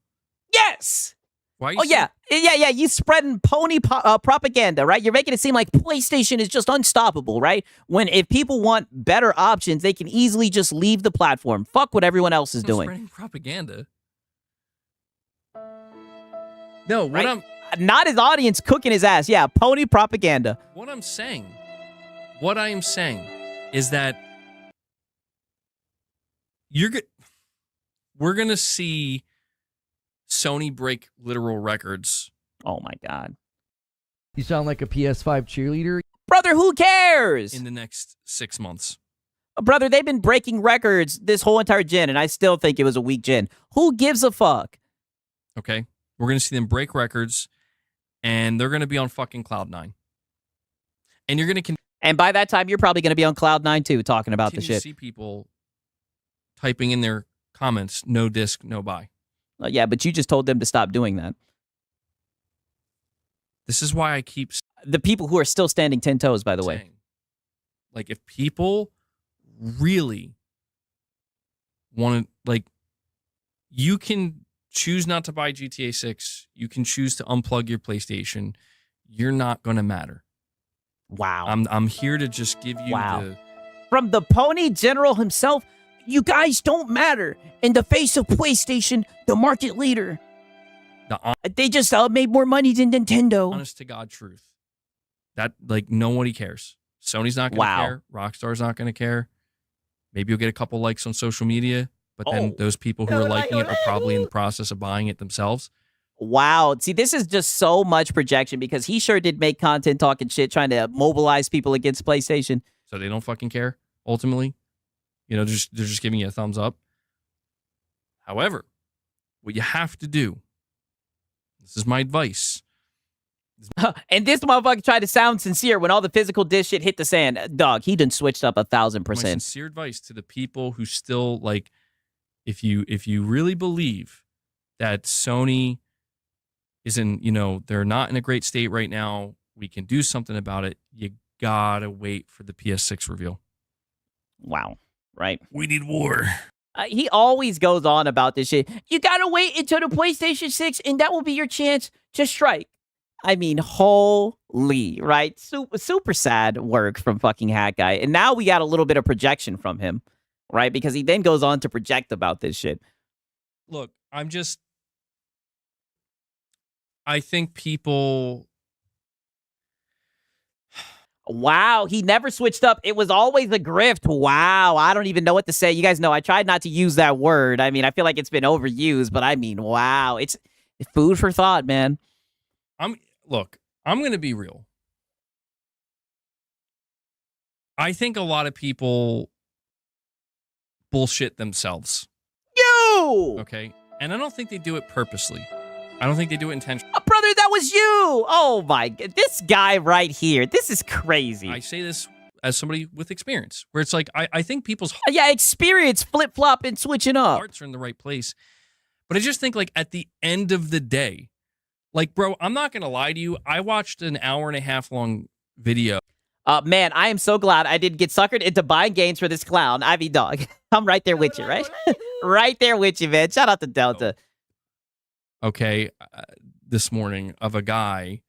Yes. Why? Oh, yeah. Yeah. You spreading pony propaganda, right? You're making it seem like PlayStation is just unstoppable, right? When if people want better options, they can easily just leave the platform. Fuck what everyone else is doing. Spreading propaganda. No, right? Not his audience cooking his ass. Yeah, pony propaganda. What I am saying is that we're going to see Sony break literal records. Oh my God. You sound like a PS5 cheerleader. Brother, who cares? In the next 6 months. Brother, they've been breaking records this whole entire gen, and I still think it was a weak gen. Who gives a fuck? Okay. We're going to see them break records, and they're going to be on fucking Cloud9. And you're going to... And by that time, you're probably going to be on Cloud9 too, talking about the shit. See people typing in their comments, no disc, no buy. Yeah, but you just told them to stop doing that. This is why I keep... The people who are still standing 10 toes, by the way. Like, if people really want to... Like, you can choose not to buy GTA 6. You can choose to unplug your PlayStation. You're not going to matter. Wow. I'm here to just give you the... From the Pony General himself, you guys don't matter in the face of PlayStation, the market leader. They just made more money than Nintendo. Honest to God truth. That, like, nobody cares. Sony's not going to care. Rockstar's not going to care. Maybe you'll get a couple likes on social media, but then those people who are liking it are probably in the process of buying it themselves. Wow. See, this is just so much projection because he sure did make content talking shit, trying to mobilize people against PlayStation. So they don't fucking care, ultimately. You know, they're just giving you a thumbs up. However, what you have to do, this is my advice. And this motherfucker tried to sound sincere when all the physical disc shit hit the sand. Dog, he done switched up 1,000%. My sincere advice to the people who still, like, if you really believe that Sony is in, you know, they're not in a great state right now, we can do something about it, you gotta wait for the PS6 reveal. Wow. Right. We need war. He always goes on about this shit. You gotta wait until the PlayStation 6, and that will be your chance to strike. I mean, holy, right? Super sad work from fucking Hack Guy. And now we got a little bit of projection from him, right? Because he then goes on to project about this shit. Look, I think people... Wow, he never switched up. It was always a grift. Wow, I don't even know what to say. You guys know I tried not to use that word. I mean, I feel like it's been overused, but I mean, wow. It's food for thought, man. look, I'm going to be real. I think a lot of people bullshit themselves. You! Okay? And I don't think they do it purposely. I don't think they do it intentionally. Brother, that was you! Oh my god, this guy right here, this is crazy. I say this as somebody with experience, where it's like, I think people's Yeah, experience flip-flop and switching up. hearts are in the right place. But I just think, like, at the end of the day, like, bro, I'm not going to lie to you. I watched an 1.5 hour long video. Man, I am so glad I didn't get suckered into buying games for this clown. I mean, dog, I'm right there with you, right? Right there with you, man. Shout out to Delta. Okay, this morning of a guy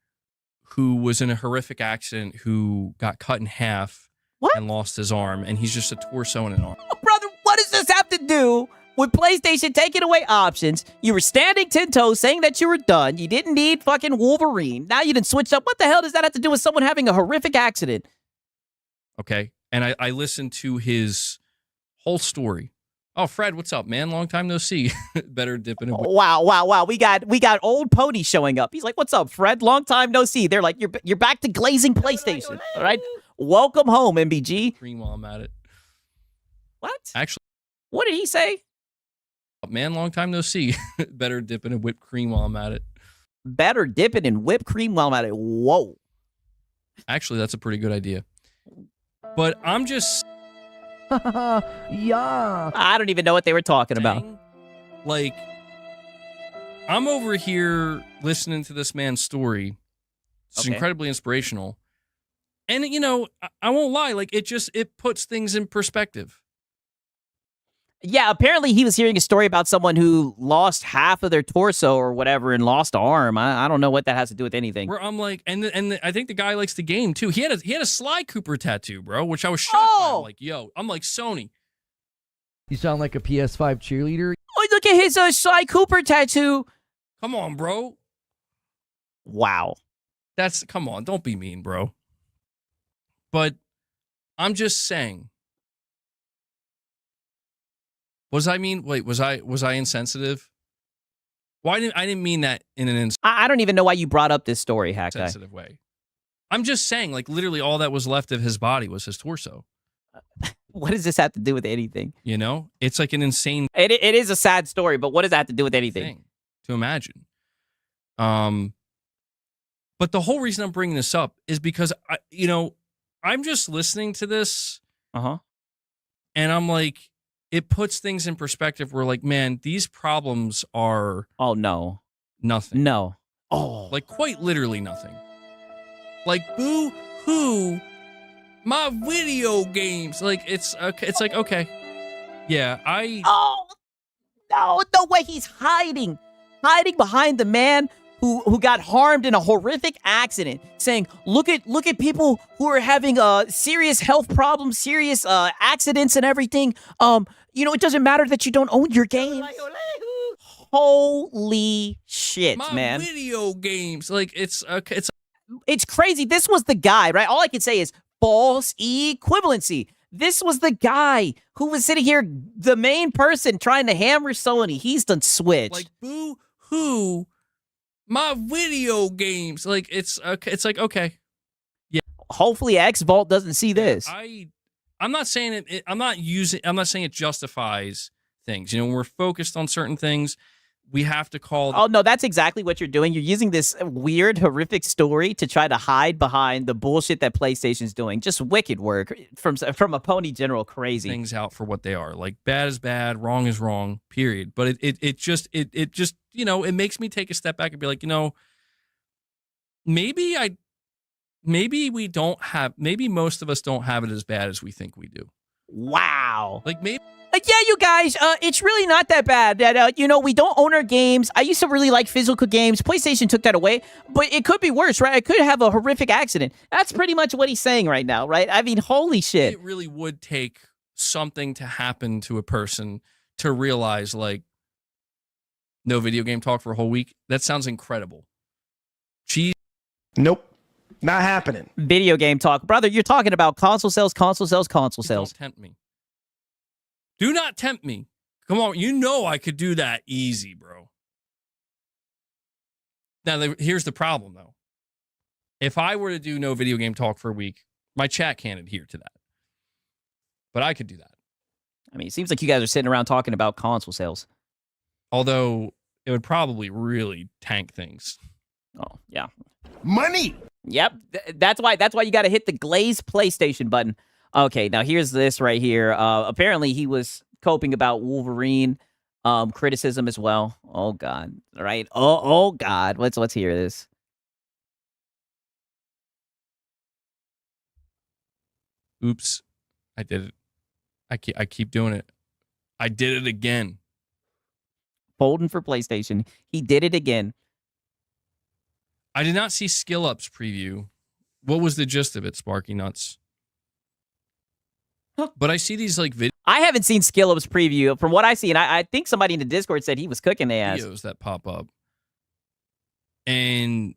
who was in a horrific accident, who got cut in half and lost his arm, and he's just a torso and an arm. Oh, brother, what does this have to do with PlayStation taking away options? You were standing 10 toes saying that you were done. You didn't need fucking Wolverine. Now you didn't switch up. What the hell does that have to do with someone having a horrific accident? Okay, and I listened to his whole story. Oh, Fred, what's up, man? Long time no see. Better dip in a Wow. We got old Pony showing up. He's like, "What's up, Fred? Long time no see." They're like, "You're back to glazing PlayStation." All right, welcome home, MBG. cream while I'm at it. What? Actually, What did he say? man, long time no see. Better dip in a whipped cream while I'm at it. Better dip it in whipped cream while I'm at it. Whoa. Actually, that's a pretty good idea. But I'm just Yeah. I don't even know what they were talking about. saying, like, I'm over here listening to this man's story. It's Okay. incredibly inspirational. And, you know, I won't lie. Like, it puts things in perspective. Yeah, apparently he was hearing a story about someone who lost half of their torso or whatever and lost an arm. I don't know what that has to do with anything. Where I'm like, and I think the guy likes the game too. He had a Sly Cooper tattoo, bro, which I was shocked by. I'm like, yo, I'm like, Sony. You sound like a PS5 cheerleader. Oh, look at his Sly Cooper tattoo. Come on, bro. Wow. Come on, don't be mean, bro. But I'm just saying. Was I insensitive? I didn't mean that in an I don't even know why you brought up this story, Hack Guy. insensitive way. I'm just saying, like, literally all that was left of his body was his torso. What does this have to do with anything? You know? It's like an insane It is a sad story, but what does that have to do with anything? thing to imagine. But the whole reason I'm bringing this up is because I'm just listening to this, Uh-huh. and I'm like, it puts things in perspective. Where, like, man, these problems are Oh, no. nothing. No. Oh. Like, quite literally nothing. Like, boo hoo, my video games. Like, it's like, okay, yeah, Oh, no way. He's hiding behind the man who got harmed in a horrific accident, saying, look at people who are having serious health problems, serious accidents and everything. It doesn't matter that you don't own your games. Holy shit, my man. video games. Like, it's Crazy. This was the guy, right? All I can say is false equivalency. This was the guy who was sitting here, the main person trying to hammer Sony. He's done switched. like, boo hoo, my video games. Like, it's like, okay. Hopefully X Vault doesn't see this. I'm not saying I'm not saying it justifies things. You know, when we're focused on certain things, we have to call. Oh, no, that's exactly what you're doing. You're using this weird, horrific story to try to hide behind the bullshit that PlayStation's doing. Just wicked work from a Pony General. Crazy. Things out for what they are. Like, bad is bad, wrong is wrong, period. But it just it makes me take a step back and be like, maybe most of us don't have it as bad as we think we do. Wow. Like, maybe. Yeah, you guys, it's really not that bad. That we don't own our games. I used to really like physical games. PlayStation took that away, but it could be worse, right? I could have a horrific accident. That's pretty much what he's saying right now, right? I mean, holy shit. It really would take something to happen to a person to realize, like, no video game talk for a whole week. That sounds incredible. Jeez. Nope. Not happening. Video game talk. Brother, you're talking about console sales. Don't tempt me. Do not tempt me. Come on. You know I could do that easy, bro. Now, here's the problem, though. If I were to do no video game talk for a week, my chat can't adhere to that. But I could do that. I mean, it seems like you guys are sitting around talking about console sales. Although it would probably really tank things. Oh, yeah. Money. Yep. That's why you got to hit the Glaze PlayStation button. Okay, now here's this right here. Apparently he was coping about Wolverine criticism as well. Oh God. All right. Oh God. Let's hear this. Oops. I did it. I keep doing it. I did it again. Folding for PlayStation. He did it again. I did not see Skill Up's preview. What was the gist of it, Sparky Nuts? But I see these like videos. I haven't seen Skill Up's preview. From what I see, and I think somebody in the Discord said he was cooking the ass. Videos that pop up. And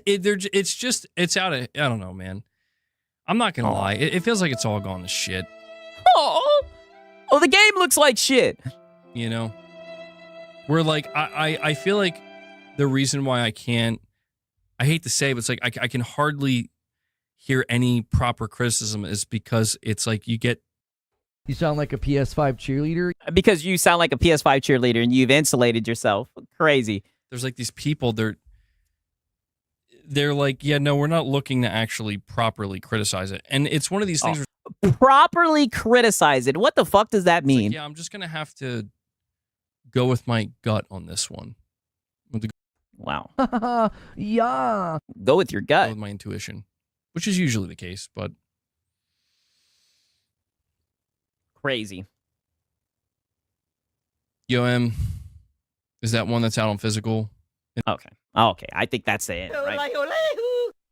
it's out of, I don't know, man. I'm not going to lie. It feels like it's all gone to shit. Oh, the game looks like shit. You know? Where like, I feel like the reason why I hate to say, but it's like I can hardly hear any proper criticism is because it's like you sound like a PS5 cheerleader. Because you sound like a PS5 cheerleader and you've insulated yourself. Crazy. There's like these people, they're like, yeah, no, we're not looking to actually properly criticize it. And it's one of these things where properly criticize it. What the fuck does that mean? Like, yeah, I'm just going to have to go with my gut on this one. Wow. Yeah. Go with your gut. Go with my intuition, which is usually the case, but crazy. Yo, is that one that's out on physical? Okay. I think that's it, right?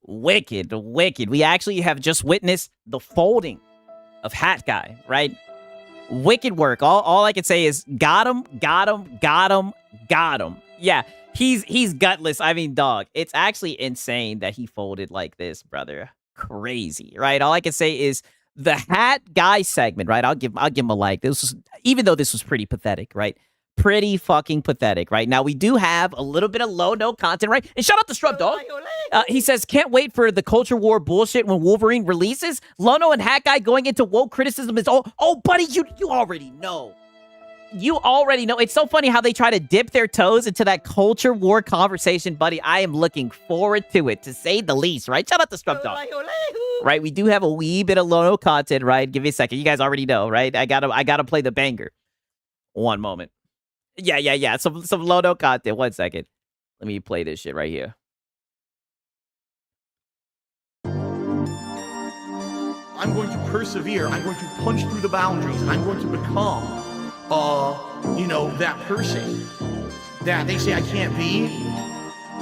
Wicked. We actually have just witnessed the folding of Hat Guy, right? Wicked work. All I can say is got him. Yeah, he's gutless. I mean, dog, it's actually insane that he folded like this, brother. Crazy, right? All I can say is the Hat Guy segment, right? I'll give him a like. Even though this was pretty pathetic, right? Pretty fucking pathetic, right? Now, we do have a little bit of low-no content, right? And shout out to Strub Dog. He says, can't wait for the culture war bullshit when Wolverine releases. Lono and Hat Guy going into woke criticism is all... Oh, buddy, you already know. You already know. It's so funny how they try to dip their toes into that culture war conversation, buddy. I am looking forward to it, to say the least, right? Shout out to Strub Dog. Right, we do have a wee bit of Lono content, right? Give me a second. You guys already know, right? I gotta play the banger. One moment. Yeah. Some Lono content. 1 second. Let me play this shit right here. I'm going to persevere. I'm going to punch through the boundaries. I'm going to become, that person that they say I can't be.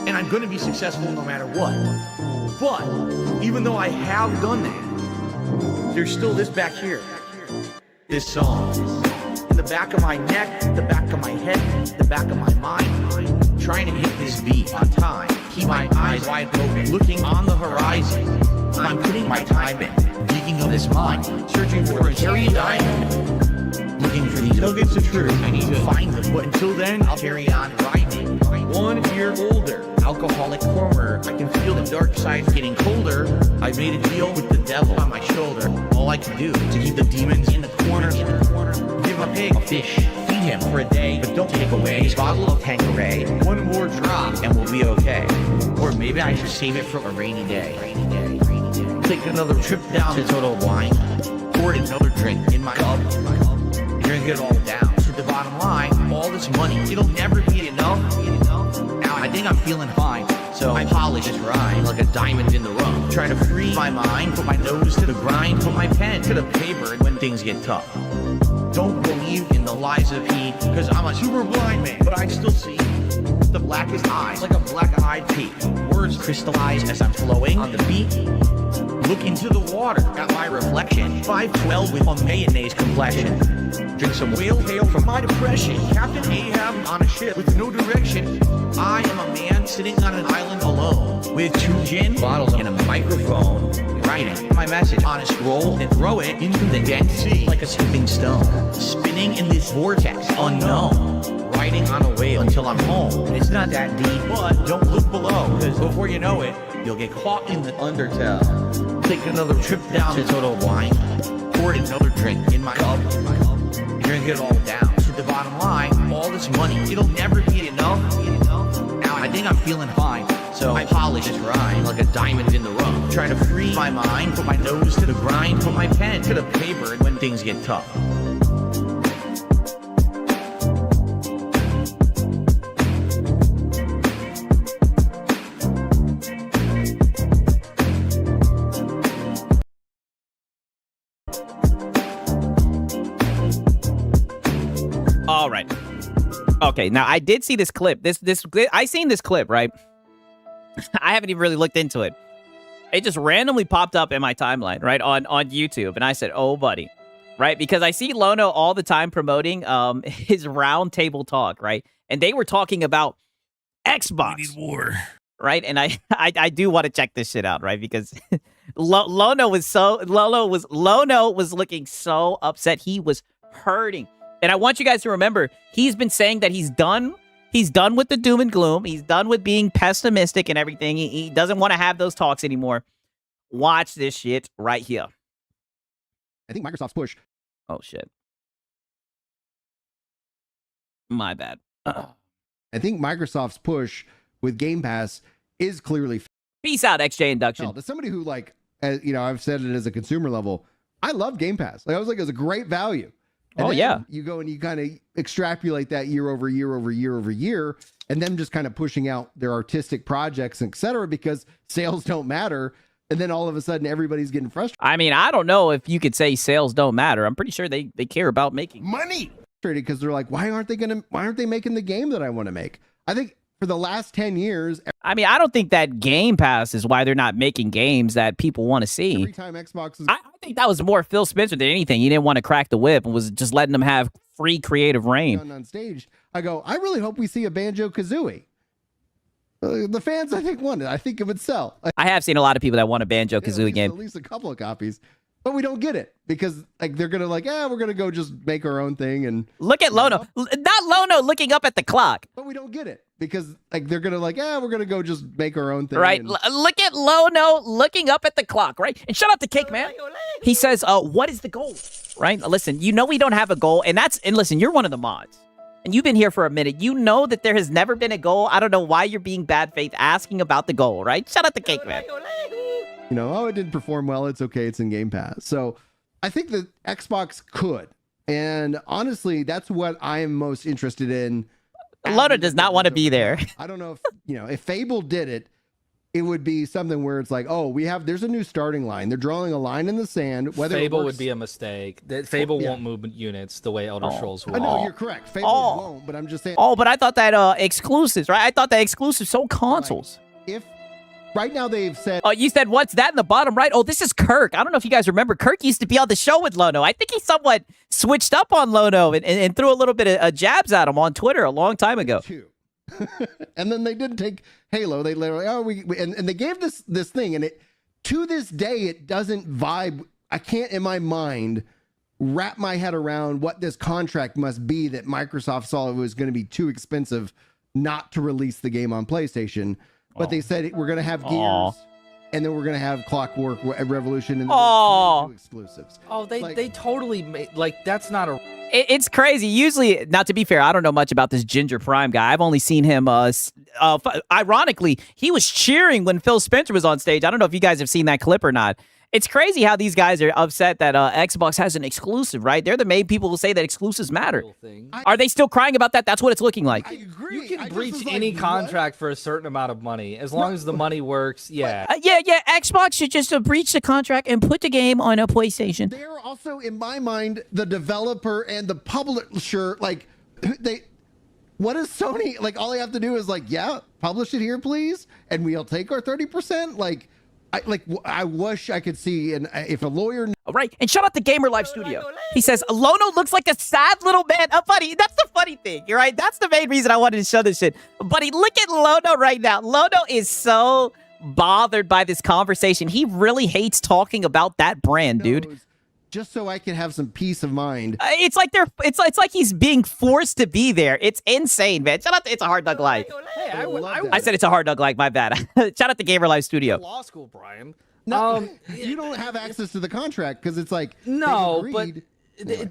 And I'm going to be successful no matter what. But even though I have done that, there's still this back here. This song. In the back of my neck, the back of my head, the back of my mind, trying to hit this beat on time. Keep my eyes wide open, looking on the horizon. I'm putting my time in, digging up this mine, searching for a cherry diamond, looking for these nuggets of truth. I need to find them, but until then, I'll carry on grinding. 1 year older, alcoholic former. I can feel the dark side getting colder. I made a deal with the devil on my shoulder. All I can do is to keep the demons in the corner. Give a pig a fish, feed him for a day, but don't take away his bottle of Tanqueray. 1 more drop and we'll be okay. Or maybe I should save it for a rainy day. Take another trip down to Total Wine. Pour another drink in my cup. Drink it all down. To the bottom line, all this money, it'll never be enough. Now I think I'm feeling fine, so I polish this rhyme like a diamond in the rough. Try to free my mind, put my nose to the grind, put my pen to the paper when things get tough. Don't believe in the lies of he, cause I'm a super blind man, but I still see the blackest eyes like a black-eyed pea. Words crystallize as I'm flowing on the beat. Look into the water at my reflection. 5'12" with a mayonnaise complexion. Drink some whale tail from my depression. Captain Ahab on a ship with no direction. I am a man sitting on an island alone with 2 gin bottles and a microphone. Writing my message on a scroll and throw it into the Dead Sea like a skipping stone. Spinning in this vortex unknown. Riding on a whale until till I'm home. It's not that deep, but don't look below, because before you know it, you'll get caught in the undertow. Take another trip down to Total Wine, pour another drink in my cup, drink it all down. To the bottom line, all this money, it'll never be enough. Now I think I'm feeling fine, so I polish this rhyme like a diamond in the rough. Try to free my mind, put my nose to the grind, put my pen to the paper when things get tough. All right. Okay, now I did see this clip. I seen this clip, right? I haven't even really looked into it. It just randomly popped up in my timeline, right, on YouTube, and I said, "Oh, buddy," right? Because I see Lono all the time promoting his round table talk, right? And they were talking about Xbox. We need war. Right? And I do want to check this shit out, right? Because Lono was looking so upset. He was hurting. And I want you guys to remember, he's been saying that he's done with the doom and gloom. He's done with being pessimistic and everything. He doesn't want to have those talks anymore. Watch this shit right here. I think Microsoft's push. Oh, shit. My bad. I think Microsoft's push with Game Pass is clearly. Peace out, XJ Induction. To somebody who, like, I've said it as a consumer level, I love Game Pass. Like, I was like, it was a great value. And then you go and you kind of extrapolate that year over year over year over year, and them just kind of pushing out their artistic projects, et cetera, because sales don't matter. And then all of a sudden, everybody's getting frustrated. I mean, I don't know if you could say sales don't matter. I'm pretty sure they care about making money. Because they're like, why aren't they making the game that I want to make? I think for the last 10 years. I mean, I don't think that Game Pass is why they're not making games that people want to see. Every time Xbox is. I think that was more Phil Spencer than anything. He didn't want to crack the whip and was just letting them have free creative reign. On stage, I go, I really hope we see a Banjo-Kazooie. The fans, I think, want it. I think it would sell. I have seen a lot of people that want a Banjo-Kazooie game. At least a couple of copies. But we don't get it because like they're gonna we're gonna go just make our own thing and look at Lono, not Lono looking up at the clock. But we don't get it because like they're gonna we're gonna go just make our own thing. Right? Look at Lono looking up at the clock, right? And shout out to Cake Man. He says, "What is the goal?" Right? Listen, we don't have a goal, and listen, you're one of the mods, and you've been here for a minute. You know that there has never been a goal. I don't know why you're being bad faith asking about the goal, right? Shout out to Cake Man. It didn't perform well. It's okay. It's in Game Pass. So I think that Xbox could. And honestly, that's what I am most interested in. Lono does not want to be there. I don't know if, if Fable did it, it would be something where it's like, there's a new starting line. They're drawing a line in the sand. Whether Fable would be a mistake. Fable won't move units the way Elder Scrolls will. I know, you're correct. Fable won't, but I'm just saying. But I thought that exclusives, right? I thought that exclusives sold consoles. If right now they've said... Oh, you said what's that in the bottom right? Oh, this is Kirk. I don't know if you guys remember. Kirk used to be on the show with Lono. I think he somewhat switched up on Lono and threw a little bit of jabs at him on Twitter a long time ago. And then they didn't take Halo. They literally, and they gave this thing, and it to this day it doesn't vibe. I can't in my mind wrap my head around what this contract must be that Microsoft saw it was going to be too expensive not to release the game on PlayStation. But they said we're going to have Gears, and then we're going to have Clockwork Revolution, and then exclusives. Oh, they totally made, that's not a... It's crazy. Usually, not to be fair, I don't know much about this Ginger Prime guy. I've only seen him, ironically, he was cheering when Phil Spencer was on stage. I don't know if you guys have seen that clip or not. It's crazy how these guys are upset that Xbox has an exclusive, right? They're the main people who say that exclusives matter. Are they still crying about that? That's what it's looking like. I agree. You can breach any contract for a certain amount of money. As long as the money works, yeah. Xbox should just breach the contract and put the game on a PlayStation. They're also, in my mind, the developer and the publisher. What is Sony? All they have to do is publish it here, please, and we'll take our 30%. I wish I could see, and if a lawyer... Right, and shout out to Gamer Life Studio. He says, Lono looks like a sad little man. Buddy, that's the funny thing, right? That's the main reason I wanted to show this shit. Buddy, look at Lono right now. Lono is so bothered by this conversation. He really hates talking about that brand, dude. just so I can have some peace of mind. It's like he's being forced to be there. It's insane, man. Shout out to It's a Hard Dog Life. Hey, I said It's a Hard Dog Life. My bad. Shout out to Gamer Life Studio. law school, Brian. No, you don't have access to the contract because it's like No, they've but agreed.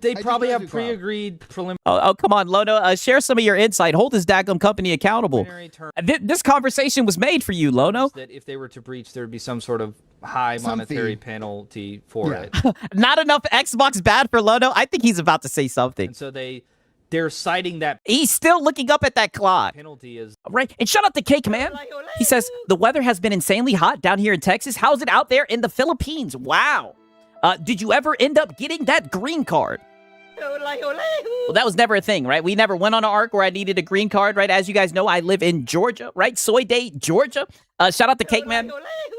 they I probably just have read you, Kyle. pre-agreed preliminary. Oh, come on, Lono. Share some of your insight. Hold this daggum company accountable. This conversation was made for you, Lono. That if they were to breach, there would be some sort of high monetary penalty for it. Not enough Xbox bad for Lono. I think he's about to say something. And so they're citing that He's still looking up at that clock. penalty is Right. And shut up the cake, man. He says, the weather has been insanely hot down here in Texas. How's it out there in the Philippines? Wow. Did you ever end up getting that green card? Well, that was never a thing, right? We never went on an arc where I needed a green card, right? As you guys know, I live in Georgia, right? Soy Day, Georgia. Shout out to Cake Man.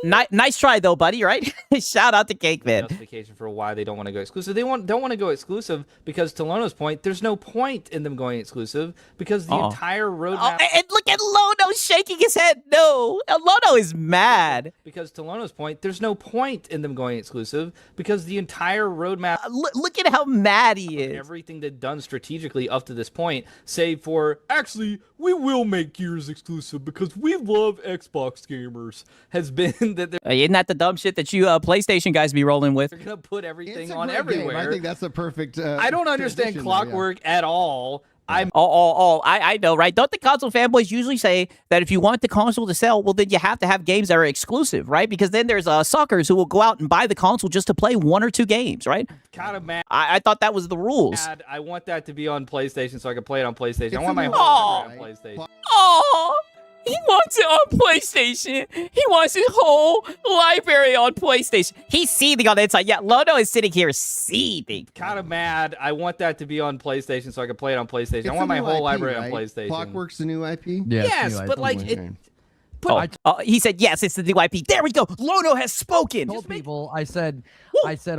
Nice try, though, buddy, right? Shout out to Cake Man. justification for why they don't want to go exclusive. They don't want to go exclusive because, to Lono's point, there's no point in them going exclusive because the entire roadmap. And look at Lono shaking his head. No, Lono is mad. Because, to Lono's point, there's no point in them going exclusive because the entire roadmap. Look at how mad he is. Everything they've done strategically up to this point, save for actually, we will make Gears exclusive because we love Xbox gamers, has been that they're Isn't that the dumb shit that you PlayStation guys be rolling with? gonna put everything It's a on great game. everywhere. I think that's a perfect. I don't understand transition there, Clockwork at all. I know, right? Don't the console fanboys usually say that if you want the console to sell, well, then you have to have games that are exclusive, right? Because then there's suckers who will go out and buy the console just to play one or two games, right? Kind of mad. I thought that was the rules. I want that to be on PlayStation so I can play it on PlayStation. It's I want a my new whole right? library on PlayStation. Oh, he wants it on PlayStation. He wants his whole library on PlayStation. He's seething on the inside. Yeah, Lono is sitting here seething. Kind of mad. I want that to be on PlayStation so I can play it on PlayStation. It's I want a my new whole IP, library right? on PlayStation. Clockwork's the new IP. Yeah, it's Yes, new but IP. like it. He said, yes, it's the new IP. There we go. Lono has spoken. Told people, I said,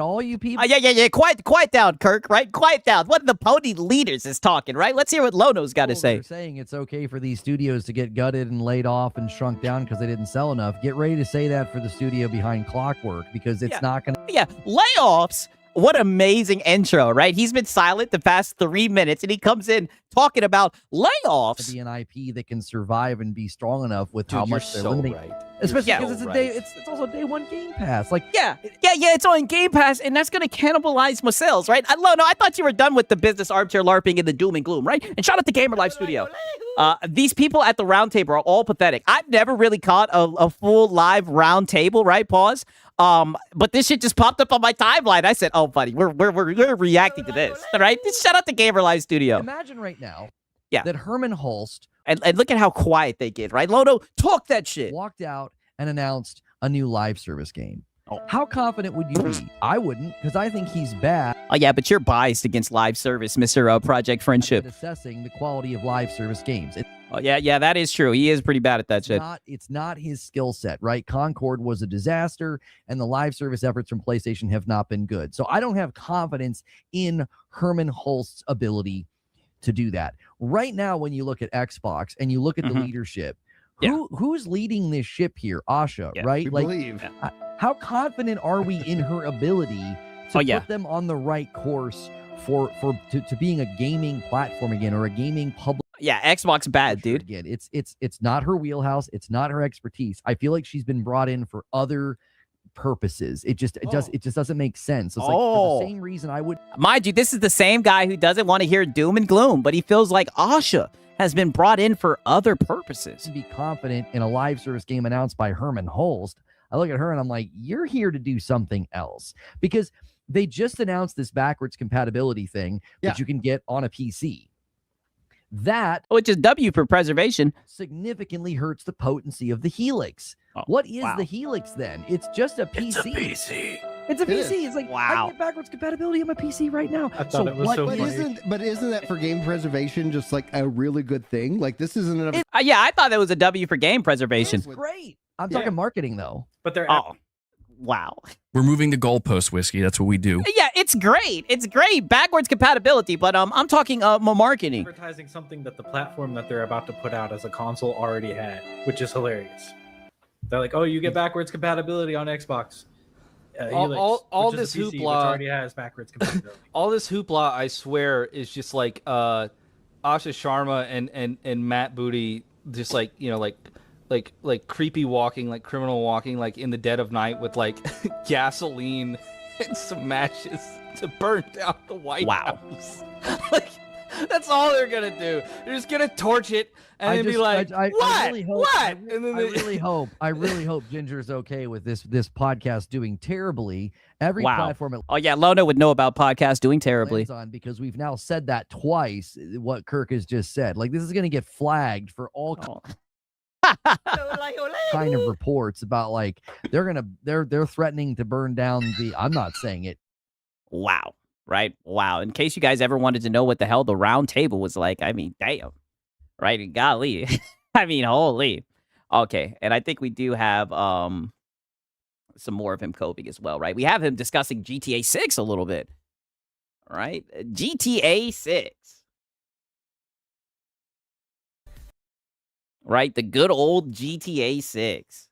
all you people. Yeah. Quiet down, Kirk, right? Quiet down. One of the pony leaders is talking, right? Let's hear what Lono's got to say. They're saying it's okay for these studios to get gutted and laid off and shrunk down because they didn't sell enough. Get ready to say that for the studio behind Clockwork because it's not going to. Yeah, layoffs. What amazing intro, right? He's been silent the past 3 minutes, and he comes in talking about layoffs. Be an IP that can survive and be strong enough with how Dude, much you're they're so limiting. right. Especially You're because so it's a day. right. It's also day one Game Pass. Like Yeah, it's on Game Pass, and that's going to cannibalize my sales, right? Lono, I thought you were done with the business armchair LARPing and the doom and gloom, right? And shout out to Gamer Life Studio. These people at the round table are all pathetic. I've never really caught a full live round table, right? Pause. But this shit just popped up on my timeline. I said, "Oh, buddy, we're reacting to this, all right?" Shout out to Gamer Live Studio. imagine right now, Yeah. that Herman Holst And look at how quiet they get, right? Lono, talk that shit. walked out and announced a new live service game. Oh. How confident would you be? I wouldn't, because I think he's bad Oh yeah, but you're biased against live service, Mr. Project at Friendship. assessing the quality of live service games. Oh yeah, that is true. He is pretty bad at that shit. It's not his skill set, right? Concord was a disaster, and the live service efforts from PlayStation have not been good. So I don't have confidence in Herman Holst's ability to do that. Right now, when you look at Xbox and you look at the leadership, who's leading this ship here? Asha, right? We Like, believe. how confident are we in her ability to put them on the right course to being a gaming platform again, or a gaming public? Yeah, Xbox bad, dude. Again, it's not her wheelhouse. It's not her expertise. I feel like she's been brought in for other purposes. It just doesn't make sense. It's like for the same reason I would. Mind you, this is the same guy who doesn't want to hear doom and gloom, but he feels like Asha has been brought in for other purposes. Be confident in a live service game announced by Herman Holst. I look at her and I'm like, you're here to do something else, because they just announced this backwards compatibility thing that you can get on a PC. That, which is W for preservation, significantly hurts the potency of the Helix. What is the Helix then? It's just a PC. It's a PC. It's a PC. It's like, I can get backwards compatibility on my PC right now. I thought it was so funny. But isn't that for game preservation just like a really good thing? Like this isn't a. Yeah, I thought that was a W for game preservation. It's great. I'm talking marketing though. But they're wow. We're moving the goalpost, Whiskey. That's what we do. Yeah, it's great. It's great. Backwards compatibility, but I'm talking marketing. advertising something that the platform that they're about to put out as a console already had, which is hilarious. They're like, "Oh, you get backwards compatibility on Xbox." all this PC, which hoopla already has backwards compatibility. all this hoopla, I swear, is just like Asha Sharma and Matt Booty, just like like creepy walking, like criminal walking, like in the dead of night with like gasoline and some matches to burn down the White House. Like that's all they're gonna do. They're just gonna torch it and then be like, I "What? really hope, What?" I really hope Ginger's okay with this podcast doing terribly. Every Wow. platform it Oh yeah, Lono would know about podcasts doing terribly. lands on, because we've now said that twice. What Kirk has just said, like this is going to get flagged for all kind of reports about like they're threatening to burn down the. I'm not saying it. Wow. Right? Wow. In case you guys ever wanted to know what the hell the round table was like, I mean, damn. Right? Golly. I mean, holy. Okay. And I think we do have some more of him coping as well, right? We have him discussing GTA 6 a little bit. Right? GTA 6. Right? The good old GTA 6.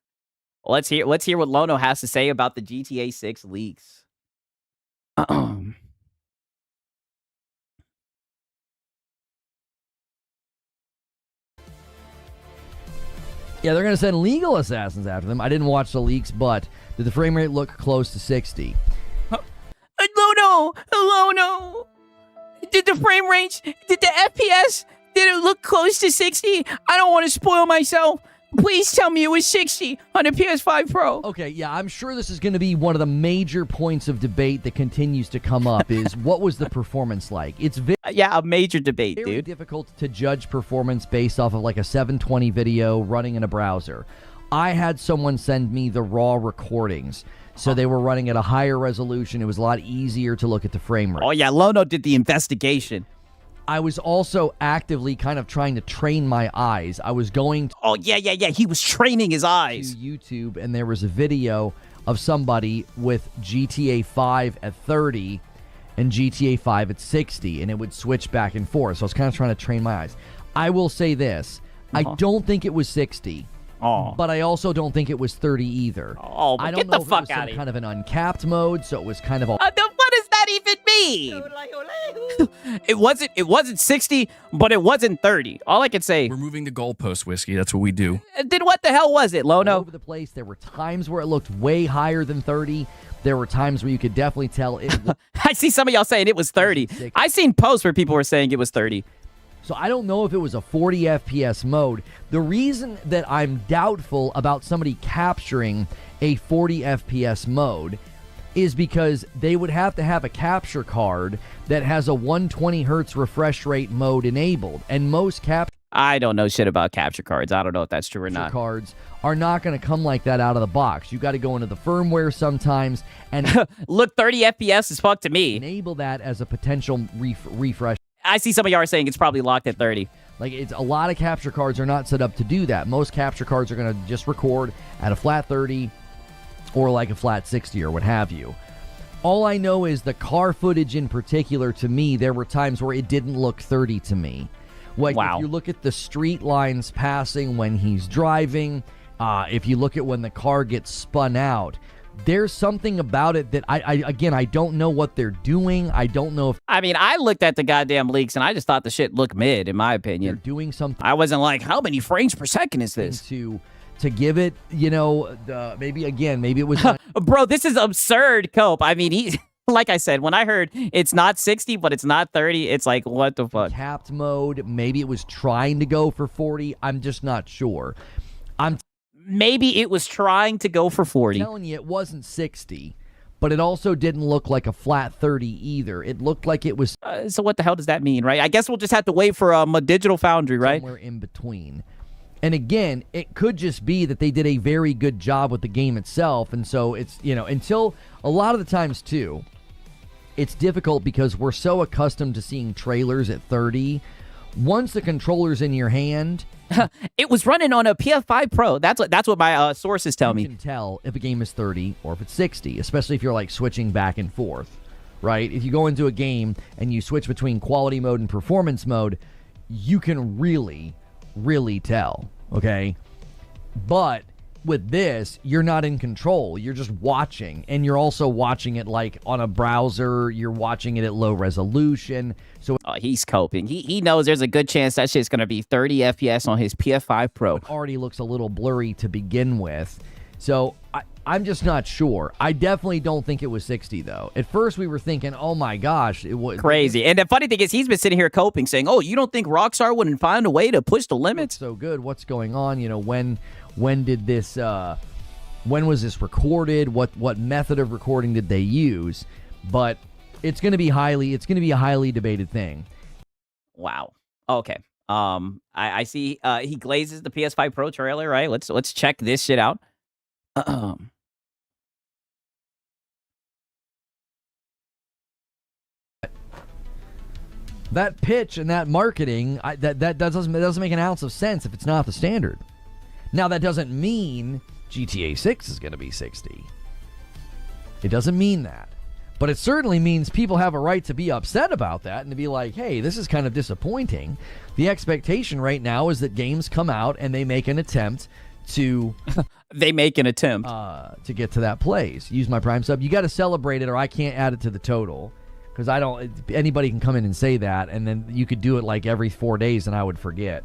Let's hear what Lono has to say about the GTA 6 leaks. Yeah, they're going to send legal assassins after them. I didn't watch the leaks, but did the frame rate look close to 60? Lono! Did the frame range, did the FPS, did it look close to 60? I don't want to spoil myself. Please tell me it was 60 on the PS5 Pro. Okay, yeah, I'm sure this is going to be one of the major points of debate that continues to come up is what was the performance like? It's a major debate, very dude. difficult to judge performance based off of like a 720 video running in a browser. I had someone send me the raw recordings. So they were running at a higher resolution. It was a lot easier to look at the frame rate. Oh, yeah, Lono did the investigation. I was also actively kind of trying to train my eyes. I was going Oh, yeah. He was training his eyes. to YouTube, and there was a video of somebody with GTA 5 at 30 and GTA 5 at 60, and it would switch back and forth. So I was kind of trying to train my eyes. I will say this. I don't think it was 60. But I also don't think it was 30 either. Oh, I don't get know the if fuck it was some outta here. kind of an uncapped mode, so it was kind of all. What does that even mean? It wasn't 60, but it wasn't 30. All I can say. We're moving the goalpost, Whiskey. That's what we do. Then what the hell was it, Lono? All over the place. There were times where it looked way higher than 30. There were times where you could definitely tell it. I see some of y'all saying it was 30. I seen posts where people were saying it was 30. So I don't know if it was a 40 FPS mode. The reason that I'm doubtful about somebody capturing a 40 FPS mode is because they would have to have a capture card that has a 120 hertz refresh rate mode enabled. And most capture I don't know shit about capture cards. I don't know if that's true or not. cards are not going to come like that out of the box. You got to go into the firmware sometimes and look 30 FPS is fuck to me. Enable that as a potential refresh. I see some of y'all are saying it's probably locked at 30. Like, it's a lot of capture cards are not set up to do that. Most capture cards are going to just record at a flat 30 or like a flat 60 or what have you. All I know is the car footage in particular, to me, there were times where it didn't look 30 to me. Like, if you look at the street lines passing when he's driving, if you look at when the car gets spun out, there's something about it that I don't know what they're doing. I don't know if I mean, I looked at the goddamn leaks and I just thought the shit looked mid, in my opinion. they're doing something. I wasn't like, how many frames per second is this? To give it, maybe it was Bro, this is absurd, Cope. I mean, like I said, when I heard it's not 60, but it's not 30, it's like, what the fuck? Capped mode. Maybe it was trying to go for 40. I'm just not sure. Maybe it was trying to go for 40. I'm telling you, it wasn't 60, but it also didn't look like a flat 30 either. It looked like it was so what the hell does that mean, right? I guess we'll just have to wait for a Digital Foundry, right? Somewhere in between. And again, it could just be that they did a very good job with the game itself. And so it's, until a lot of the times too, it's difficult because we're so accustomed to seeing trailers at 30. Once the controller's in your hand, it was running on a PS5 Pro. That's what my sources tell me. You can tell if a game is 30 or if it's 60, especially if you're like switching back and forth, right? If you go into a game and you switch between quality mode and performance mode, you can really tell, okay? But with this, you're not in control. You're just watching, and you're also watching it like on a browser. You're watching it at low resolution. So he's coping. He knows there's a good chance that shit's going to be 30 FPS on his PS5 Pro. It already looks a little blurry to begin with. So I'm just not sure. I definitely don't think it was 60, though. At first, we were thinking, oh my gosh, it was crazy. And the funny thing is, he's been sitting here coping, saying, oh, you don't think Rockstar wouldn't find a way to push the limits? So good. What's going on? You know, when did this, when was this recorded? What method of recording did they use? But it's going to be a highly debated thing. Wow. Okay. I see he glazes the PS5 Pro trailer, right? Let's check this shit out. That pitch and that marketing, that doesn't make an ounce of sense if it's not the standard. Now, that doesn't mean GTA 6 is going to be 60. It doesn't mean that. But it certainly means people have a right to be upset about that and to be like, hey, this is kind of disappointing. The expectation right now is that games come out and they make an attempt to... they make an attempt. To get to that place. Use my Prime sub. You got to celebrate it or I can't add it to the total. Because anybody can come in and say that, and then you could do it like every 4 days and I would forget.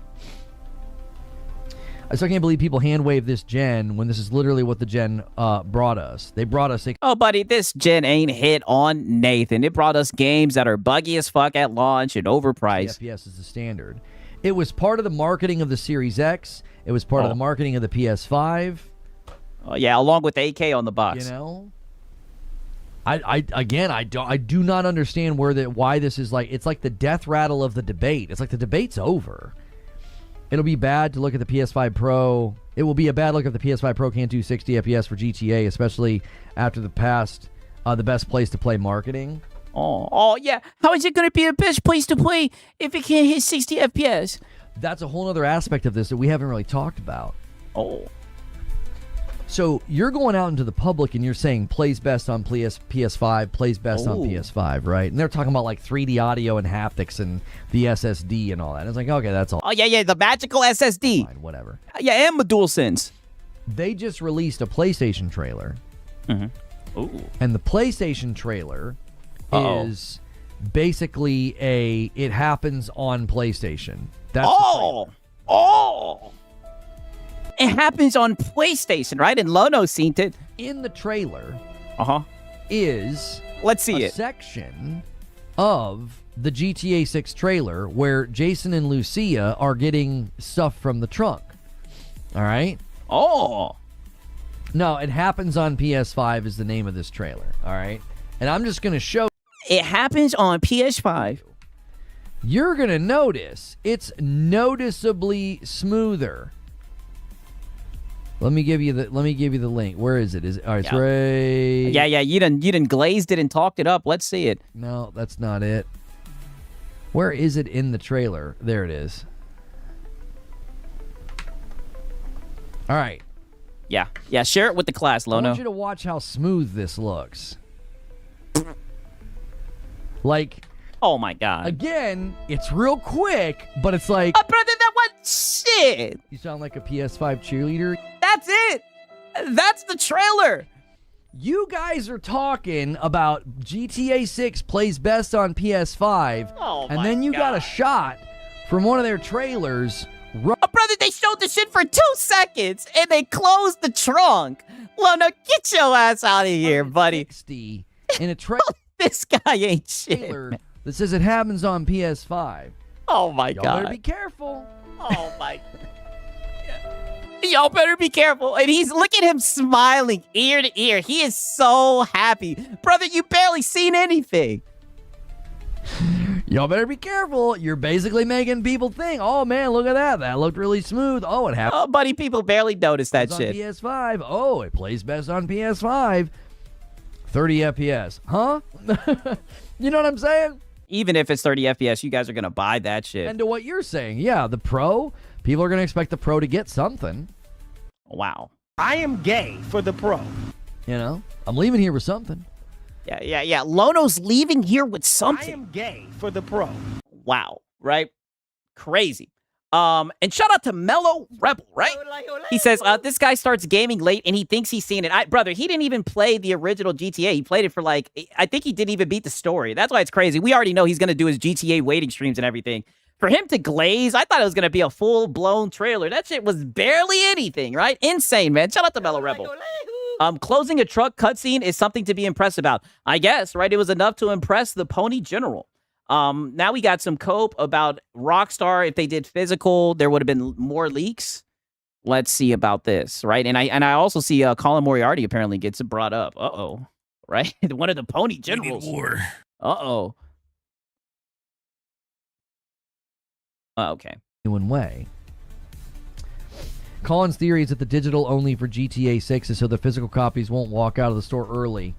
I still can't believe people hand wave this gen when this is literally what the gen brought us. They brought us... Oh, buddy, this gen ain't hit on Nathan. It brought us games that are buggy as fuck at launch and overpriced. FPS is the standard. It was part of the marketing of the Series X. It was part of the marketing of the PS5. Oh, yeah, along with the AK on the box. You know? I do not understand why this is like... It's like the death rattle of the debate. It's like the debate's over. It'll be bad to look at the PS5 Pro. It will be a bad look if the PS5 Pro can't do 60 FPS for GTA, especially after the best place to play marketing. Oh, yeah. How is it going to be the best place to play if it can't hit 60 FPS? That's a whole other aspect of this that we haven't really talked about. Oh. So you're going out into the public and you're saying plays best on PS5, plays best on PS5, right? And they're talking about like 3D audio and haptics and the SSD and all that. And it's like, okay, that's all. Oh, yeah, the magical SSD. Fine, whatever. Yeah, and DualSense. They just released a PlayStation trailer. Mm-hmm. Ooh. And the PlayStation trailer is basically it happens on PlayStation. That's It happens on PlayStation, right? And Lono seen it. In the trailer is let's see a section of the GTA 6 trailer where Jason and Lucia are getting stuff from the trunk. All right? Oh. No, it happens on PS5 is the name of this trailer. All right? And I'm just going to show... It happens on PS5. You're going to notice it's noticeably smoother. Let me give you the link. Where is it? It's right. Yeah. You done glazed it and talked it up. Let's see it. No, that's not it. Where is it in the trailer? There it is. All right. Yeah. Share it with the class, Lono. I want you to watch how smooth this looks. Like. Oh my God. Again, it's real quick, but it's like. Oh, brother, that was shit. You sound like a PS5 cheerleader. That's it. That's the trailer. You guys are talking about GTA 6 plays best on PS5, and then you got a shot from one of their trailers. Oh, brother, they showed the shit for 2 seconds, and they closed the trunk. Lono, get your ass out of here, buddy. In a trailer. This guy ain't shit. That says it happens on PS5. Oh my God. Y'all better be careful. Oh my God. Y'all better be careful. And look at him smiling ear to ear. He is so happy. Brother, you barely seen anything. Y'all better be careful. You're basically making people think, oh man, look at that. That looked really smooth. Oh, it happened. Oh, buddy, people barely noticed that shit. On PS5. Oh, it plays best on PS5. 30 FPS. Huh? You know what I'm saying? Even if it's 30 FPS, you guys are going to buy that shit. And to what you're saying, yeah, the Pro, people are going to expect the Pro to get something. Wow. I am gay for the Pro. You know, I'm leaving here with something. Yeah. Lono's leaving here with something. I am gay for the Pro. Wow. Right? Crazy. And shout out to Mellow Rebel, right? He says, this guy starts gaming late and he thinks he's seen it. Brother, he didn't even play the original GTA. He played it for I think he didn't even beat the story. That's why it's crazy. We already know he's going to do his GTA waiting streams and everything. For him to glaze, I thought it was going to be a full-blown trailer. That shit was barely anything, right? Insane, man. Shout out to Mellow Rebel. Closing a truck cutscene is something to be impressed about. I guess, right? It was enough to impress the Pony General. Now we got some cope about Rockstar. If they did physical, there would have been more leaks. Let's see about this, right? And I also see Colin Moriarty apparently gets brought up. Uh-oh, right? One of the Pony Generals. Uh-oh. Okay. Genuine way. Colin's theory is that the digital only for GTA 6 is so the physical copies won't walk out of the store early.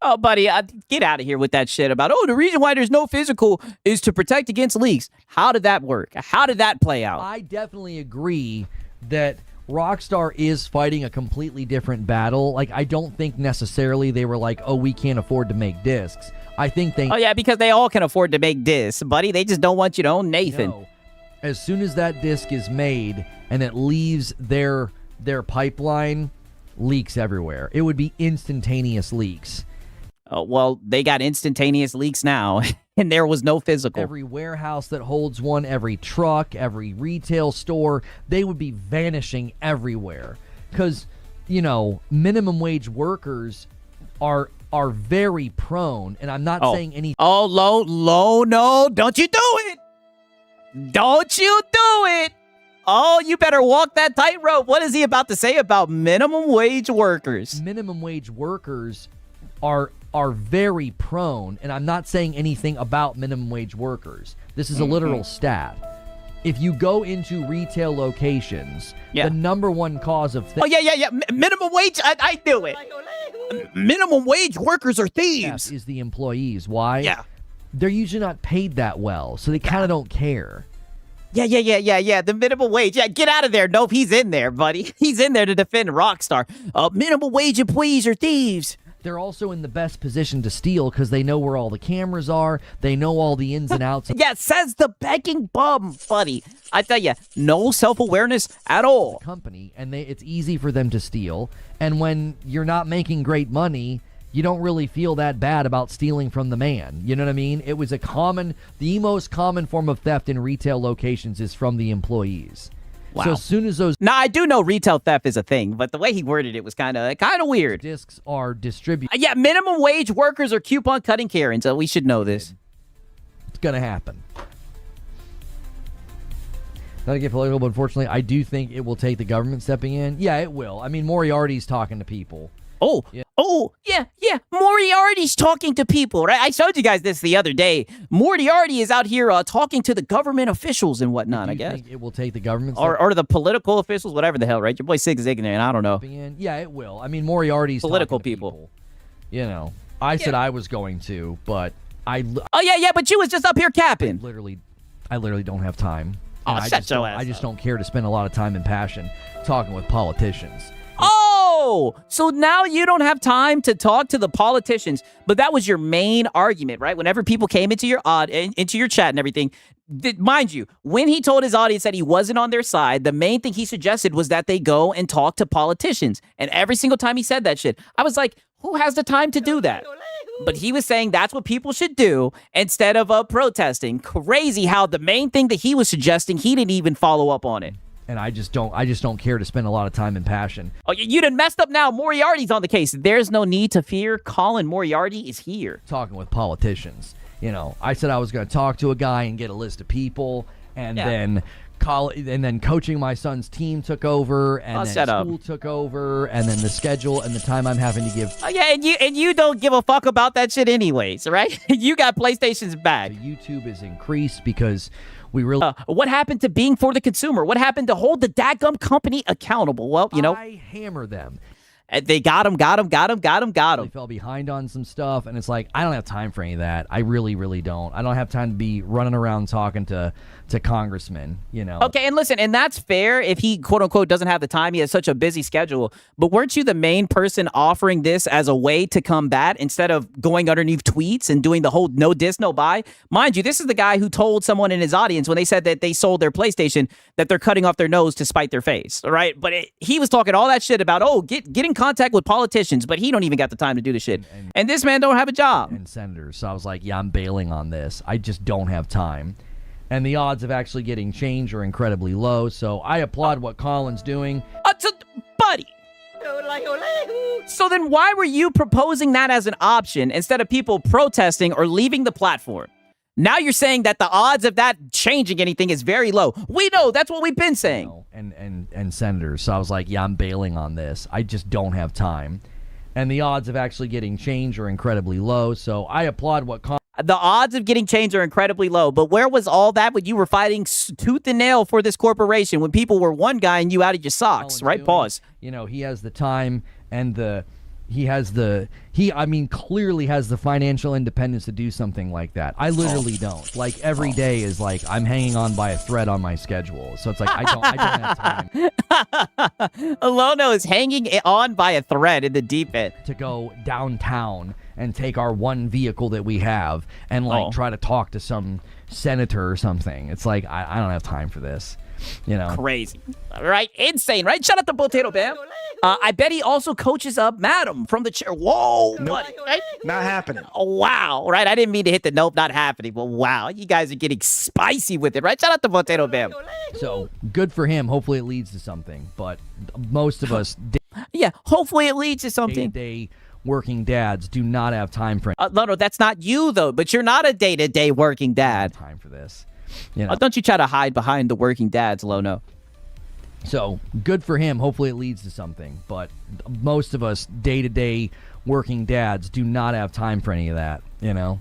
Oh, buddy, get out of here with that shit about, the reason why there's no physical is to protect against leaks. How did that work? How did that play out? I definitely agree that Rockstar is fighting a completely different battle. I don't think necessarily they were like, we can't afford to make discs. I think they... Oh, yeah, because they all can afford to make discs, buddy. They just don't want you to own Nathan. No. As soon as that disc is made and it leaves their pipeline, leaks everywhere. It would be instantaneous leaks. Well, they got instantaneous leaks now, and there was no physical. Every warehouse that holds one, every truck, every retail store, they would be vanishing everywhere. Because, minimum wage workers are very prone, and I'm not saying any... Oh, low, no, don't you do it! Don't you do it! Oh, you better walk that tightrope. What is he about to say about minimum wage workers? Minimum wage workers are very prone, and I'm not saying anything about minimum wage workers. This is a literal stat. If you go into retail locations, the number one cause of theft... Oh, yeah. Minimum wage? I knew it. Minimum wage workers are thieves. Is the employees. Why? Yeah. They're usually not paid that well, so they kind of don't care. Yeah. The minimum wage. Yeah, get out of there. Nope, he's in there, buddy. He's in there to defend Rockstar. Minimum wage employees are thieves. They're also in the best position to steal because they know where all the cameras are. They know all the ins and outs. Yeah, says the begging bum, buddy. I tell you, no self-awareness at all. Company, and it's easy for them to steal. And when you're not making great money, you don't really feel that bad about stealing from the man. You know what I mean? It was the most common form of theft in retail locations is from the employees. Wow. So as soon as those... Now, I do know retail theft is a thing, but the way he worded it was kind of weird. Discs are distributed. Yeah, minimum wage workers are coupon cutting Karens, so we should know this. It's going to happen. Not to get political, but unfortunately, I do think it will take the government stepping in. Yeah, it will. I mean, Moriarty's talking to people. Yeah. Moriarty's talking to people, right? I showed you guys this the other day. Moriarty is out here talking to the government officials and whatnot, I guess. Think it will take the government or the political officials, whatever the hell, right? Your boy Sig is ignorant. I don't know. Yeah, it will. I mean, Moriarty's political talking to people. I said I was going to, but I... Oh, yeah, but you was just up here capping. I literally don't have time. I just don't care to spend a lot of time and passion talking with politicians. Oh, so now you don't have time to talk to the politicians, but that was your main argument, right? Whenever people came into your chat and everything, mind you, when he told his audience that he wasn't on their side, the main thing he suggested was that they go and talk to politicians. And every single time he said that shit, I was like, who has the time to do that? But he was saying that's what people should do instead of protesting. Crazy how the main thing that he was suggesting, he didn't even follow up on it. And I just don't care to spend a lot of time and passion. Oh, you done messed up now. Moriarty's on the case. There's no need to fear. Colin Moriarty is here. Talking with politicians. I said I was going to talk to a guy and get a list of people, and then coaching my son's team took over, and then school took over, and then the schedule and the time I'm having to give. Oh, yeah, and you don't give a fuck about that shit anyways, right? You got PlayStation's back. YouTube is increased because... we really... what happened to being for the consumer? What happened to hold the dadgum company accountable? Well, I hammer them. They got him. They fell behind on some stuff, and it's like, I don't have time for any of that. I really, really don't. I don't have time to be running around talking to to congressmen, you know. Okay, and listen, and that's fair if he quote unquote doesn't have the time. He has such a busy schedule. But weren't you the main person offering this as a way to combat instead of going underneath tweets and doing the whole no diss, no buy? Mind you, this is the guy who told someone in his audience when they said that they sold their PlayStation that they're cutting off their nose to spite their face. All right. But he was talking all that shit about, get in contact with politicians, but he don't even got the time to do the shit. And this man don't have a job. And senators. So I was like, yeah, I'm bailing on this. I just don't have time. And the odds of actually getting change are incredibly low. So I applaud what Colin's doing. Buddy. So then why were you proposing that as an option instead of people protesting or leaving the platform? Now you're saying that the odds of that changing anything is very low. We know. That's what we've been saying. And senators. So I was like, yeah, I'm bailing on this. I just don't have time. And the odds of actually getting change are incredibly low. So I applaud what the odds of getting change are incredibly low. But where was all that when you were fighting tooth and nail for this corporation, when people were one guy and you out of your socks, right? Pause. You know, he has the time and he clearly has the financial independence to do something like that. I literally don't. Like, every day is like I'm hanging on by a thread on my schedule. So it's like I don't have time. Lono is hanging on by a thread in the deep end. To go downtown and take our one vehicle that we have and try to talk to some senator or something. It's like I don't have time for this. You know, crazy, right? Insane, right? Shout out to Potato Bam. I bet he also coaches up Madam from the chair. Whoa, buddy, right? Not happening. Oh, wow, right? I didn't mean to hit the nope, not happening, but wow, you guys are getting spicy with it, right? Shout out to Potato Bam. So good for him. Hopefully it leads to something. But most of us, yeah, hopefully it leads to something. Day-to-day working dads do not have time for. No, that's not you though. But you're not a day-to-day working dad. Time for this. You know. Don't you try to hide behind the working dads, Lono. So good for him. Hopefully it leads to something. But most of us day-to-day working dads do not have time for any of that, you know?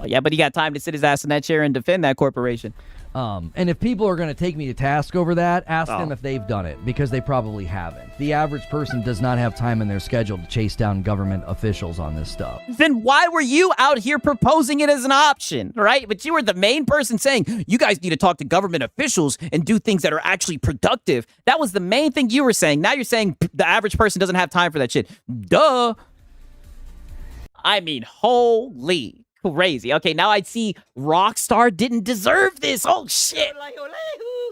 Oh, yeah, but he got time to sit his ass in that chair and defend that corporation. And if people are going to take me to task over that, ask them if they've done it, because they probably haven't. The average person does not have time in their schedule to chase down government officials on this stuff. Then why were you out here proposing it as an option, right? But you were the main person saying, you guys need to talk to government officials and do things that are actually productive. That was the main thing you were saying. Now you're saying the average person doesn't have time for that shit. Duh. I mean, holy crazy. Okay, now I see Rockstar didn't deserve this. Oh, shit.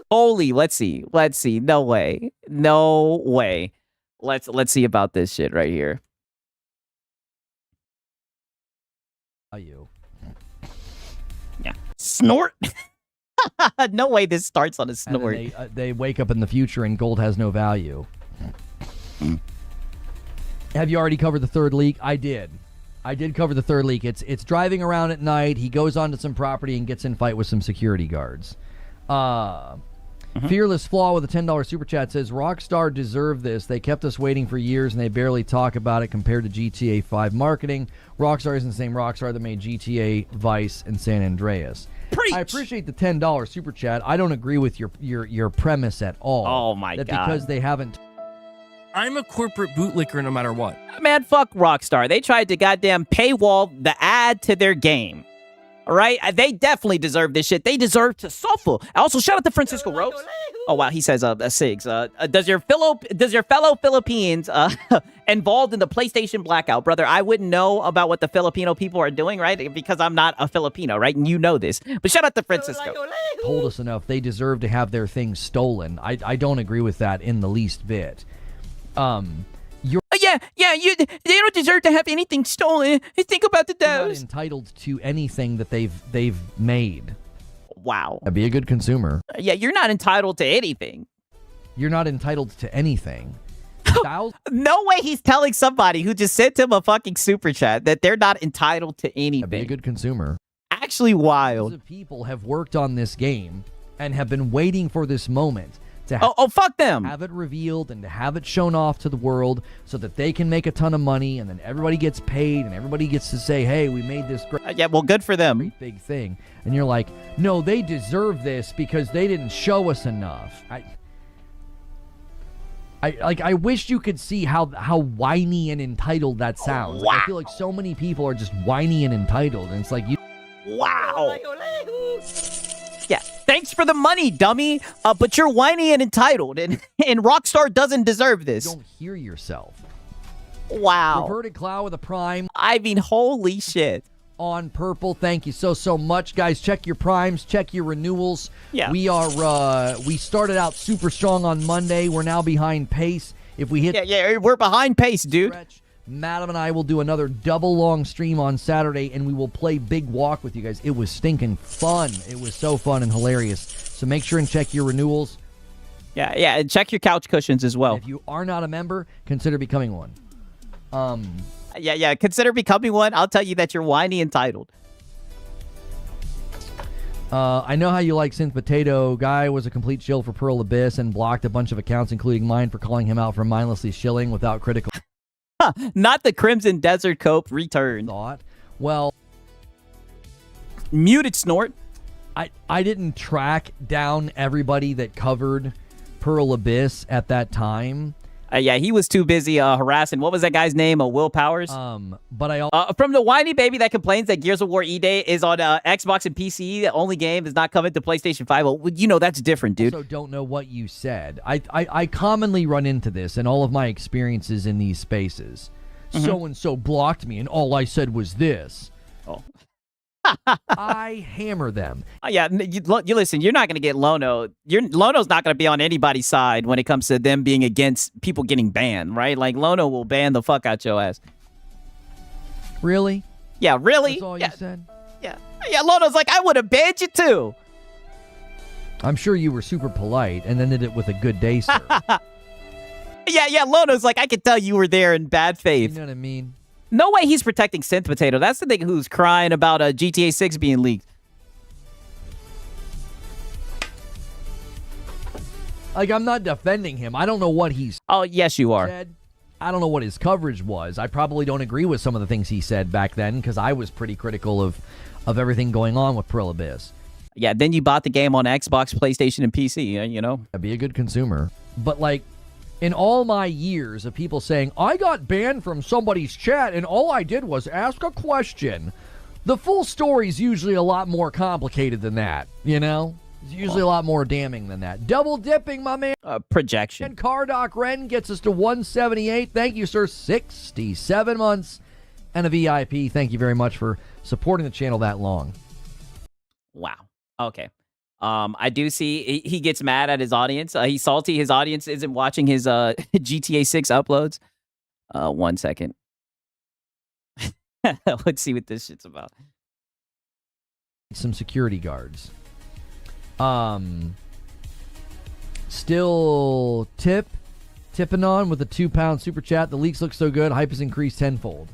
Holy, let's see. No way. Let's see about this shit right here. You. Yeah. Snort. No way this starts on a snort. They wake up in the future and gold has no value. Have you already covered the third leak? I did cover the third leak. It's driving around at night. He goes onto some property and gets in fight with some security guards. Fearless Flaw with a $10 super chat says, Rockstar deserved this. They kept us waiting for years and they barely talk about it compared to GTA 5 marketing. Rockstar isn't the same Rockstar that made GTA, Vice, and San Andreas. Preach. I appreciate the $10 super chat. I don't agree with your premise at all. Oh my God. God. Because they haven't. I'm a corporate bootlicker no matter what. Man, fuck Rockstar. They tried to goddamn paywall the ad to their game. All right? They definitely deserve this shit. They deserve to suffer. Also, shout out to Francisco Rose. Oh, wow. He says, Sigs, does your fellow Philippines involved in the PlayStation blackout? Brother, I wouldn't know about what the Filipino people are doing, right? Because I'm not a Filipino, right? And you know this. But shout out to Francisco. Told us enough. They deserve to have their things stolen. I don't agree with that in the least bit. They don't deserve to have anything stolen. Think about You're not entitled to anything that they've made. Wow. Be a good consumer. Yeah, you're not entitled to anything. You're not entitled to anything. No way he's telling somebody who just sent him a fucking super chat that they're not entitled to anything. Be a good consumer. Actually wild. Thousands of people have worked on this game and have been waiting for this moment to fuck them. Have it revealed and to have it shown off to the world so that they can make a ton of money and then everybody gets paid and everybody gets to say, hey, we made this great. Yeah, well, good for them. Great big thing. And you're like, no, they deserve this because they didn't show us enough. I wish you could see how whiny and entitled that sounds. Wow. I feel like so many people are just whiny and entitled, and it's like you. Wow. Thanks for the money, dummy. But you're whiny and entitled, and Rockstar doesn't deserve this. Don't hear yourself. Wow. Reverted Cloud with a prime. I mean, holy shit. On purple. Thank you so much, guys. Check your primes, check your renewals. Yeah. We started out super strong on Monday. We're now behind pace. If we hit we're behind pace, dude. Stretch, Madam and I will do another double long stream on Saturday, and we will play Big Walk with you guys. It was stinking fun. It was so fun and hilarious. So make sure and check your renewals. Yeah, and check your couch cushions as well. If you are not a member, consider becoming one. Consider becoming one. I'll tell you that you're whiny entitled. I know how you like Synth Potato. Guy was a complete shill for Pearl Abyss and blocked a bunch of accounts, including mine, for calling him out for mindlessly shilling without critical Not the Crimson Desert Cope return. thought. Well, Muted snort. I didn't track down everybody that covered Pearl Abyss at that time. He was too busy harassing. What was that guy's name? Will Powers. But I from the whiny baby that complains that Gears of War E-Day is on Xbox and PC. The only game is not coming to PlayStation 5. Well, you know that's different, dude. also don't know what you said. I commonly run into this in all of my experiences in these spaces. So and so blocked me, and all I said was this. Oh. I hammer them. You listen. You're not going to get Lono. Lono's not going to be on anybody's side when it comes to them being against people getting banned, right? Like Lono will ban the fuck out your ass. Really? Yeah, really. That's all you said? Yeah. Lono's like, I would have banned you too. I'm sure you were super polite and ended it with a good day, sir. Yeah. Lono's like, I could tell you were there in bad faith. You know what I mean? No way he's protecting Synth Potato. That's the nigga who's crying about GTA 6 being leaked. Like, I'm not defending him. I don't know what he's Oh, yes, you are. said. I don't know what his coverage was. I probably don't agree with some of the things he said back then because I was pretty critical of everything going on with Pearl Abyss. Yeah, then you bought the game on Xbox, PlayStation, and PC, you know? Be a good consumer. But, like, in all my years of people saying, I got banned from somebody's chat and all I did was ask a question, the full story's usually a lot more complicated than that, you know? It's usually a lot more damning than that. Double dipping, my man. Projection. And Cardoc Ren gets us to 178. Thank you, sir. 67 months and a VIP. Thank you very much for supporting the channel that long. Wow. Okay. I do see he gets mad at his audience. He's salty. His audience isn't watching his GTA 6 uploads. 1 second. Let's see what this shit's about. Some security guards. Still tipping on with a £2 super chat. The leaks look so good. Hype has increased tenfold.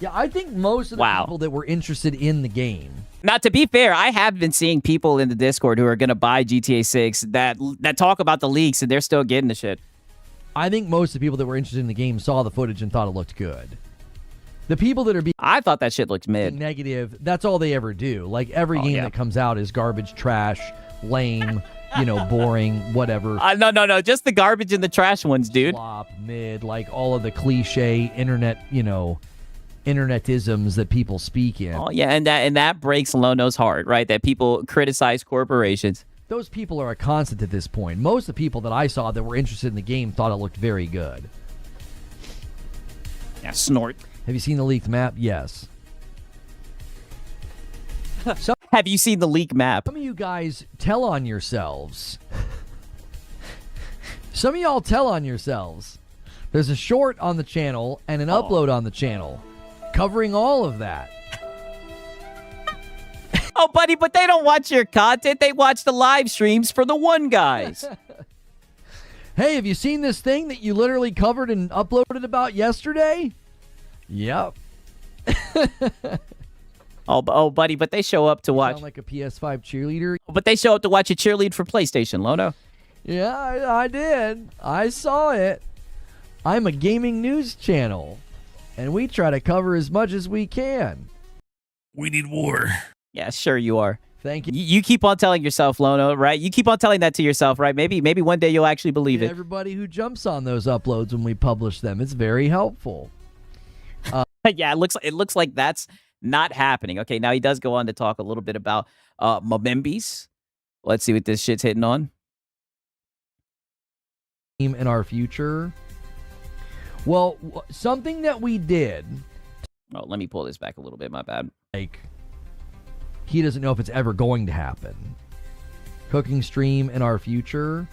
Yeah, I think most of the people that were interested in the game. Now, to be fair, I have been seeing people in the Discord who are going to buy GTA 6 that talk about the leaks, and they're still getting the shit. I think most of the people that were interested in the game saw the footage and thought it looked good. The people that are being I thought that shit looked mid. negative, that's all they ever do. Like, every game that comes out is garbage, trash, lame, boring, whatever. No. Just the garbage and the trash ones, dude. Flop, mid, like all of the cliche internet, internetisms that people speak in. Oh, yeah, and that breaks Lono's heart, right? That people criticize corporations. Those people are a constant at this point. Most of the people that I saw that were interested in the game thought it looked very good. Yeah, snort. Have you seen the leaked map? Yes. Have you seen the leak map? Some of you guys tell on yourselves. Some of y'all tell on yourselves. There's a short on the channel and an upload on the channel covering all of that. Oh, buddy, but they don't watch your content. They watch the live streams for the one guys. Hey, have you seen this thing that you literally covered and uploaded about yesterday? Yep. Oh, buddy, but they show up to watch. Sound like a PS5 cheerleader. But they show up to watch you cheerlead for PlayStation, Lono. Yeah, I did. I saw it. I'm a gaming news channel, and we try to cover as much as we can. We need war. Yeah, sure you are. Thank you. You keep on telling yourself, Lono, right? You keep on telling that to yourself, right? Maybe one day you'll actually believe it. Everybody who jumps on those uploads when we publish them, it's very helpful. Yeah, it looks like that's not happening. Okay, now he does go on to talk a little bit about Mabembis. Let's see what this shit's hitting on. In our future. Well, something that we did. Oh, let me pull this back a little bit. My bad. Like, he doesn't know if it's ever going to happen. Cooking stream in our future.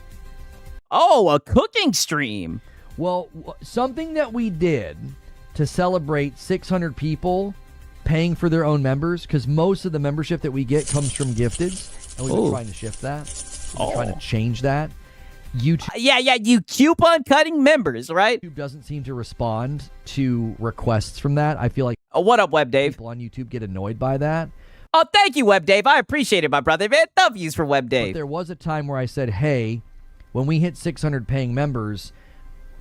Oh, a cooking stream. Well, something that we did to celebrate 600 people paying for their own members, because most of the membership that we get comes from gifteds, and we've been trying to shift that. We've been trying to change that. YouTube, yeah, you coupon cutting members, right? YouTube doesn't seem to respond to requests from that. I feel like what up, Web Dave? People on YouTube get annoyed by that. Oh, thank you, Web Dave. I appreciate it, my brother. Man, W's for Web Dave. But there was a time where I said, hey, when we hit 600 paying members,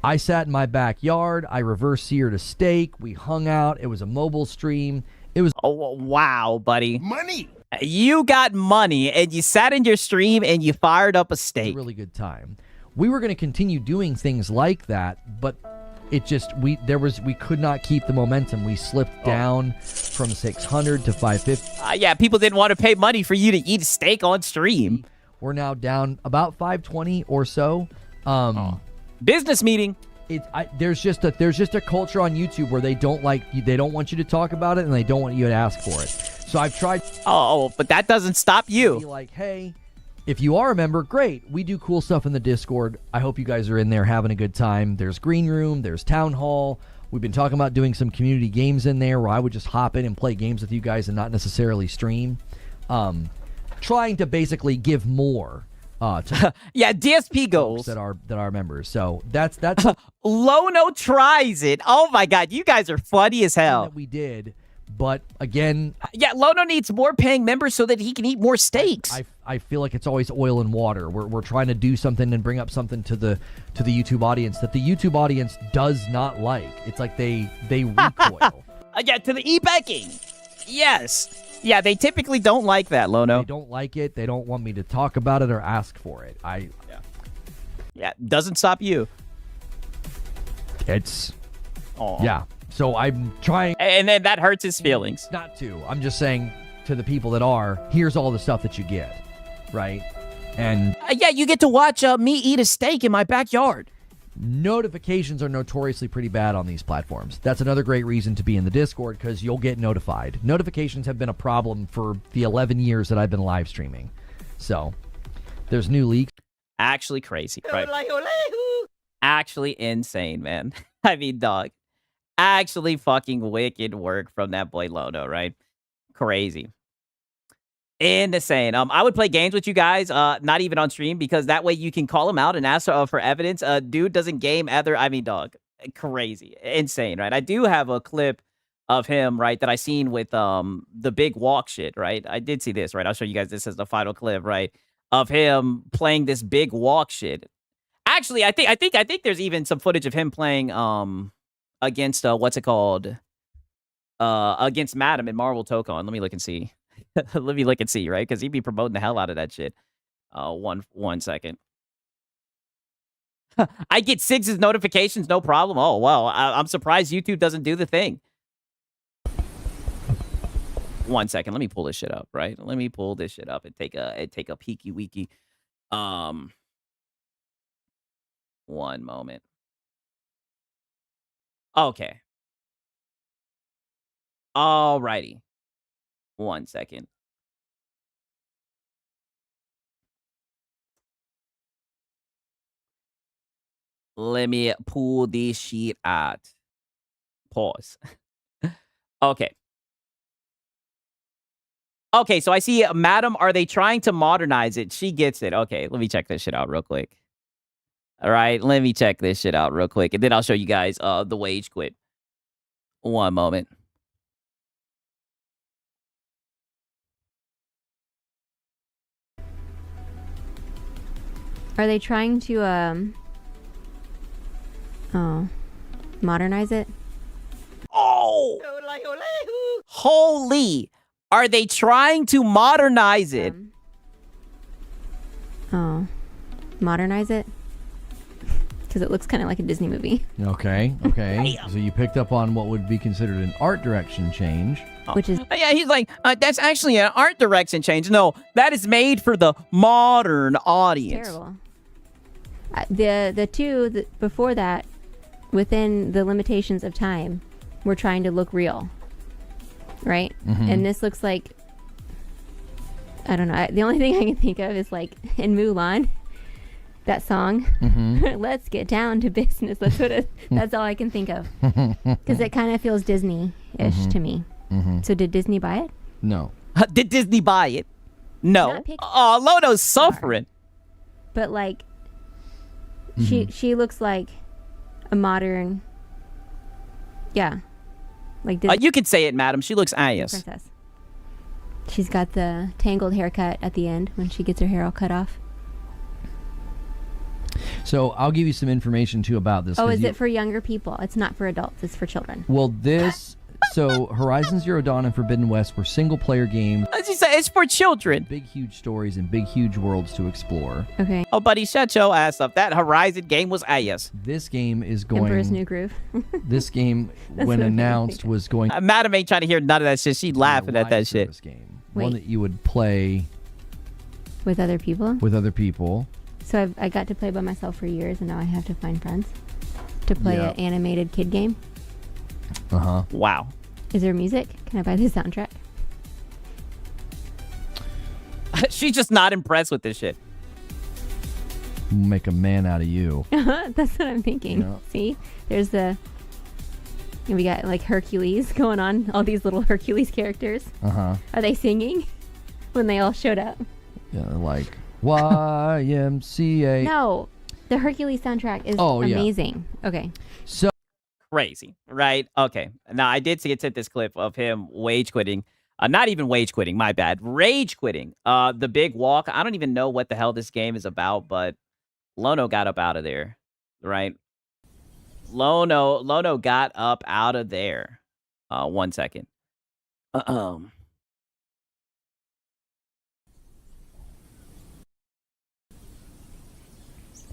I sat in my backyard. I reverse seared a steak. We hung out. It was a mobile stream. It was wow, buddy. Money. You got money, and you sat in your stream, and you fired up a steak. A really good time. We were going to continue doing things like that, but it just we could not keep the momentum. We slipped down from 600 to 550. Yeah, people didn't want to pay money for you to eat a steak on stream. We're now down about 520 or so. Business meeting. There's just a culture on YouTube where they don't want you to talk about it, and they don't want you to ask for it. So I've tried. Oh, but that doesn't stop you. Be like, hey, if you are a member, great. We do cool stuff in the Discord. I hope you guys are in there having a good time. There's Green Room. There's Town Hall. We've been talking about doing some community games in there where I would just hop in and play games with you guys and not necessarily stream. Trying to basically give more. Yeah, DSP goals that are members. So that's Lono tries it. Oh my god, you guys are funny as hell. That we did, but again, yeah, Lono needs more paying members so that he can eat more steaks. I feel like it's always oil and water. We're trying to do something and bring up something to the YouTube audience that the YouTube audience does not like. It's like they recoil. Yeah, to the e-backing. Yes. Yeah, they typically don't like that, Lono. They don't like it. They don't want me to talk about it or ask for it. Yeah, doesn't stop you. It's Aww. Yeah. So I'm trying, and then that hurts his feelings. Not to. I'm just saying to the people that are, here's all the stuff that you get, right? And yeah, you get to watch me eat a steak in my backyard. Notifications are notoriously pretty bad on these platforms. That's another great reason to be in the Discord, because you'll get notified. Notifications have been a problem for the 11 years that I've been live streaming. So there's new leaks. Actually crazy, right? Actually insane, man. I mean, dog. Actually fucking wicked work from that boy Lono, right? Crazy. Insane. I would play games with you guys, not even on stream, because that way you can call him out and ask for evidence. Dude doesn't game either. I mean, dog, crazy, insane, right? I do have a clip of him, right, that I seen with the big walk shit, right? I did see this, right? I'll show you guys this as the final clip, right, of him playing this big walk shit. Actually, I think there's even some footage of him playing against what's it called? Against Madam in Marvel Tokon. Let me look and see. Let me look and see, right? Because he'd be promoting the hell out of that shit. One second. I get Sig's notifications, no problem. Oh, well, I'm surprised YouTube doesn't do the thing. 1 second. Let me pull this shit up, right? Let me pull this shit up and take a peeky weeky. 1 moment. Okay. Alrighty. 1 second. Let me pull this shit out. Pause. Okay. Okay, so I see, Madam, are they trying to modernize it? She gets it. Okay, let me check this shit out real quick. All right, let me check this shit out real quick, and then I'll show you guys the wage quit. 1 moment. Are they trying to modernize it? Oh! Holy! Are they trying to modernize it? Modernize it? Because it looks kind of like a Disney movie. Okay. So you picked up on what would be considered an art direction change. which is Yeah, he's like, that's actually an art direction change. No, that is made for the modern audience. terrible. The two before that, within the limitations of time, were trying to look real, right? Mhm. And this looks like, I don't know. The only thing I can think of is like in Mulan, that song. Mhm. Let's get down to business. That's all I can think of, because it kind of feels Disney-ish Mhm. to me. Mhm. So did Disney buy it? No. Did Disney buy it? No. Not Pixar. Oh, Lono's suffering. But like, Mm-hmm. she looks like a modern, yeah, like You can say it, madam. She looks ass. princess. She's got the tangled haircut at the end when she gets her hair all cut off. So I'll give you some information too about this. Oh, 'cause is you- it for younger people? It's not for adults. It's for children. Well, so Horizon Zero Dawn and Forbidden West were single-player games. As you say, it's for children. Big, huge stories and big, huge worlds to explore. Okay. Oh, buddy, shut your ass up. That Horizon game was ass. This game is Emperor's going. New Groove. This game, That's when what I'm announced, was going. Madam ain't trying to hear none of that shit. She laughing at that shit. One Wait. that you would play With other people. with other people. So I got to play by myself for years, and now I have to find friends to play Yeah. an animated kid game. Uh huh. Wow. Is there music? Can I buy the soundtrack? She's just not impressed with this shit. Make a man out of you. That's what I'm thinking. Yeah. See, there's and we got like Hercules going on. All these little Hercules characters. Uh huh. Are they singing when they all showed up? Yeah, like YMCA. No, the Hercules soundtrack is Oh, yeah. amazing. Okay. So Crazy, right? Okay. Now, I did get sent this clip of him wage quitting. Not even wage quitting, my bad. Rage quitting. The big walk. I don't even know what the hell this game is about, but Lono got up out of there, right? Lono got up out of there. 1 second.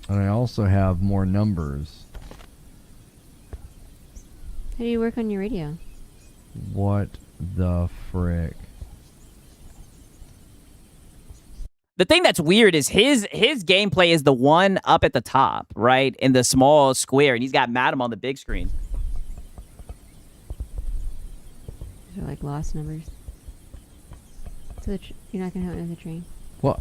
And I also have more numbers. How do you work on your radio? What the frick? The thing that's weird is his gameplay is the one up at the top, right? In the small square, and he's got Madam on the big screen. These are like lost numbers. So you're not gonna have another train. Well,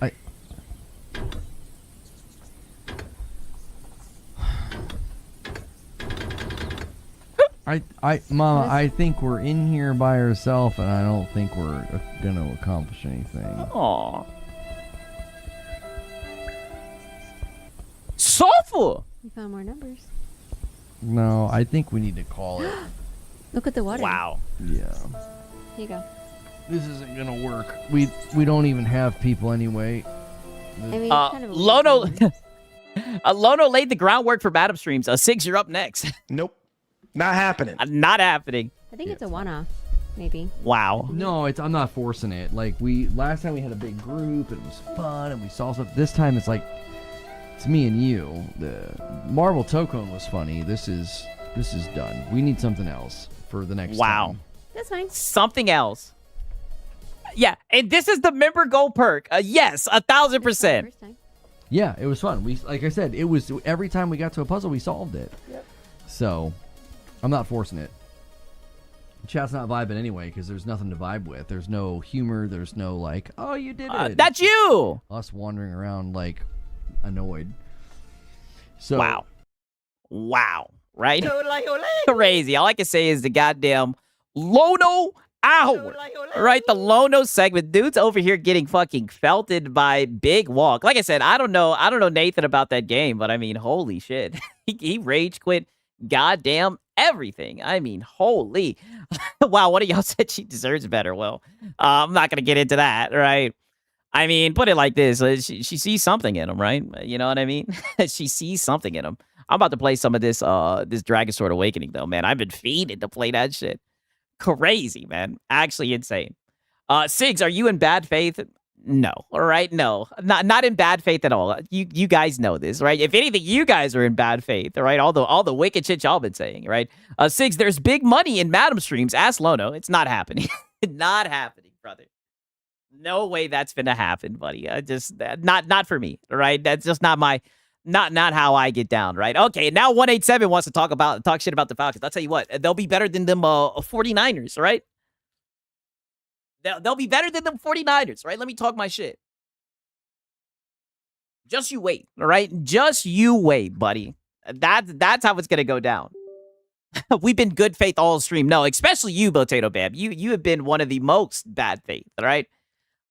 Mama, I think we're in here by ourselves, and I don't think we're gonna accomplish anything. Aw. Soulful. You found more numbers. No, I think we need to call it. Look at the water. Wow. Yeah. Here you go. This isn't gonna work. We don't even have people anyway. I mean, it's kind of a weird Lono, thing. Lono laid the groundwork for Madam Streams. Six, you're up next. Nope. Not happening. Not happening. I think it's a one-off, maybe. Wow. No, I'm not forcing it. Like last time we had a big group, and it was fun, and we saw stuff. This time it's like it's me and you. The Marvel Tokon was funny. This is done. We need something else for the next. Wow. time. That's fine. Something else. Yeah, and this is the member gold perk. Yes, 1,000%. First time. Yeah, it was fun. We, like I said, it was every time we got to a puzzle, we solved it. Yep. So, I'm not forcing it. Chat's not vibing anyway because there's nothing to vibe with. There's no humor. There's no like, oh, you did it. That's you. Us wandering around like annoyed. So Wow. Right? Crazy. All I can say is the goddamn Lono hour. Right? The Lono segment. Dude's over here getting fucking felted by Big Walk. Like I said, I don't know Nathan about that game, but I mean, holy shit. he rage quit goddamn everything. I mean, holy. Wow, one of y'all said she deserves better. Well, I'm not going to get into that, right? I mean, put it like this. She sees something in him, right? You know what I mean? She sees something in him. I'm about to play some of this Dragon Sword Awakening, though, man. I've been feeding to play that shit. Crazy, man. Actually insane. Sigs, are you in bad faith? No. All right? No. Not in bad faith at all. You guys know this, right? If anything, you guys are in bad faith, all right? All the wicked shit y'all been saying, right? Sigs, there's big money in Madam Streams. Ask Lono. It's not happening. Not happening, brother. No way that's gonna happen, buddy. Not for me, right? That's just not my not how I get down, right? Okay, now 187 wants to talk shit about the Falcons. I'll tell you what, they'll be better than them 49ers, right? They'll be better than them 49ers, right? Let me talk my shit. Just you wait, all right? Just you wait, buddy. That's how it's gonna go down. We've been good faith all stream. No, especially you, Potato Bam. You have been one of the most bad faith, all right?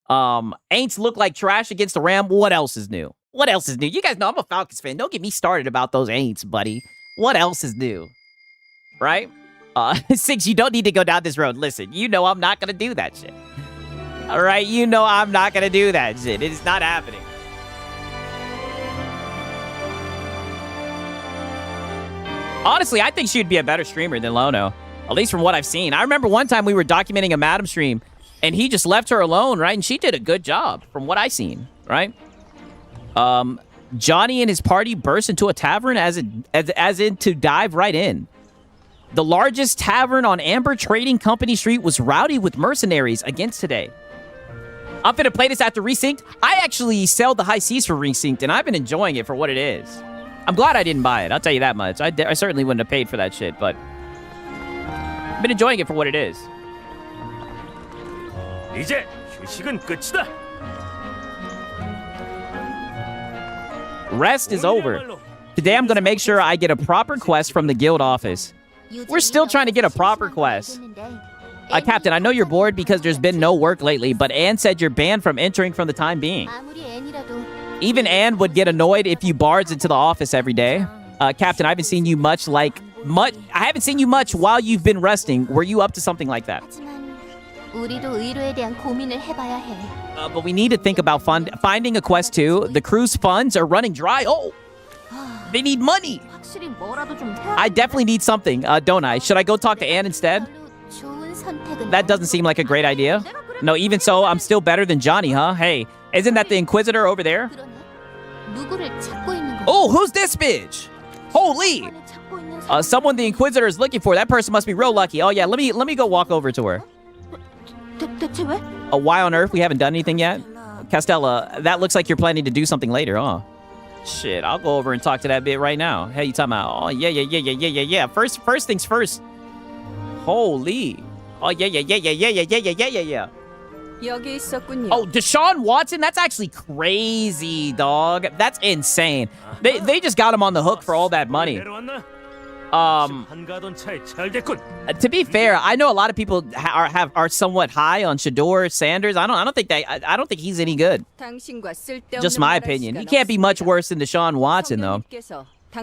Aints look like trash against the Ram. What else is new? What else is new? You guys know I'm a Falcons fan. Don't get me started about those Aints, buddy. What else is new? Right? 6, you don't need to go down this road. Listen, you know I'm not gonna do that shit. All right? You know I'm not gonna do that shit. It is not happening. Honestly, I think she would be a better streamer than Lono, at least from what I've seen. I remember one time we were documenting a Madam stream, and he just left her alone, right? And she did a good job from what I seen, right? Johnny and his party burst into a tavern as in to dive right in. The largest tavern on Amber Trading Company Street was rowdy with mercenaries against today. I'm finna play this after Resynced. I actually sell the high seas for Resynced, and I've been enjoying it for what it is. I'm glad I didn't buy it. I'll tell you that much. I certainly wouldn't have paid for that shit, but I've been enjoying it for what it is. 이제 휴식은 끝이다. Rest is over. Today I'm going to make sure I get a proper quest from the guild office. We're still trying to get a proper quest. Captain, I know you're bored because there's been no work lately, but Anne said you're banned from entering for the time being. Even Anne would get annoyed if you barged into the office every day. Captain, I haven't seen you much I haven't seen you much while you've been resting. Were you up to something like that? But we need to think about finding a quest too. The crew's funds are running dry. Oh, they need money. I definitely need something, don't I? Should I go talk to Anne instead? That doesn't seem like a great idea. No, even so, I'm still better than Johnny, huh? Hey, isn't that the Inquisitor over there? Oh, who's this bitch? Holy! Someone the Inquisitor is looking for. That person must be real lucky. Oh yeah, let me go walk over to her. Why on earth we haven't done anything yet? Castella, that looks like you're planning to do something later, huh? Shit, I'll go over and talk to that bit right now. Hey, you talking about? Oh yeah. First things first. Holy. Oh yeah. Oh, Deshaun Watson? That's actually crazy, dog. That's insane. They just got him on the hook for all that money. To be fair, I know a lot of people are somewhat high on Shedeur Sanders. I don't think he's any good. Just my opinion. He can't be much worse than Deshaun Watson, though. I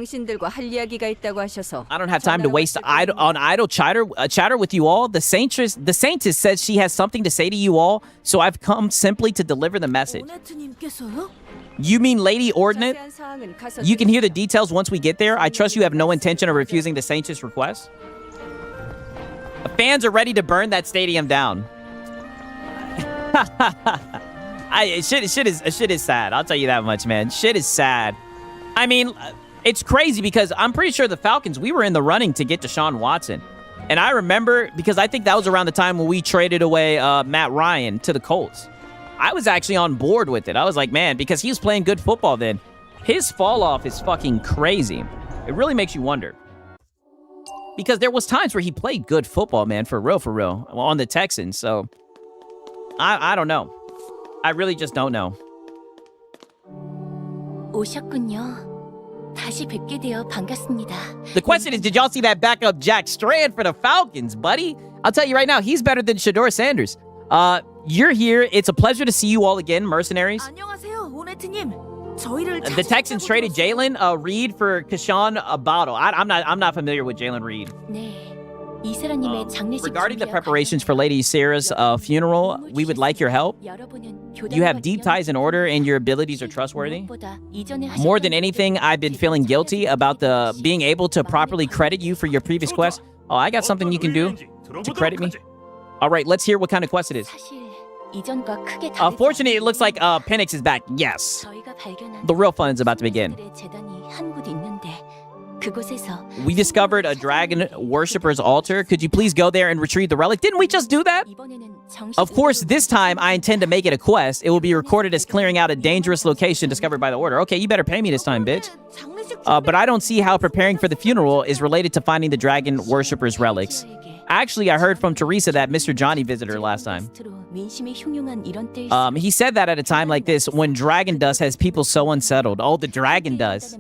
don't have time to waste on idle chatter with you all. The Saintess says she has something to say to you all, so I've come simply to deliver the message. You mean Lady Ordinate? You can hear the details once we get there. I trust you have no intention of refusing the Saintess request. The fans are ready to burn that stadium down. Shit is sad. I'll tell you that much, man. Shit is sad. I mean, it's crazy because I'm pretty sure the Falcons, we were in the running to get Deshaun Watson. And I remember, because I think that was around the time when we traded away Matt Ryan to the Colts. I was actually on board with it. I was like, man, because he was playing good football then. His fall off is fucking crazy. It really makes you wonder. Because there was times where he played good football, man, for real, on the Texans. So, I don't know. I really just don't know. The question is, did y'all see that backup Jack Strand for the Falcons, buddy? I'll tell you right now, he's better than Shedeur Sanders. You're here. It's a pleasure to see you all again, mercenaries. The Texans traded Jalen Reed for Keyshawn Bottle. I'm not familiar with Jalen Reed. Regarding the preparations for Lady Sarah's funeral, we would like your help. You have deep ties in order and your abilities are trustworthy. More than anything, I've been feeling guilty about being able to properly credit you for your previous quest. Oh, I got something you can do to credit me. All right, let's hear what kind of quest it is. Fortunately, it looks like Penix is back. Yes. The real fun is about to begin. 그곳에서 We discovered a dragon worshiper's altar. Could you please go there and retrieve the relic? Didn't we just do that? Of course, this time I intend to make it a quest. It will be recorded as clearing out a dangerous location discovered by the Order. Okay, you better pay me this time, bitch. But I don't see how preparing for the funeral is related to finding the dragon worshiper's relics. Actually, I heard from Teresa that Mr. Johnny visited her last time. 민심이 흉흉한 이런 때일수록 He said that at a time like this when dragon dust has people so unsettled. Oh, the dragon dust.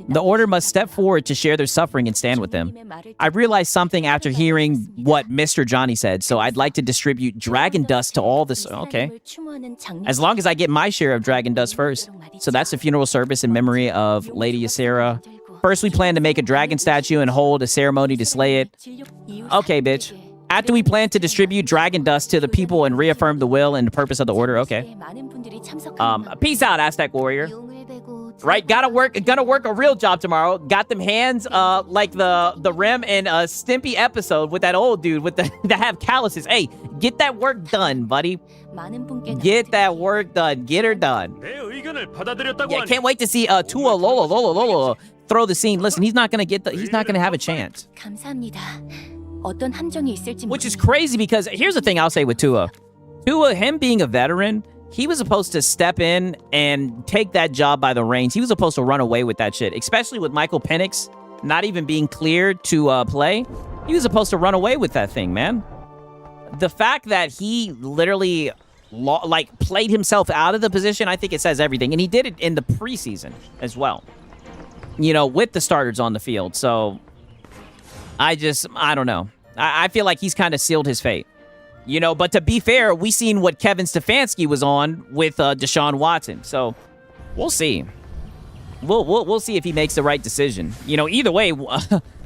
The Order must step forward to share their suffering and stand with them. I realized something after hearing what Mr. Johnny said, so I'd like to distribute dragon dust to all this. Okay. As long as I get my share of dragon dust first. So that's the funeral service in memory of Lady Ysera. First, we plan to make a dragon statue and hold a ceremony to slay it. Okay, bitch. After we plan to distribute dragon dust to the people and reaffirm the will and the purpose of the Order. Okay. Peace out, Aztec warrior. Right, gonna work a real job tomorrow. Got them hands like the Rem in a Stimpy episode with that old dude with the that have calluses. Hey, get that work done, buddy. Get that work done. Get her done. Yeah, can't wait to see Tua Lola throw the scene. Listen, he's not gonna have a chance. 감사합니다. 어떤 함정이 있을지 Which is crazy because here's the thing I'll say with Tua. Tua, him being a veteran, he was supposed to step in and take that job by the reins. He was supposed to run away with that shit, especially with Michael Penix not even being cleared to play. He was supposed to run away with that thing, man. The fact that he literally played himself out of the position, I think it says everything. And he did it in the preseason as well, you know, with the starters on the field. So I don't know. I feel like he's kind of sealed his fate. You know, but to be fair, we seen what Kevin Stefanski was on with Deshaun Watson. So we'll see. We'll see if he makes the right decision. You know, either way,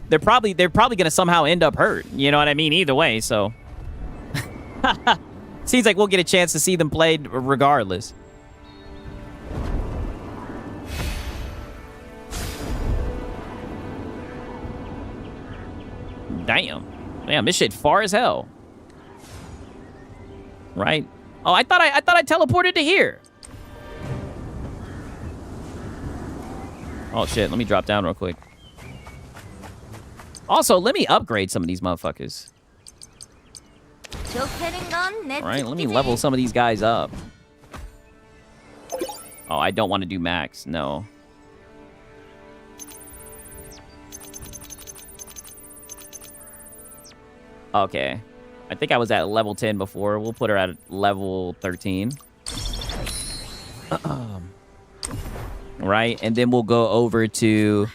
they're probably gonna somehow end up hurt. You know what I mean? Either way, so seems like we'll get a chance to see them played regardless. Damn, this shit far as hell. Right? Oh, I thought I teleported to here. Oh shit, let me drop down real quick. Also, let me upgrade some of these motherfuckers. Alright, let me level some of these guys up. Oh, I don't want to do max, no. Okay. I think I was at level 10 before. We'll put her at level 13. Right, and then we'll go over to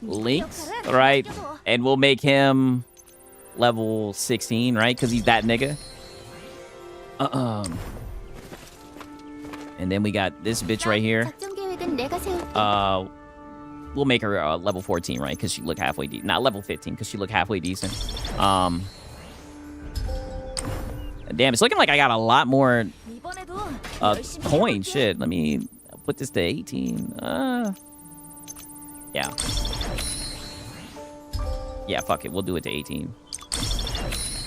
Lynx, right? And we'll make him level 16, right? Because he's that nigga. And then we got this bitch right here. We'll make her level 14, right? Because she look halfway decent. Not level 15, because she look halfway decent. Damn, it's looking like I got a lot more coin. Shit, let me put this to 18. Yeah. Yeah, fuck it. We'll do it to 18.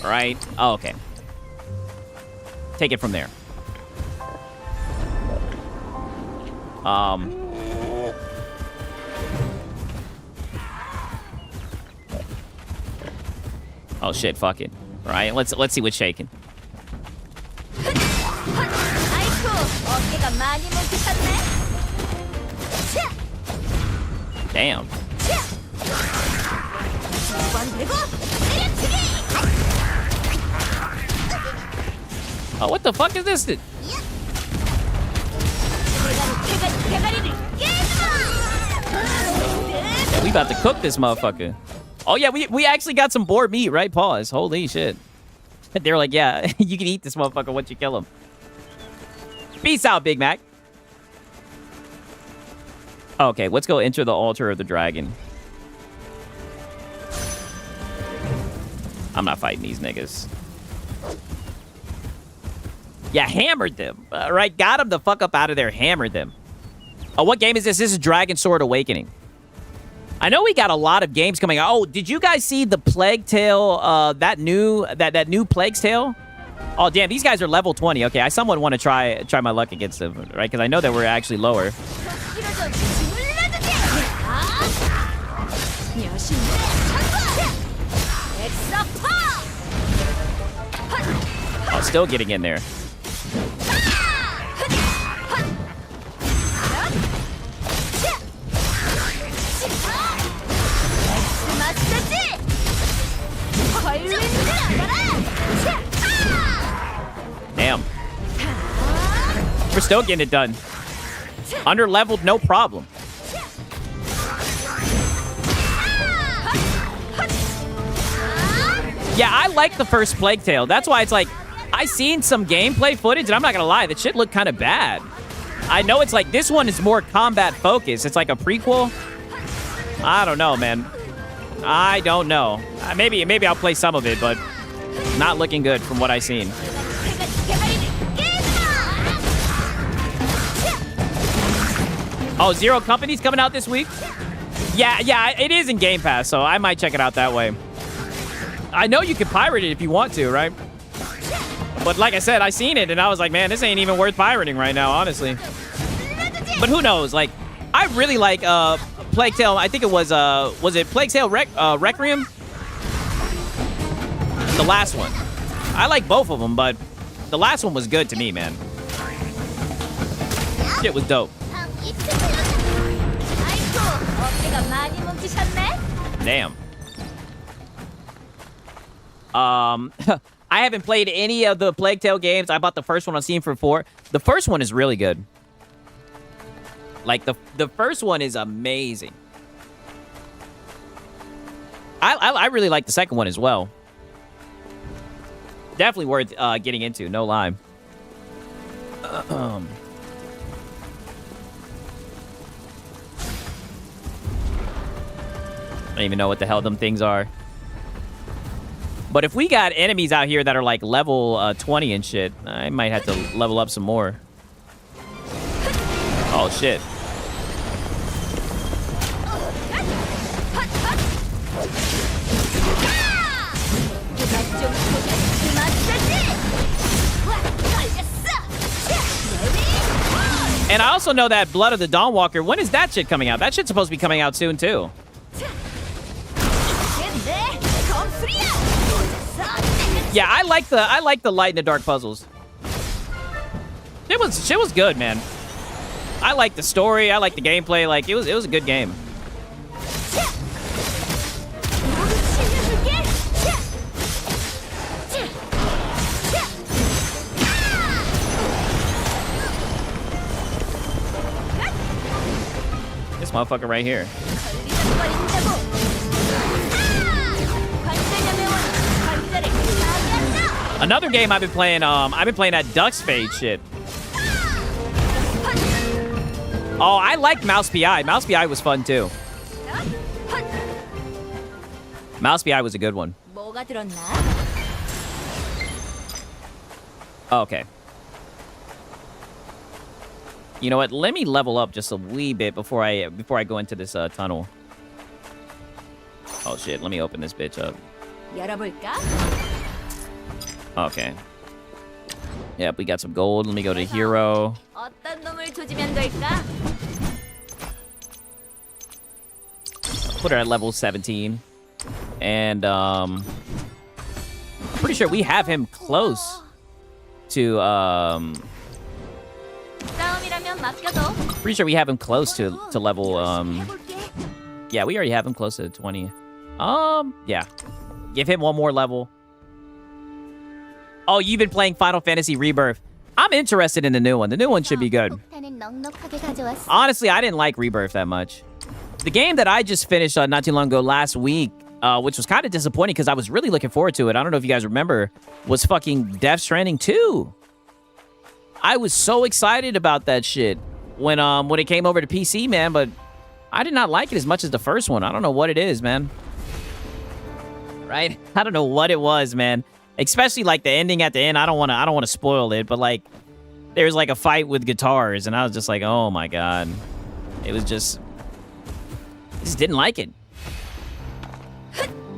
All right. Oh, okay. Take it from there. Oh shit, fuck it. All right, let's see what's shaking. Damn. Oh, what the fuck is this? Yeah, we about to cook this motherfucker. Oh yeah, we actually got some boar meat, right? Pause. Holy shit. They were like, yeah, you can eat this motherfucker once you kill him. Peace out, Big Mac. Okay, let's go enter the altar of the dragon. I'm not fighting these niggas. Yeah, hammered them. Right, got them the fuck up out of there. Hammered them. Oh, what game is this? This is Dragon Sword Awakening. I know we got a lot of games coming out. Oh, did you guys see the Plague Tale, that new Plague's Tale? Oh, damn, these guys are level 20. Okay, I somewhat want to try my luck against them, right? Because I know that we're actually lower. Oh, still getting in there. Damn. We're still getting it done. Under leveled, no problem. Yeah, I like the first Plague Tale. That's why it's like, I seen some gameplay footage, and I'm not gonna lie, that shit looked kind of bad. I know it's like, this one is more combat focused. It's like a prequel. I don't know, man. I don't know. Maybe I'll play some of it, but not looking good from what I seen. Oh, Zero Company's coming out this week? Yeah, it is in Game Pass, so I might check it out that way. I know you can pirate it if you want to, right? But like I said, I seen it, and I was like, man, this ain't even worth pirating right now, honestly. But who knows? Like, I really like Plague Tale. I think it was it Plague Tale Requiem? The last one. I like both of them, but the last one was good to me, man. Shit was dope. Damn. I haven't played any of the Plague Tale games. I bought the first one on Steam for $4. The first one is really good. Like, the first one is amazing. I really like the second one as well. Definitely worth getting into, no lie. I don't even know what the hell them things are. But if we got enemies out here that are like level 20 and shit, I might have to level up some more. Oh, shit. And I also know that Blood of the Dawnwalker, when is that shit coming out? That shit's supposed to be coming out soon, too. Yeah, I like the light in the dark puzzles. Shit was good, man. I like the story, I like the gameplay, like it was a good game. This motherfucker right here. Another game I've been playing that Duck's Fade shit. Oh, I liked Mouse PI. Mouse PI was fun too. Mouse PI was a good one. Oh, okay. You know what? Let me level up just a wee bit before I go into this tunnel. Oh shit! Let me open this bitch up. Okay. Yep, we got some gold. Let me go to hero. Put her at level 17. And pretty sure we have him close to pretty sure we have him close to level yeah, we already have him close to 20. Yeah. Give him one more level. Oh, you've been playing Final Fantasy Rebirth. I'm interested in the new one. The new one should be good. Honestly, I didn't like Rebirth that much. The game that I just finished not too long ago, last week, which was kind of disappointing because I was really looking forward to it. I don't know if you guys remember, was fucking Death Stranding 2. I was so excited about that shit when it came over to PC, man, but I did not like it as much as the first one. I don't know what it is, man. Right? I don't know what it was, man. Especially like the ending at the end. I don't want to spoil it, but like there's like a fight with guitars and I was just like, "Oh my god." It was just didn't like it.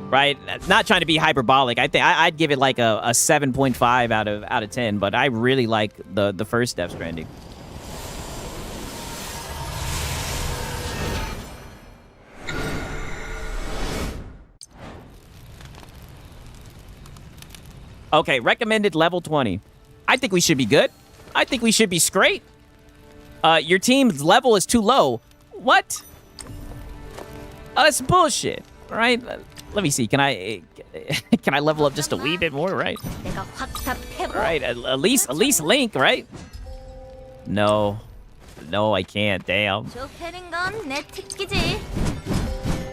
Right? Not trying to be hyperbolic. I think I'd give it like a 7.5 out of 10, but I really like the first Death Stranding. Okay, recommended level 20. I think we should be good. I think we should be straight. Your team's level is too low. What? That's bullshit. All right. Let me see. Can I level up just a wee bit more? Right. All right. At least Link. Right. No, I can't. Damn.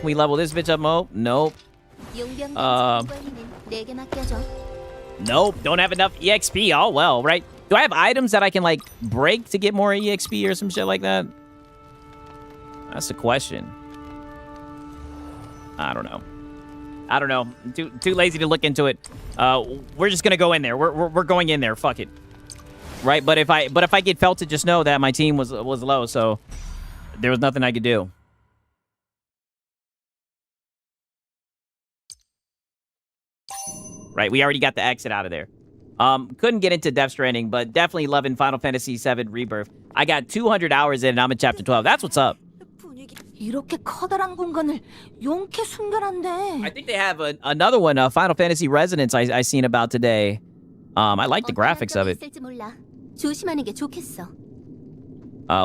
We level this bitch up, Mo? Nope. Nope. Don't have enough EXP. Oh well. Right. Do I have items that I can like break to get more EXP or some shit like that? That's the question. I don't know. Too lazy to look into it. We're just gonna go in there. We're going in there. Fuck it. Right. But if I get felted, just know that my team was low, so there was nothing I could do. Right. We already got the exit out of there. Couldn't get into Death Stranding, but definitely loving Final Fantasy VII Rebirth. I got 200 hours in and I'm in chapter 12. That's what's up. 이렇게 커다란 공간을 용케 숨겨놨네. I think they have another one, Final Fantasy Resonance I seen about today. I like the graphics of it. 조심하는 게 좋겠어.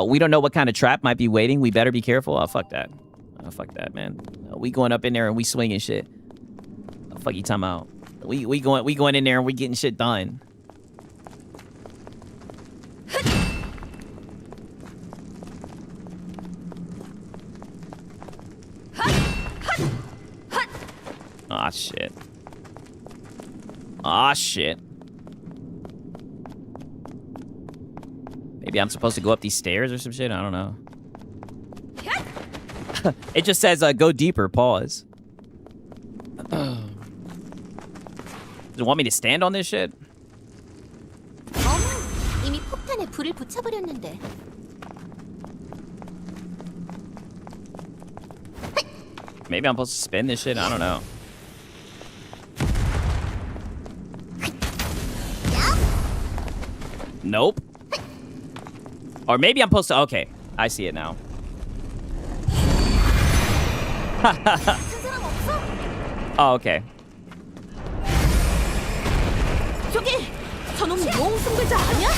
We don't know what kind of trap might be waiting. We better be careful. Oh, fuck that. Oh, fuck that, man. We going up in there and we swinging shit. Oh, fuck you talking about? We going in there and we getting shit done. Aw, shit. Aw, shit. Maybe I'm supposed to go up these stairs or some shit? I don't know. It just says, go deeper, pause. Does it want me to stand on this shit? 이미 폭탄에 불을 붙여버렸는데. Maybe I'm supposed to spin this shit? I don't know. Nope. Or maybe I'm supposed to... Okay, I see it now. Oh, okay. 저기, 저놈 용승배자 아니야?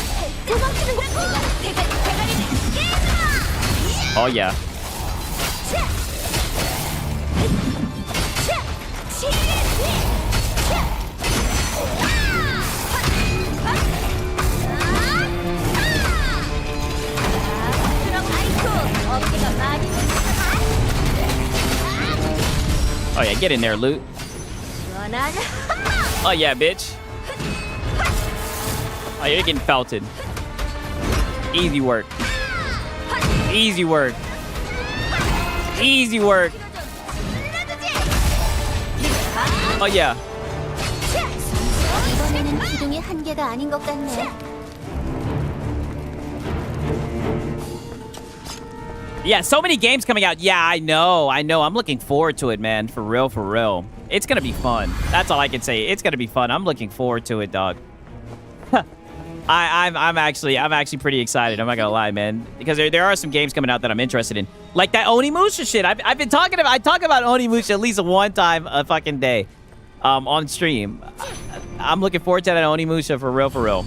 도망치는 거 대가리를 깨라! Oh, yeah. Oh yeah, get in there, loot. Oh yeah, bitch. Oh, you're getting felted. Easy work. Easy work. Easy work. Oh yeah. 이번에는 기둥이 한계가 아닌 것 같네. Yeah, so many games coming out. Yeah, I know. I'm looking forward to it, man. For real. It's gonna be fun. That's all I can say. It's gonna be fun. I'm looking forward to it, dog. I'm actually pretty excited. I'm not gonna lie, man, because there are some games coming out that I'm interested in, like that Onimusha shit. I talk about Onimusha at least one time a fucking day, on stream. I'm looking forward to that Onimusha for real.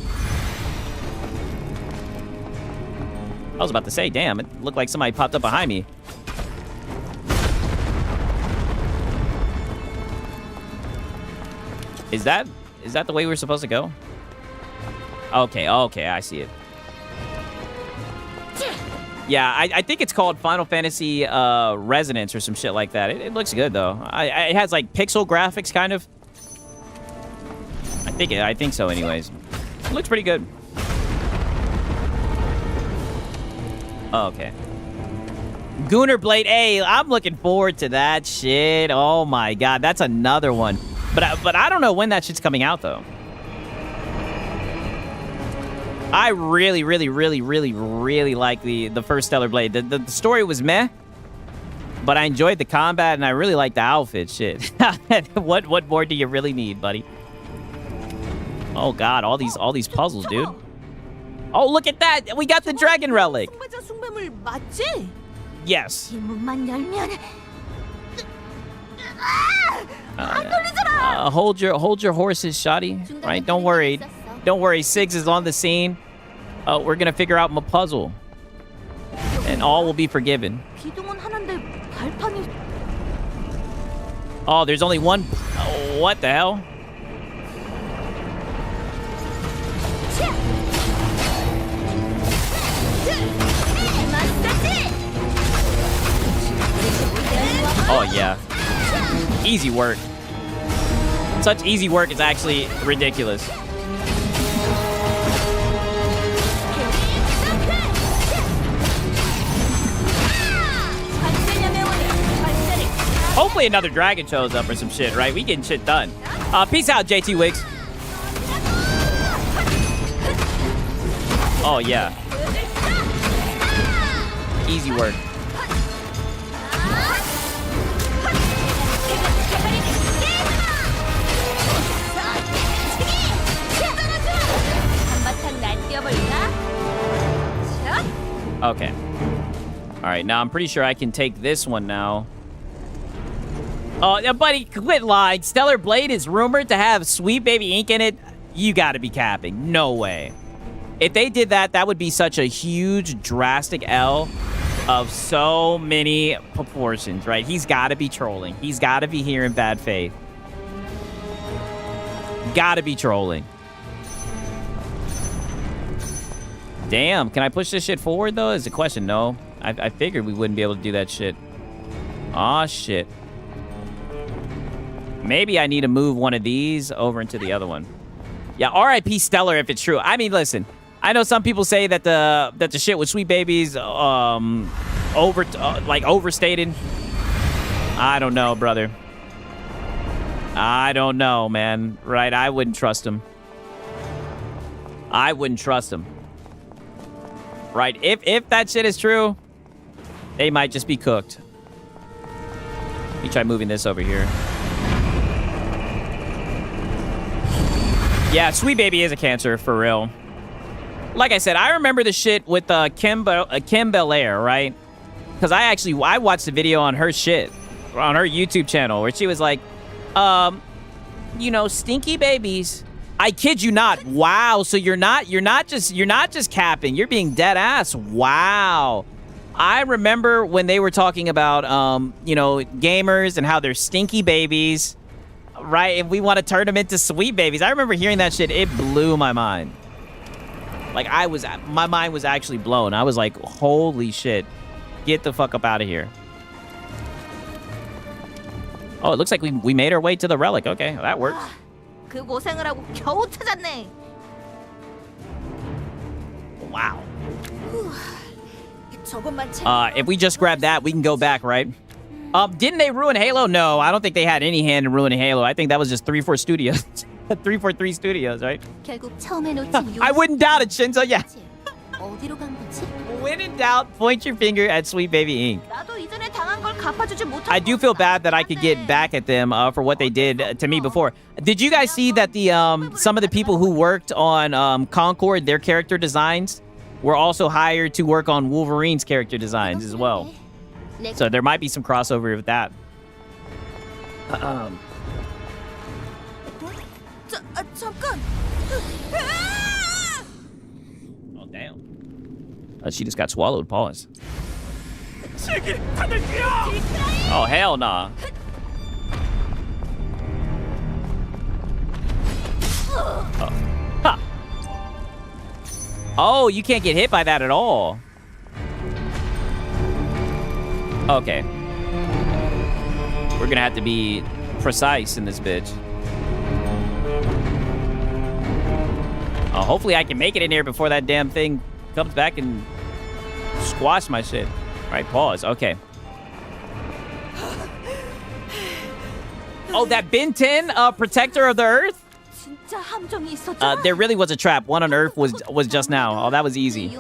I was about to say, damn, it looked like somebody popped up behind me. Is that the way we're supposed to go? Okay, I see it. Yeah, I think it's called Final Fantasy Resonance or some shit like that. It looks good though. It has like pixel graphics, kind of. I think so. Anyways, it looks pretty good. Oh, okay. Gooner Blade. Hey, I'm looking forward to that shit. Oh my god, that's another one. But I don't know when that shit's coming out though. I really like the first Stellar Blade. The story was meh, but I enjoyed the combat and I really like the outfit. Shit. What more do you really need, buddy? Oh god, all these puzzles, dude. Oh, look at that! We got the dragon relic. Yes. Hold your horses, shoddy. Right? Don't worry. Don't worry. Siggs is on the scene. We're gonna figure out my puzzle, and all will be forgiven. 기둥은 하나인데 발판이 Oh, there's only one. Oh, what the hell? Oh yeah, easy work. Such easy work is actually ridiculous. Hopefully another dragon shows up or some shit, right? We getting shit done. Peace out, JT Wiggs. Oh yeah, easy work. Okay. All right, now I'm pretty sure I can take this one now. Oh, yeah, buddy, quit lying. Stellar Blade is rumored to have Sweet Baby Ink in it. You gotta be capping. No way. If they did that, that would be such a huge, drastic L of so many proportions, right? He's gotta be trolling. He's gotta be here in bad faith. Gotta be trolling. Damn, can I push this shit forward, though? Is the question. No. I figured we wouldn't be able to do that shit. Aw, shit. Maybe I need to move one of these over into the other one. Yeah, R.I.P. Stellar if it's true. I mean, listen. I know some people say that the shit with Sweet Babies overstated. I don't know, brother. I don't know, man. Right? I wouldn't trust him. I wouldn't trust him. Right? If that shit is true, they might just be cooked. Let me try moving this over here. Yeah, Sweet Baby is a cancer, for real. Like I said, I remember the shit with Kim Belair, right? Because I watched the video on her shit, on her YouTube channel, where she was like, you know, stinky babies. I kid you not. Wow. So you're not just capping. You're being dead ass. Wow. I remember when they were talking about, you know, gamers and how they're stinky babies, right? And we want to turn them into sweet babies. I remember hearing that shit. It blew my mind. Like, my mind was actually blown. I was like, holy shit. Get the fuck up out of here. Oh, it looks like we made our way to the relic. Okay, that works. 그 고생을 하고 겨우 찾았네. Wow. 저것만 챙겨. If we just grab that, we can go back, right? Didn't they ruin Halo? No, I don't think they had any hand in ruining Halo. I think that was just 343 Studios. 343 Studios, right? 결국 처음에 놓친 I wouldn't doubt it, Shinzo. Yeah. 어디로 간 거지? When in doubt, point your finger at Sweet Baby Ink. 나도 이전에 당한 걸 갚아주지 못하고. I do feel bad that I could get back at them for what they did to me before. Did you guys see that the some of the people who worked on Concord, their character designs, were also hired to work on Wolverine's character designs as well? So there might be some crossover with that. 잠깐. Oh, damn. She just got swallowed. Pause. Oh, hell nah. Huh. Oh, you can't get hit by that at all. Okay. We're gonna have to be precise in this bitch. Hopefully I can make it in here before that damn thing comes back and squash my shit. Right, pause. Okay. Oh, that Ben 10, Protector of the Earth? There really was a trap. One on Earth was just now. Oh, that was easy.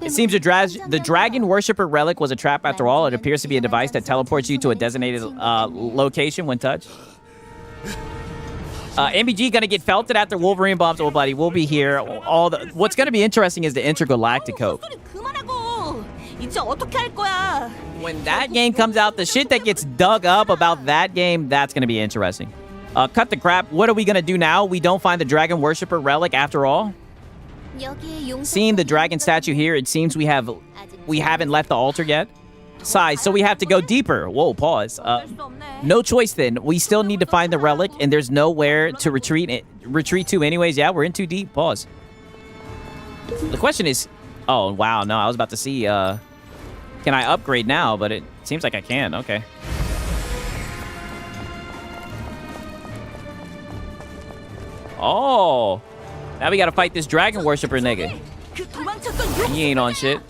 It seems the Dragon Worshipper Relic was a trap after all. It appears to be a device that teleports you to a designated location when touched. MBG gonna get felted after Wolverine bombs. Oh, buddy, we'll be here. What's gonna be interesting is the Intergalactic Hope. 진짜 어떻게 할 거야? When that game comes out, the shit that gets dug up about that game, that's going to be interesting. Cut the crap. What are we going to do now? We don't find the Dragon Worshipper relic after all? 여기에 용서. Seeing the dragon statue here, it seems we haven't left the altar yet. Size, so we have to go deeper. Whoa, pause. No choice then. We still need to find the relic, and there's nowhere to retreat to anyways. Yeah, we're in too deep. Pause. The question is... Oh, wow. No, I was about to see... Can I upgrade now? But it seems like I can. Okay. Oh. Now we gotta fight this dragon worshiper nigga. 그 도망쳤던 He ain't on shit.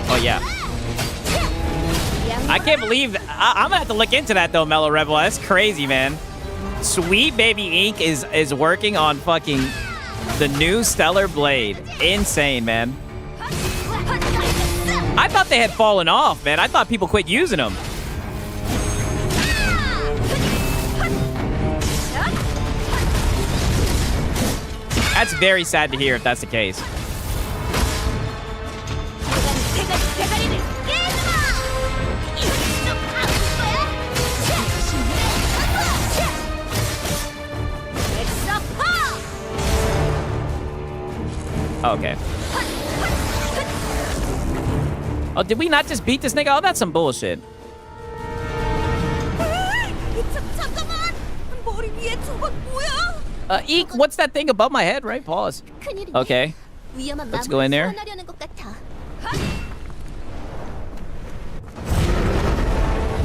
Oh, yeah. I can't believe... I'm gonna have to look into that, though, Mellow Rebel. That's crazy, man. Sweet Baby Inc. is working on fucking the new Stellar Blade. Insane, man. I thought they had fallen off, man. I thought people quit using them. That's very sad to hear if that's the case. Okay. Oh, did we not just beat this nigga? Oh, that's some bullshit. 잠깐만. 머리 위에 저건 뭐야? Eek, what's that thing above my head, right? Pause. 큰일이네. Okay. 위험한 Let's go in there. 소환하려는 것 같아.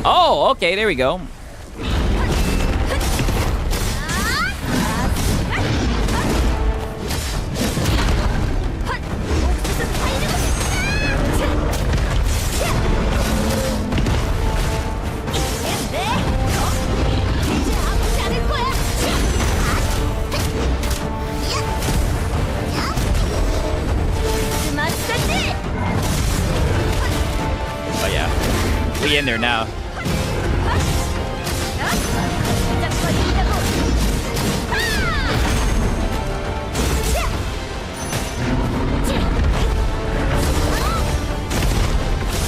Oh, okay, there we go. Oh yeah, we in there now.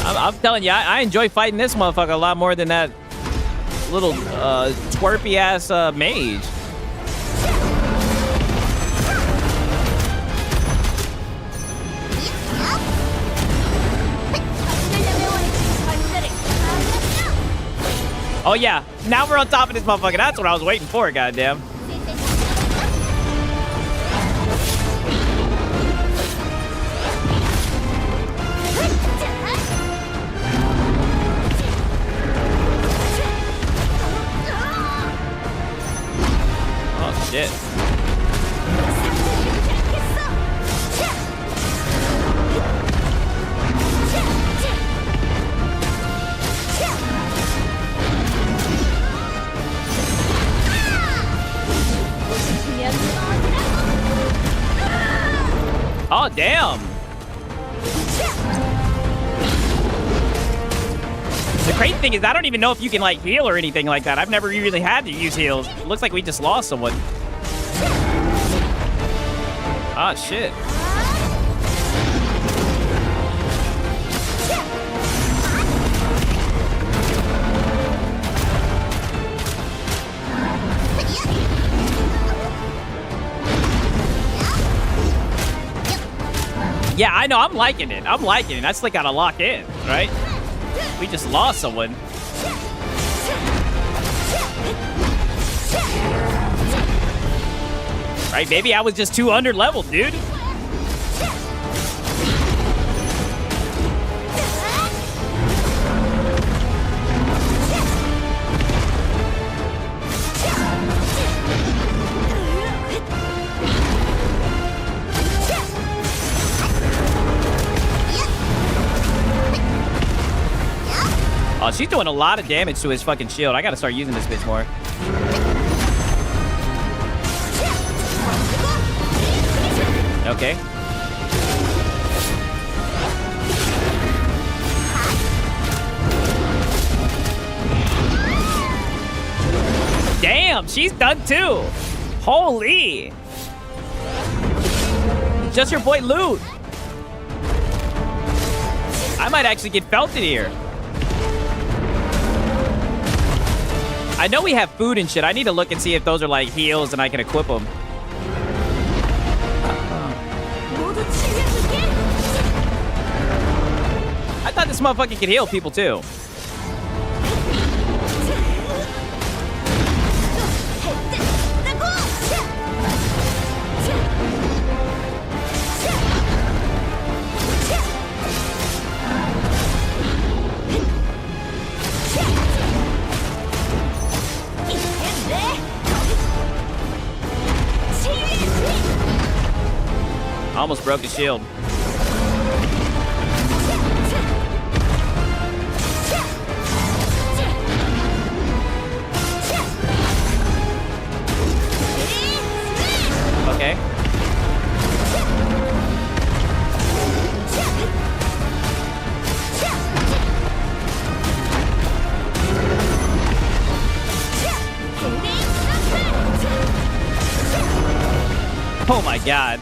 I'm telling you, I enjoy fighting this motherfucker a lot more than that little twerpy ass mage. Oh yeah, now we're on top of this motherfucker. That's what I was waiting for, goddamn. Oh shit. Oh, damn. The crazy thing is I don't even know if you can, like, heal or anything like that. I've never really had to use heals. It looks like we just lost someone. Oh, shit. Yeah, I know. I'm liking it. I'm liking it. I still gotta lock in, right? We just lost someone. Right? Maybe I was just too under leveled, dude. Oh, she's doing a lot of damage to his fucking shield. I gotta start using this bitch more. Okay. Damn, she's done too. Holy. Just your boy Loot. I might actually get felted here. I know we have food and shit. I need to look and see if those are like heals and I can equip them. I thought this motherfucker could heal people too. Almost broke the shield. Okay. Oh my god.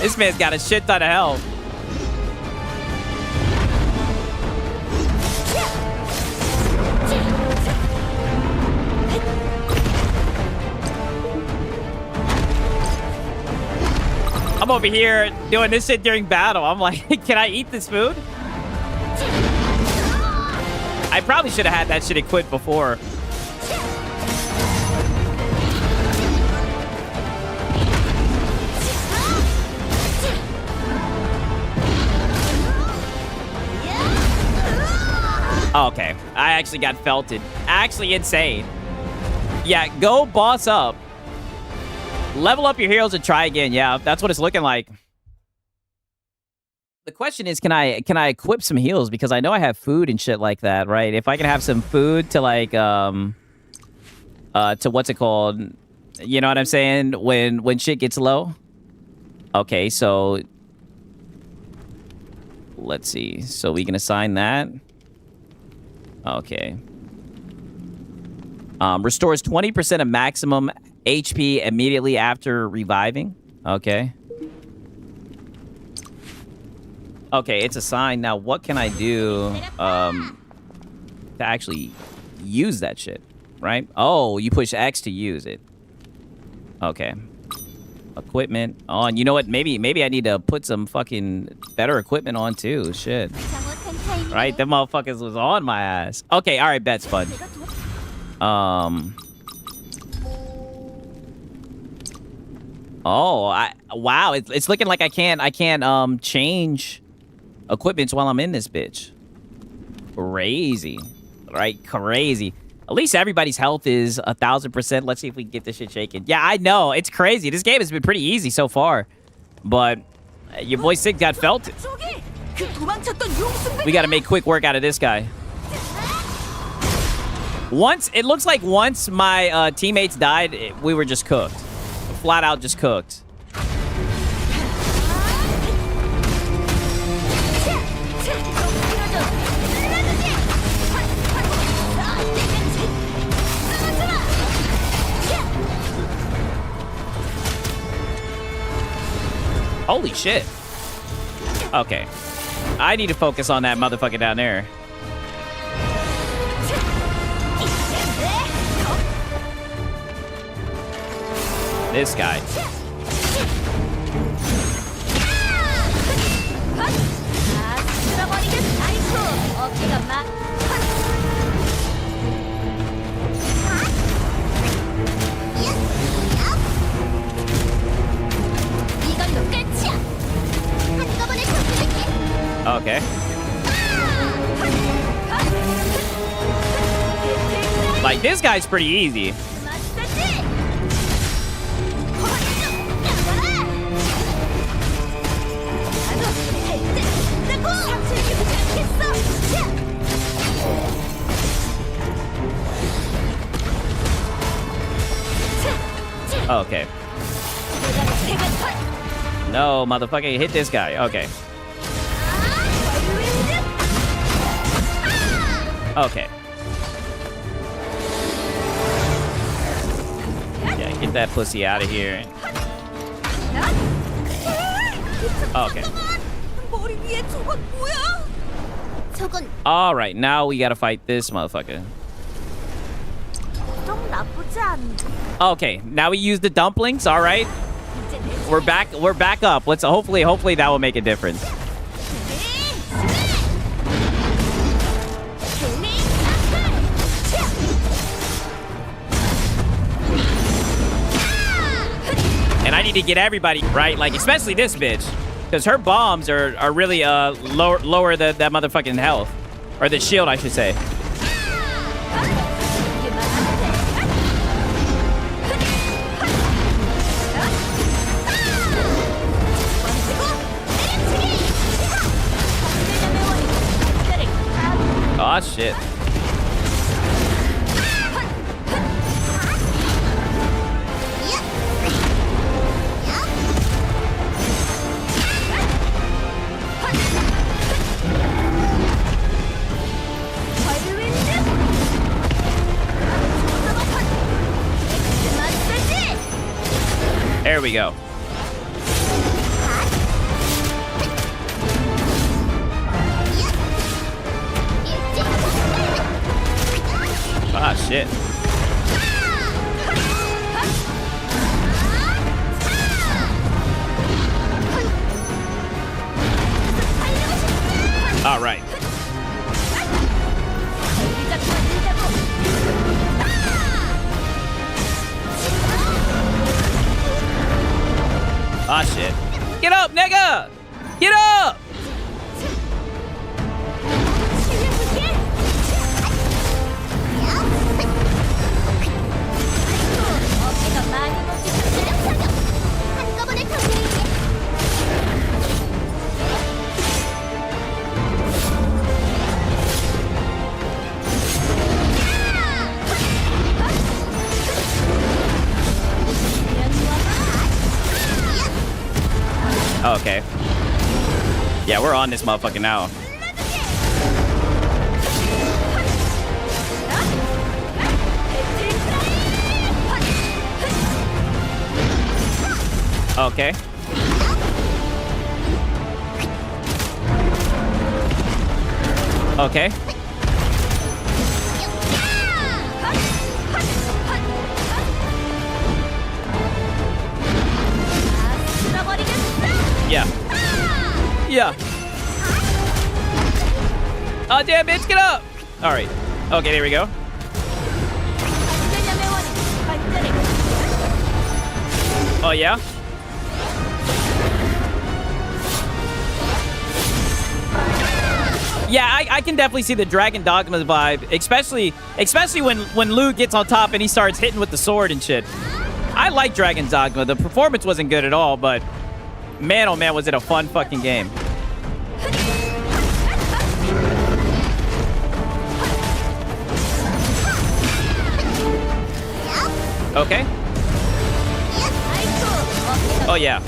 This man's got a shit ton of health. I'm over here doing this shit during battle. I'm like, can I eat this food? I probably should have had that shit equipped before. Oh, okay. I actually got felted. Actually insane. Yeah, go boss up. Level up your heroes and try again. Yeah, that's what it's looking like. The question is, can I equip some heals? Because I know I have food and shit like that, right? If I can have some food to like to what's it called? You know what I'm saying? When shit gets low. Okay, so let's see. So we can assign that. Okay. Restores 20% of maximum HP immediately after reviving. Okay. Okay, it's assigned. Now, what can I do to actually use that shit, right? Oh, you push X to use it. Okay. Equipment on. You know what? Maybe I need to put some fucking better equipment on too. Shit. Right? Them motherfuckers was on my ass. Okay, all right, bet, Spud. Oh, wow. It's looking like I can't change equipments while I'm in this bitch. Crazy. Right? Crazy. At least everybody's health is 1,000%. Let's see if we can get this shit shaken. Yeah, I know. It's crazy. This game has been pretty easy so far. But your boy Sig got felted. We got to make quick work out of this guy. It looks like once my teammates died, we were just cooked. Flat out just cooked. Holy shit. Okay. I need to focus on that motherfucker down there. This guy. Okay. Like, this guy's pretty easy. Okay. No, motherfucker, hit this guy. Okay. Okay. Get that pussy out of here. Oh, okay. 머리 위에 조각 뭐야? 저건 All right, now we gotta fight this motherfucker. 좀 나쁘지 않은데. Okay, now we use the dumplings. All right, we're back. We're back up. Let's hopefully that will make a difference. And I need to get everybody right, like especially this bitch, because her bombs are really lower that motherfucking health, or the shield, I should say. Oh shit. There we go. Ah, shit. All right. Ah, shit. Get up, nigga! Get up! Okay. Yeah, we're on this motherfucker now. Okay. Okay. Yeah. Yeah. Oh, damn, bitch, get up! All right. Okay, there we go. Oh, yeah? Yeah, I can definitely see the Dragon Dogma vibe, especially when Liu gets on top and he starts hitting with the sword and shit. I like Dragon Dogma. The performance wasn't good at all, but man, oh man, was it a fun fucking game. Okay. Oh, yeah.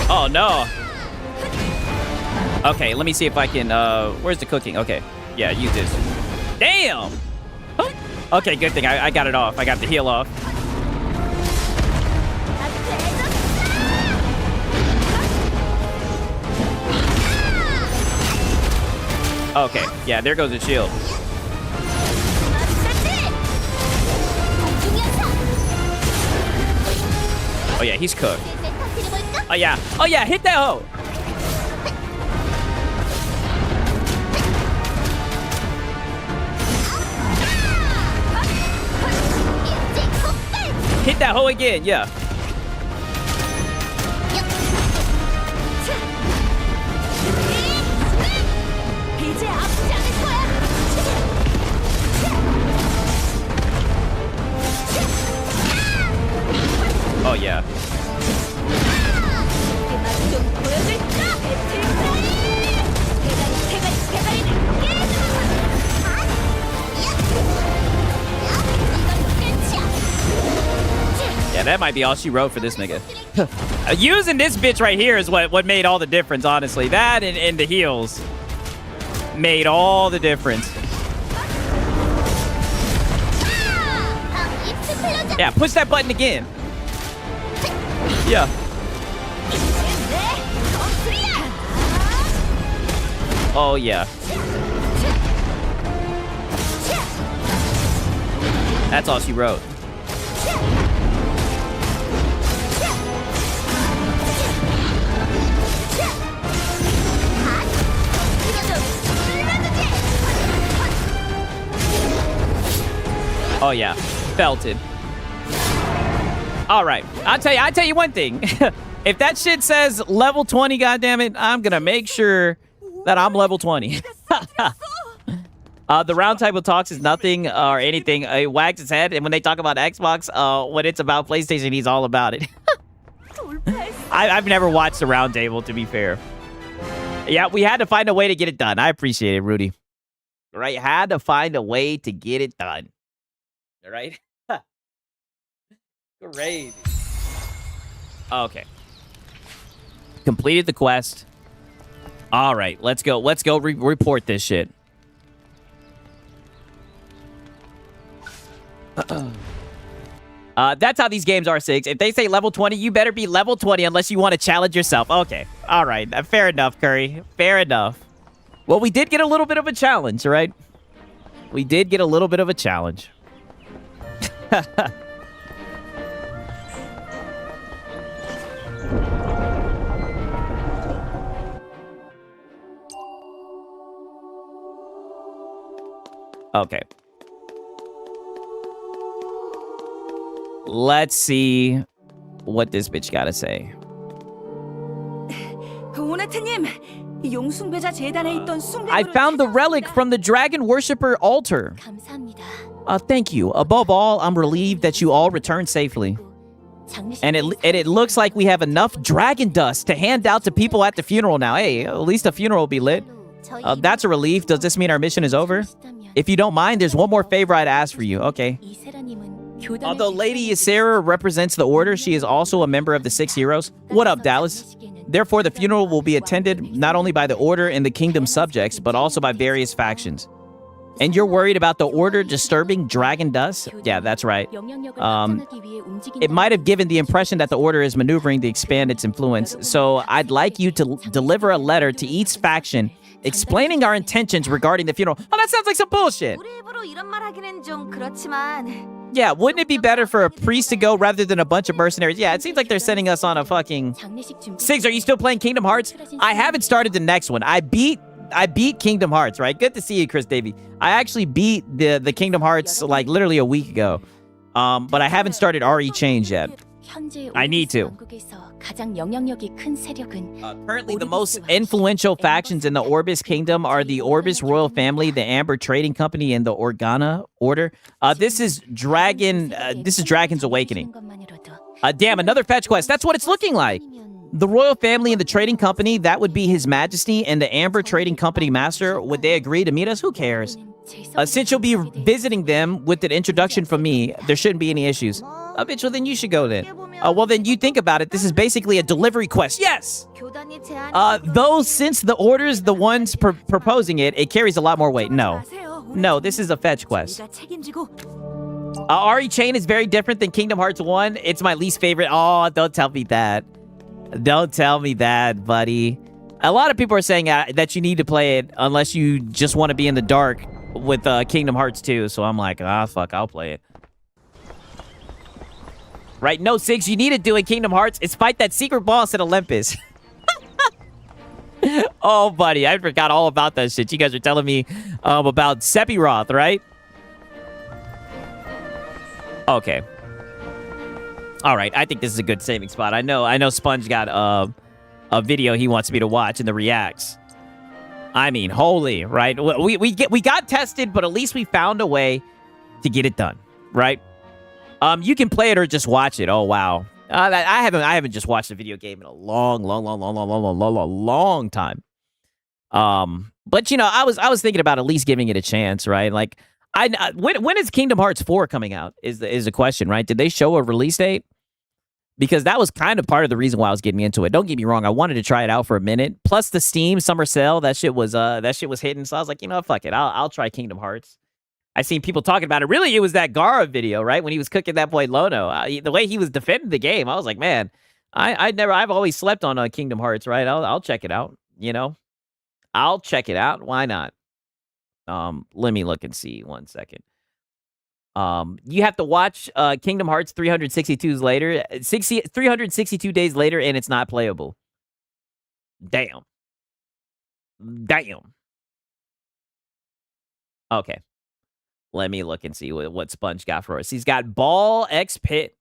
Oh, no. Okay, let me see if I can, where's the cooking? Okay. Yeah, use this. Damn! Huh? Okay, good thing. I got it off. I got the heal off. Okay, yeah, there goes the shield. Oh, yeah, he's cooked. Oh, yeah. Oh, yeah, hit that hoe. Hit that hoe again, yeah. Oh, yeah. that might be all she wrote for this nigga. Using this bitch right here is what made all the difference, honestly. That and the heals made all the difference. Yeah, push that button again. Yeah. Oh, yeah. That's all she wrote. Oh, yeah. Belted. All right. I'll tell you one thing. If that shit says level 20, goddammit, I'm going to make sure that I'm level 20. The round table talks is nothing or anything. He wags his head, and when they talk about Xbox, when it's about PlayStation, he's all about it. I've never watched the round table, to be fair. Yeah, we had to find a way to get it done. I appreciate it, Rudy. Right? Had to find a way to get it done. All right? Crazy. Okay. Completed the quest. All right, let's go. Let's go report this shit. That's how these games are, Sigs. If they say level 20, you better be level 20 unless you want to challenge yourself. Okay. All right. Fair enough, Curry. Fair enough. Well, we did get a little bit of a challenge, right? We did get a little bit of a challenge. Okay. Let's see what this bitch gotta say. I found the relic from the dragon worshipper altar. Thank you. Above all, I'm relieved that you all returned safely. And it looks like we have enough dragon dust to hand out to people at the funeral now. Hey, at least the funeral will be lit. That's a relief. Does this mean our mission is over? If you don't mind, there's one more favor I'd ask for you. Okay. Although Lady Ysera represents the Order, she is also a member of the Six Heroes. What up, Dallas? Therefore, the funeral will be attended not only by the Order and the Kingdom subjects, but also by various factions. And you're worried about the Order disturbing dragon dust? Yeah, that's right. It might have given the impression that the Order is maneuvering to expand its influence. So I'd like you to deliver a letter to each faction explaining our intentions regarding the funeral. Oh, that sounds like some bullshit. Yeah, wouldn't it be better for a priest to go rather than a bunch of mercenaries? Yeah, it seems like they're sending us on a fucking... Sigs, are you still playing Kingdom Hearts? I haven't started the next one. I beat Kingdom Hearts, right? Good to see you, Chris Davey. I actually beat the Kingdom Hearts like literally a week ago. But I haven't started RE Change yet. I need to. Currently, the most influential factions in the Orbis Kingdom are the Orbis Royal Family, the Amber Trading Company, and the Organa Order. This is Dragon's Awakening. Damn, another fetch quest. That's what it's looking like. The Royal Family and the Trading Company, that would be His Majesty, and the Amber Trading Company Master, would they agree to meet us? Who cares? Since you'll be visiting them with an introduction from me, there shouldn't be any issues. Bitch, well then you should go then. Well then you think about it. This is basically a delivery quest. Yes! Though since the Order's the ones proposing it, it carries a lot more weight. No. No, this is a fetch quest. RE Chain is very different than Kingdom Hearts 1. It's my least favorite. Oh, don't tell me that. Don't tell me that, buddy. A lot of people are saying that you need to play it unless you just want to be in the dark with Kingdom Hearts 2. So I'm like, fuck, I'll play it. Right? No, Sigs, you need to do in Kingdom Hearts is fight that secret boss at Olympus. Oh, buddy, I forgot all about that shit. You guys are telling me about Sephiroth, right? Okay. All right, I think this is a good saving spot. I know Sponge got a video he wants me to watch in the reacts. I mean, holy, right? We got tested, but at least we found a way to get it done, right? You can play it or just watch it. Oh wow, I haven't just watched a video game in a long time. But you know, I was thinking about at least giving it a chance, right? Like, when is Kingdom Hearts 4 coming out? Is the question, right? Did they show a release date? because that was kind of part of the reason why I was getting into it. Don't get me wrong, I wanted to try it out for a minute. Plus the Steam summer sale, that shit was hitting. So I was like, you know, fuck it, I'll try Kingdom Hearts. I seen people talking about it. Really, it was that Gara video, right, when he was cooking that boy Lono. The way he was defending the game, I was like, man, I've always slept on Kingdom Hearts, right? I'll check it out. You know, I'll check it out. Why not? Let me look and see 1 second. You have to watch Kingdom Hearts 362 days later, and it's not playable. Damn. Okay. Let me look and see what Sponge got for us. He's got Ball X Pit.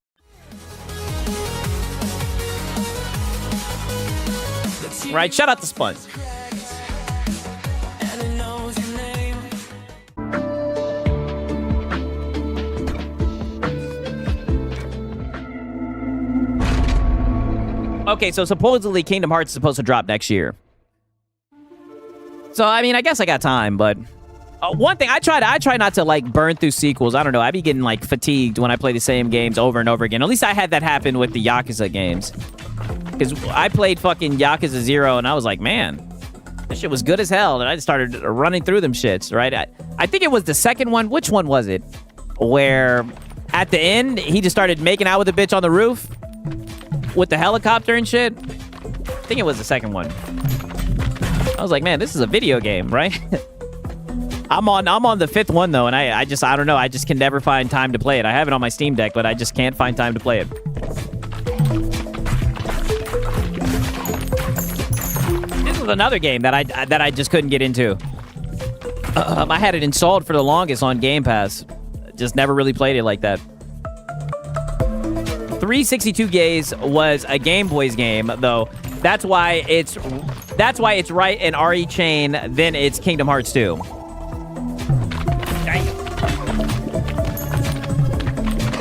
Right, shout out to Sponge. Okay, so supposedly Kingdom Hearts is supposed to drop next year. So, I mean, I guess I got time, but... one thing, I try not to, like, burn through sequels. I don't know, I be getting, like, fatigued when I play the same games over and over again. At least I had that happen with the Yakuza games. Because I played fucking Yakuza 0, and I was like, man, this shit was good as hell. And I just started running through them shits, right? I think it was the second one. Which one was it? Where, at the end, he just started making out with the bitch on the roof? With the helicopter and shit? I think it was the second one. I was like, man, this is a video game, right? I'm on the fifth one, though, and I don't know. I just can never find time to play it. I have it on my Steam Deck, but I just can't find time to play it. This was another game that I just couldn't get into. I had it installed for the longest on Game Pass. Just never really played it like that. 362 Days was a Game Boy's game, though. That's why it's right in RE Chain, then it's Kingdom Hearts 2.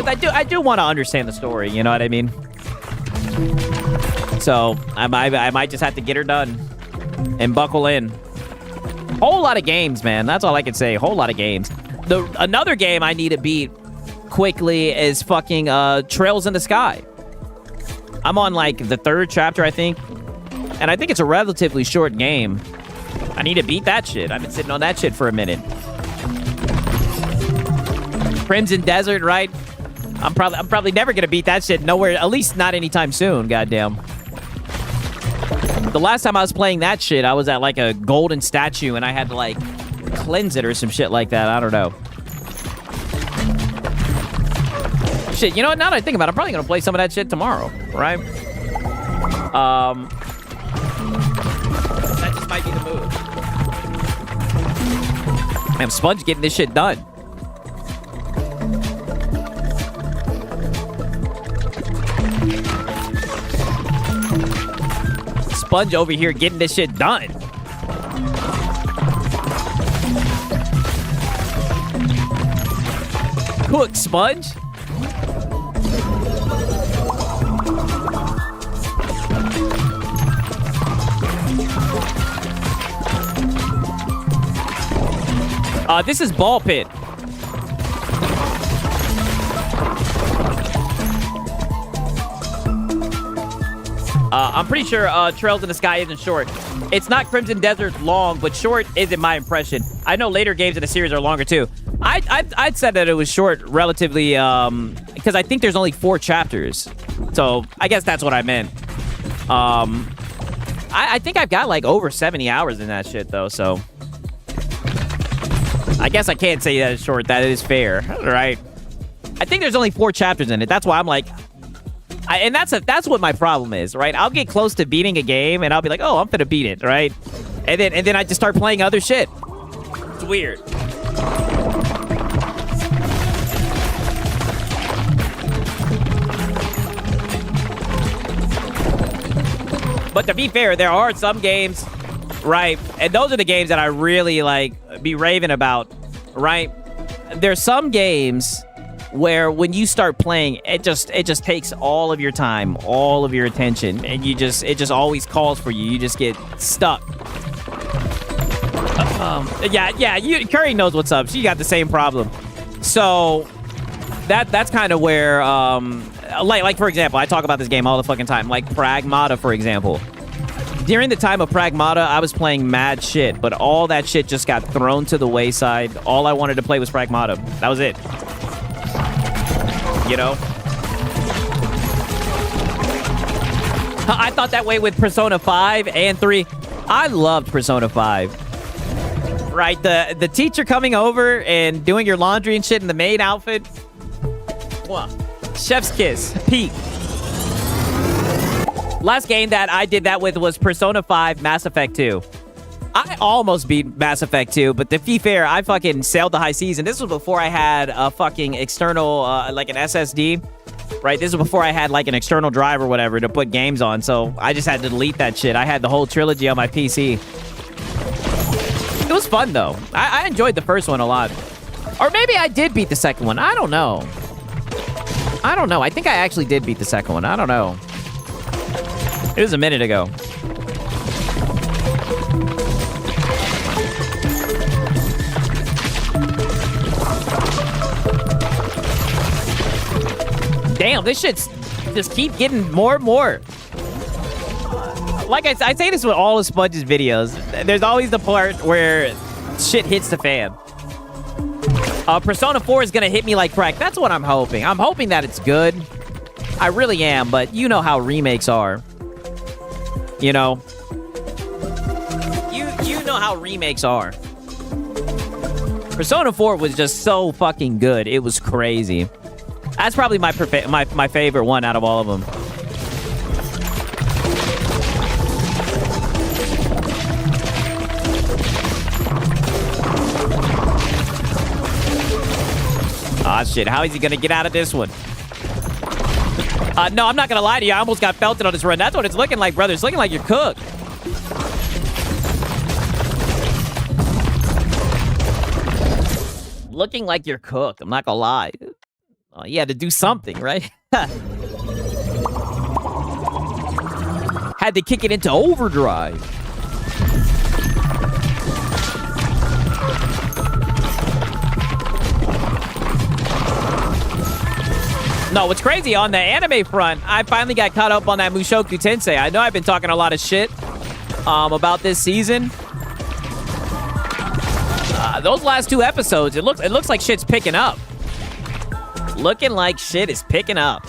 I do want to understand the story, you know what I mean? So I might just have to get her done and buckle in. Whole lot of games, man. That's all I can say. Whole lot of games. Another game I need to beat quickly is fucking Trails in the Sky. I'm on like the 3rd chapter, I think, and I think it's a relatively short game. I need to beat that shit. I've been sitting on that shit for a minute. Crimson Desert, right? I'm probably never gonna beat that shit nowhere, at least not anytime soon. Goddamn. The last time I was playing that shit, I was at like a golden statue and I had to like cleanse it or some shit like that. I don't know. Shit, you know what? Now that I think about it, I'm probably gonna play some of that shit tomorrow, right? That just might be the move. Man, Sponge getting this shit done. Sponge over here getting this shit done. Cook, Sponge. This is Ball Pit. I'm pretty sure Trails in the Sky isn't short. It's not Crimson Desert long, but short isn't my impression. I know later games in the series are longer too. I'd said that it was short relatively because I think there's only 4 chapters. So I guess that's what I meant. I think I've got like over 70 hours in that shit though, so I guess I can't say that it's short. That is fair, right? I think there's only 4 chapters in it. That's why I'm like, and that's what my problem is, right? I'll get close to beating a game, and I'll be like, oh, I'm gonna beat it, right? And then I just start playing other shit. It's weird. But to be fair, there are some games, right? And those are the games that I really like be raving about, right? There's some games where when you start playing, it just takes all of your time, all of your attention, and it just always calls for you. You just get stuck. Curry knows what's up. She got the same problem. So that's kind of where like for example, I talk about this game all the fucking time. Like Pragmata, for example. During the time of Pragmata, I was playing mad shit, but all that shit just got thrown to the wayside. All I wanted to play was Pragmata. That was it. You know? I thought that way with Persona 5 and 3. I loved Persona 5. Right? The teacher coming over and doing your laundry and shit in the maid outfit. Wow. Chef's kiss. Peak. Last game that I did that with was Persona 5 Mass Effect 2. I almost beat Mass Effect 2, but to be fair, I fucking sailed the high seas, and this was before I had a fucking external, like an SSD, right? This was before I had like an external drive or whatever to put games on, so I just had to delete that shit. I had the whole trilogy on my PC. It was fun, though. I enjoyed the first one a lot. Or maybe I did beat the second one. I don't know. I think I actually did beat the second one. I don't know. It was a minute ago. Damn, this shit's just keep getting more and more. Like I say this with all of Sponge's videos. There's always the part where shit hits the fan. Persona 4 is gonna hit me like crack. That's what I'm hoping. I'm hoping that it's good. I really am, but you know how remakes are. You know? You know how remakes are. Persona 4 was just so fucking good. It was crazy. That's probably my favorite one out of all of them. Ah, shit. How is he gonna get out of this one? No, I'm not gonna lie to you. I almost got felted on this run. That's what it's looking like, brother. It's looking like you're cooked. Looking like you're cooked. I'm not gonna lie. Oh, you had to do something, right? Had to kick it into overdrive. No, what's crazy, on the anime front, I finally got caught up on that Mushoku Tensei. I know I've been talking a lot of shit about this season. Those last 2 episodes, it looks like shit's picking up. Looking like shit is picking up.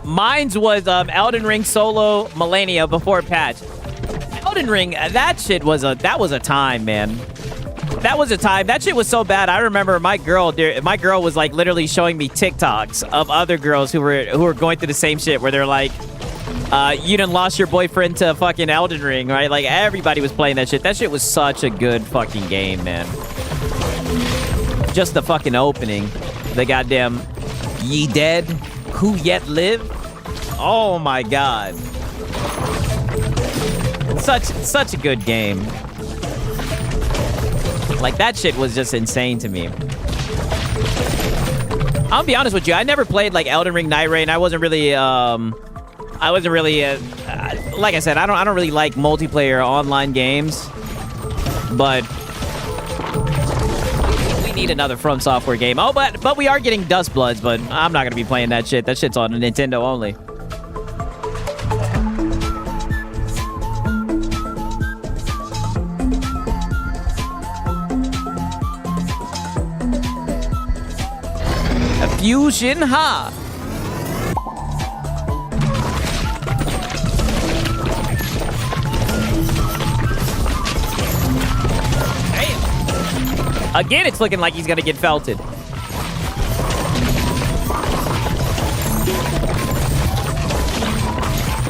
Mine's was Elden Ring Solo Millennia before patch. Elden Ring, that shit was a time, man. That was a time. That shit was so bad. I remember my girl was like literally showing me TikToks of other girls who were going through the same shit, where they're like, you done lost your boyfriend to fucking Elden Ring, right? Like, everybody was playing that shit. That shit was such a good fucking game, man. Just the fucking opening. The goddamn ye dead, who yet live? Oh my god. Such a good game. Like, that shit was just insane to me. I'll be honest with you, I never played like Elden Ring Night Rain. I wasn't really like I said, I don't really like multiplayer online games. But we need another From Software game. Oh, but we are getting Dust Bloods, but I'm not gonna be playing that shit. That shit's on Nintendo only. Fusion Ha. Damn. Again, it's looking like he's gonna get felted.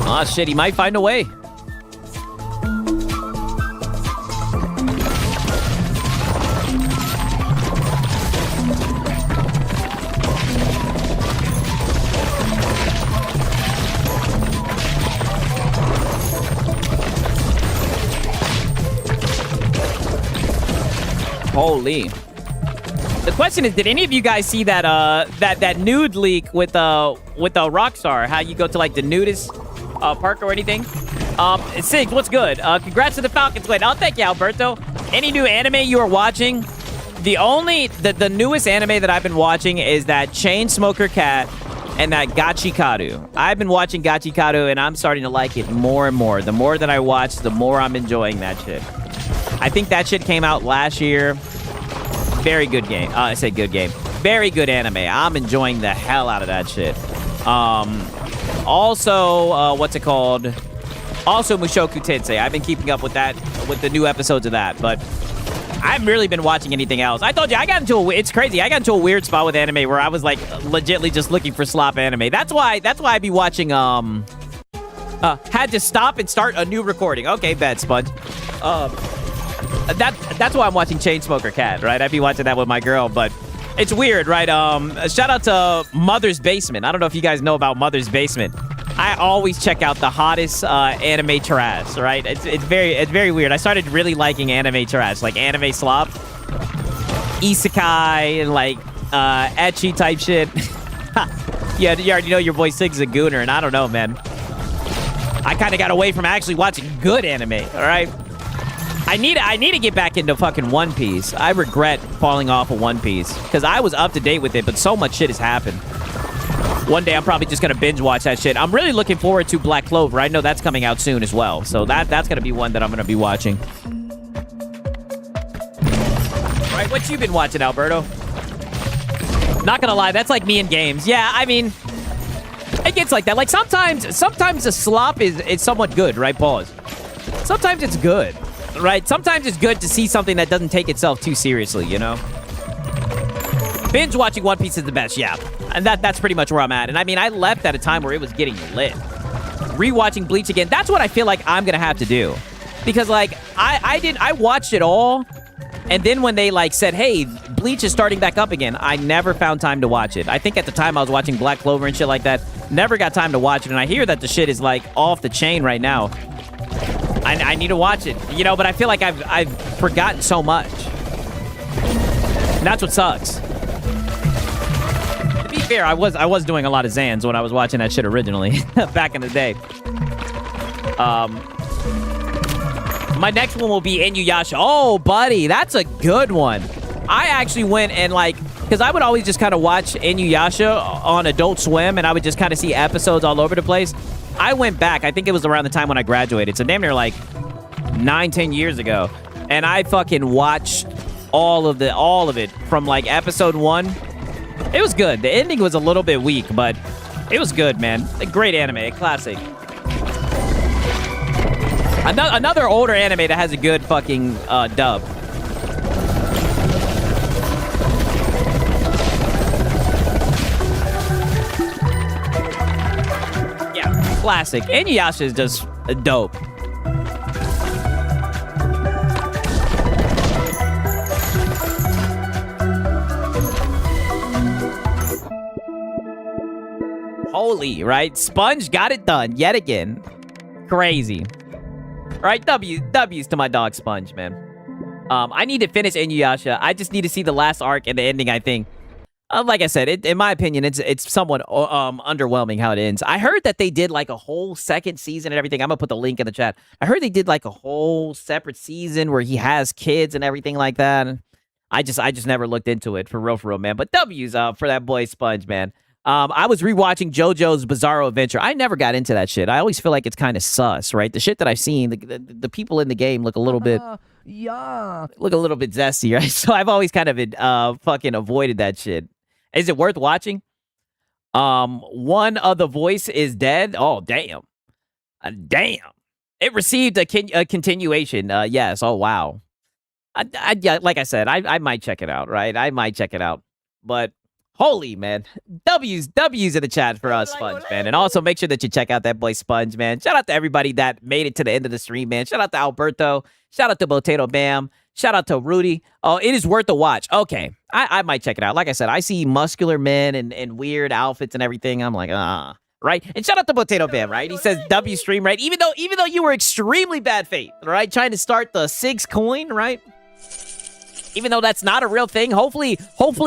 Aw, shit, he might find a way. Holy. The question is, did any of you guys see that that nude leak with Rockstar? How you go to like the nudist park or anything? Sig, what's good? Congrats to the Falcons win. Oh, thank you, Alberto. Any new anime you are watching? The newest anime that I've been watching is that Chainsmoker Cat and that Gachikaru. I've been watching Gachikaru, and I'm starting to like it more and more. The more that I watch, the more I'm enjoying that shit. I think that shit came out last year. Very good game. I say good game. Very good anime. I'm enjoying the hell out of that shit. Also, what's it called? Also, Mushoku Tensei. I've been keeping up with that, with the new episodes of that, but I haven't really been watching anything else. I told you, it's crazy. I got into a weird spot with anime where I was like legitly just looking for slop anime. That's why I be watching, had to stop and start a new recording. Okay, bad Sponge. That's why I'm watching Chainsmoker Cat, right? I'd be watching that with my girl, but it's weird, right? Shout out to Mother's Basement. I don't know if you guys know about Mother's Basement. I always check out the hottest anime trash, right? It's very weird. I started really liking anime trash, like anime slop, isekai, and like ecchi type shit. Yeah, you already know your boy Sig's a gooner, and I don't know, man. I kind of got away from actually watching good anime, all right? I need to get back into fucking One Piece. I regret falling off of One Piece because I was up to date with it, but so much shit has happened. One day I'm probably just gonna binge watch that shit. I'm really looking forward to Black Clover. I know that's coming out soon as well, so that's gonna be one that I'm gonna be watching. All right, what you been watching, Alberto? Not gonna lie, that's like me in games. Yeah, I mean, it gets like that. Like sometimes the slop is somewhat good, right? Pause. Sometimes it's good, right? Sometimes it's good to see something that doesn't take itself too seriously, you know? Binge watching One Piece is the best, yeah. And that's pretty much where I'm at. And I mean, I left at a time where it was getting lit. Rewatching Bleach again, that's what I feel like I'm gonna have to do. Because like, I watched it all, and then when they like said, hey, Bleach is starting back up again, I never found time to watch it. I think at the time I was watching Black Clover and shit like that, never got time to watch it, and I hear that the shit is like off the chain right now. I need to watch it, you know, but I feel like I've forgotten so much. And that's what sucks. To be fair, I was doing a lot of Zans when I was watching that shit originally, back in the day. My next one will be Inuyasha. Oh, buddy, that's a good one. I actually went and like, because I would always just kind of watch Inuyasha on Adult Swim, and I would just kind of see episodes all over the place. I went back, I think it was around the time when I graduated, so damn near like 9-10 years ago, and I fucking watched all of it from like episode 1. It was good. The ending was a little bit weak, but it was good, man. A great anime, a classic. Another older anime that has a good fucking dub. Yeah, classic. Inuyasha is just dope. Holy, right? Sponge got it done yet again. Crazy. All right, W's to my dog Sponge, man. I need to finish Inuyasha. I just need to see the last arc and the ending, I think. Like I said, in my opinion, it's somewhat underwhelming how it ends. I heard that they did like a whole second season and everything. I'm gonna put the link in the chat. I heard they did like a whole separate season where he has kids and everything like that. I just never looked into it for real, man. But W's for that boy Sponge, man. I was rewatching JoJo's Bizarro Adventure. I never got into that shit. I always feel like it's kind of sus, right? The shit that I've seen, the people in the game look a little bit, look a little bit zesty, right? So I've always kind of fucking avoided that shit. Is it worth watching? One of the voice is dead. Oh damn, damn! It received a continuation. Yes. Oh wow. Yeah, like I said, I might check it out, right? I might check it out, but. Holy, man. W's in the chat for us, Sponge, man. And also make sure that you check out that boy Sponge, man. Shout out to everybody that made it to the end of the stream, man. Shout out to Alberto. Shout out to Potato Bam. Shout out to Rudy. Oh, it is worth a watch. Okay. I might check it out. Like I said, I see muscular men and weird outfits and everything. I'm like, right? And shout out to Potato Bam, right? He says W stream, right? Even though you were extremely bad faith, right? Trying to start the 6 coin, right? Even though that's not a real thing, hopefully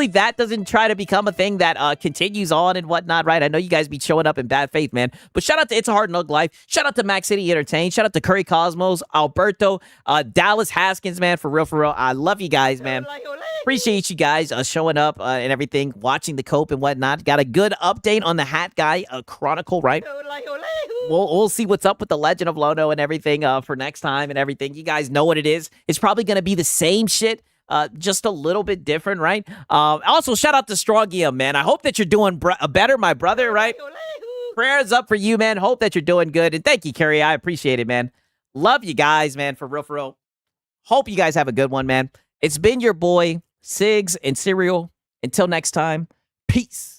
that doesn't try to become a thing that continues on and whatnot, right? I know you guys be showing up in bad faith, man. But shout out to It's a Hard Knock Life. Shout out to Max City Entertain. Shout out to Curry Cosmos, Alberto, Dallas Haskins, man. For real. I love you guys, man. Appreciate you guys showing up and everything, watching the cope and whatnot. Got a good update on the Hat Guy Chronicle, right? We'll see what's up with the Legend of Lono and everything for next time and everything. You guys know what it is. It's probably going to be the same shit, just a little bit different, right? Also, shout out to Strongium, man. I hope that you're doing better, my brother, right? Prayers up for you, man. Hope that you're doing good. And thank you, Kerry. I appreciate it, man. Love you guys, man, for real. Hope you guys have a good one, man. It's been your boy, Sigs and Serial. Until next time, peace.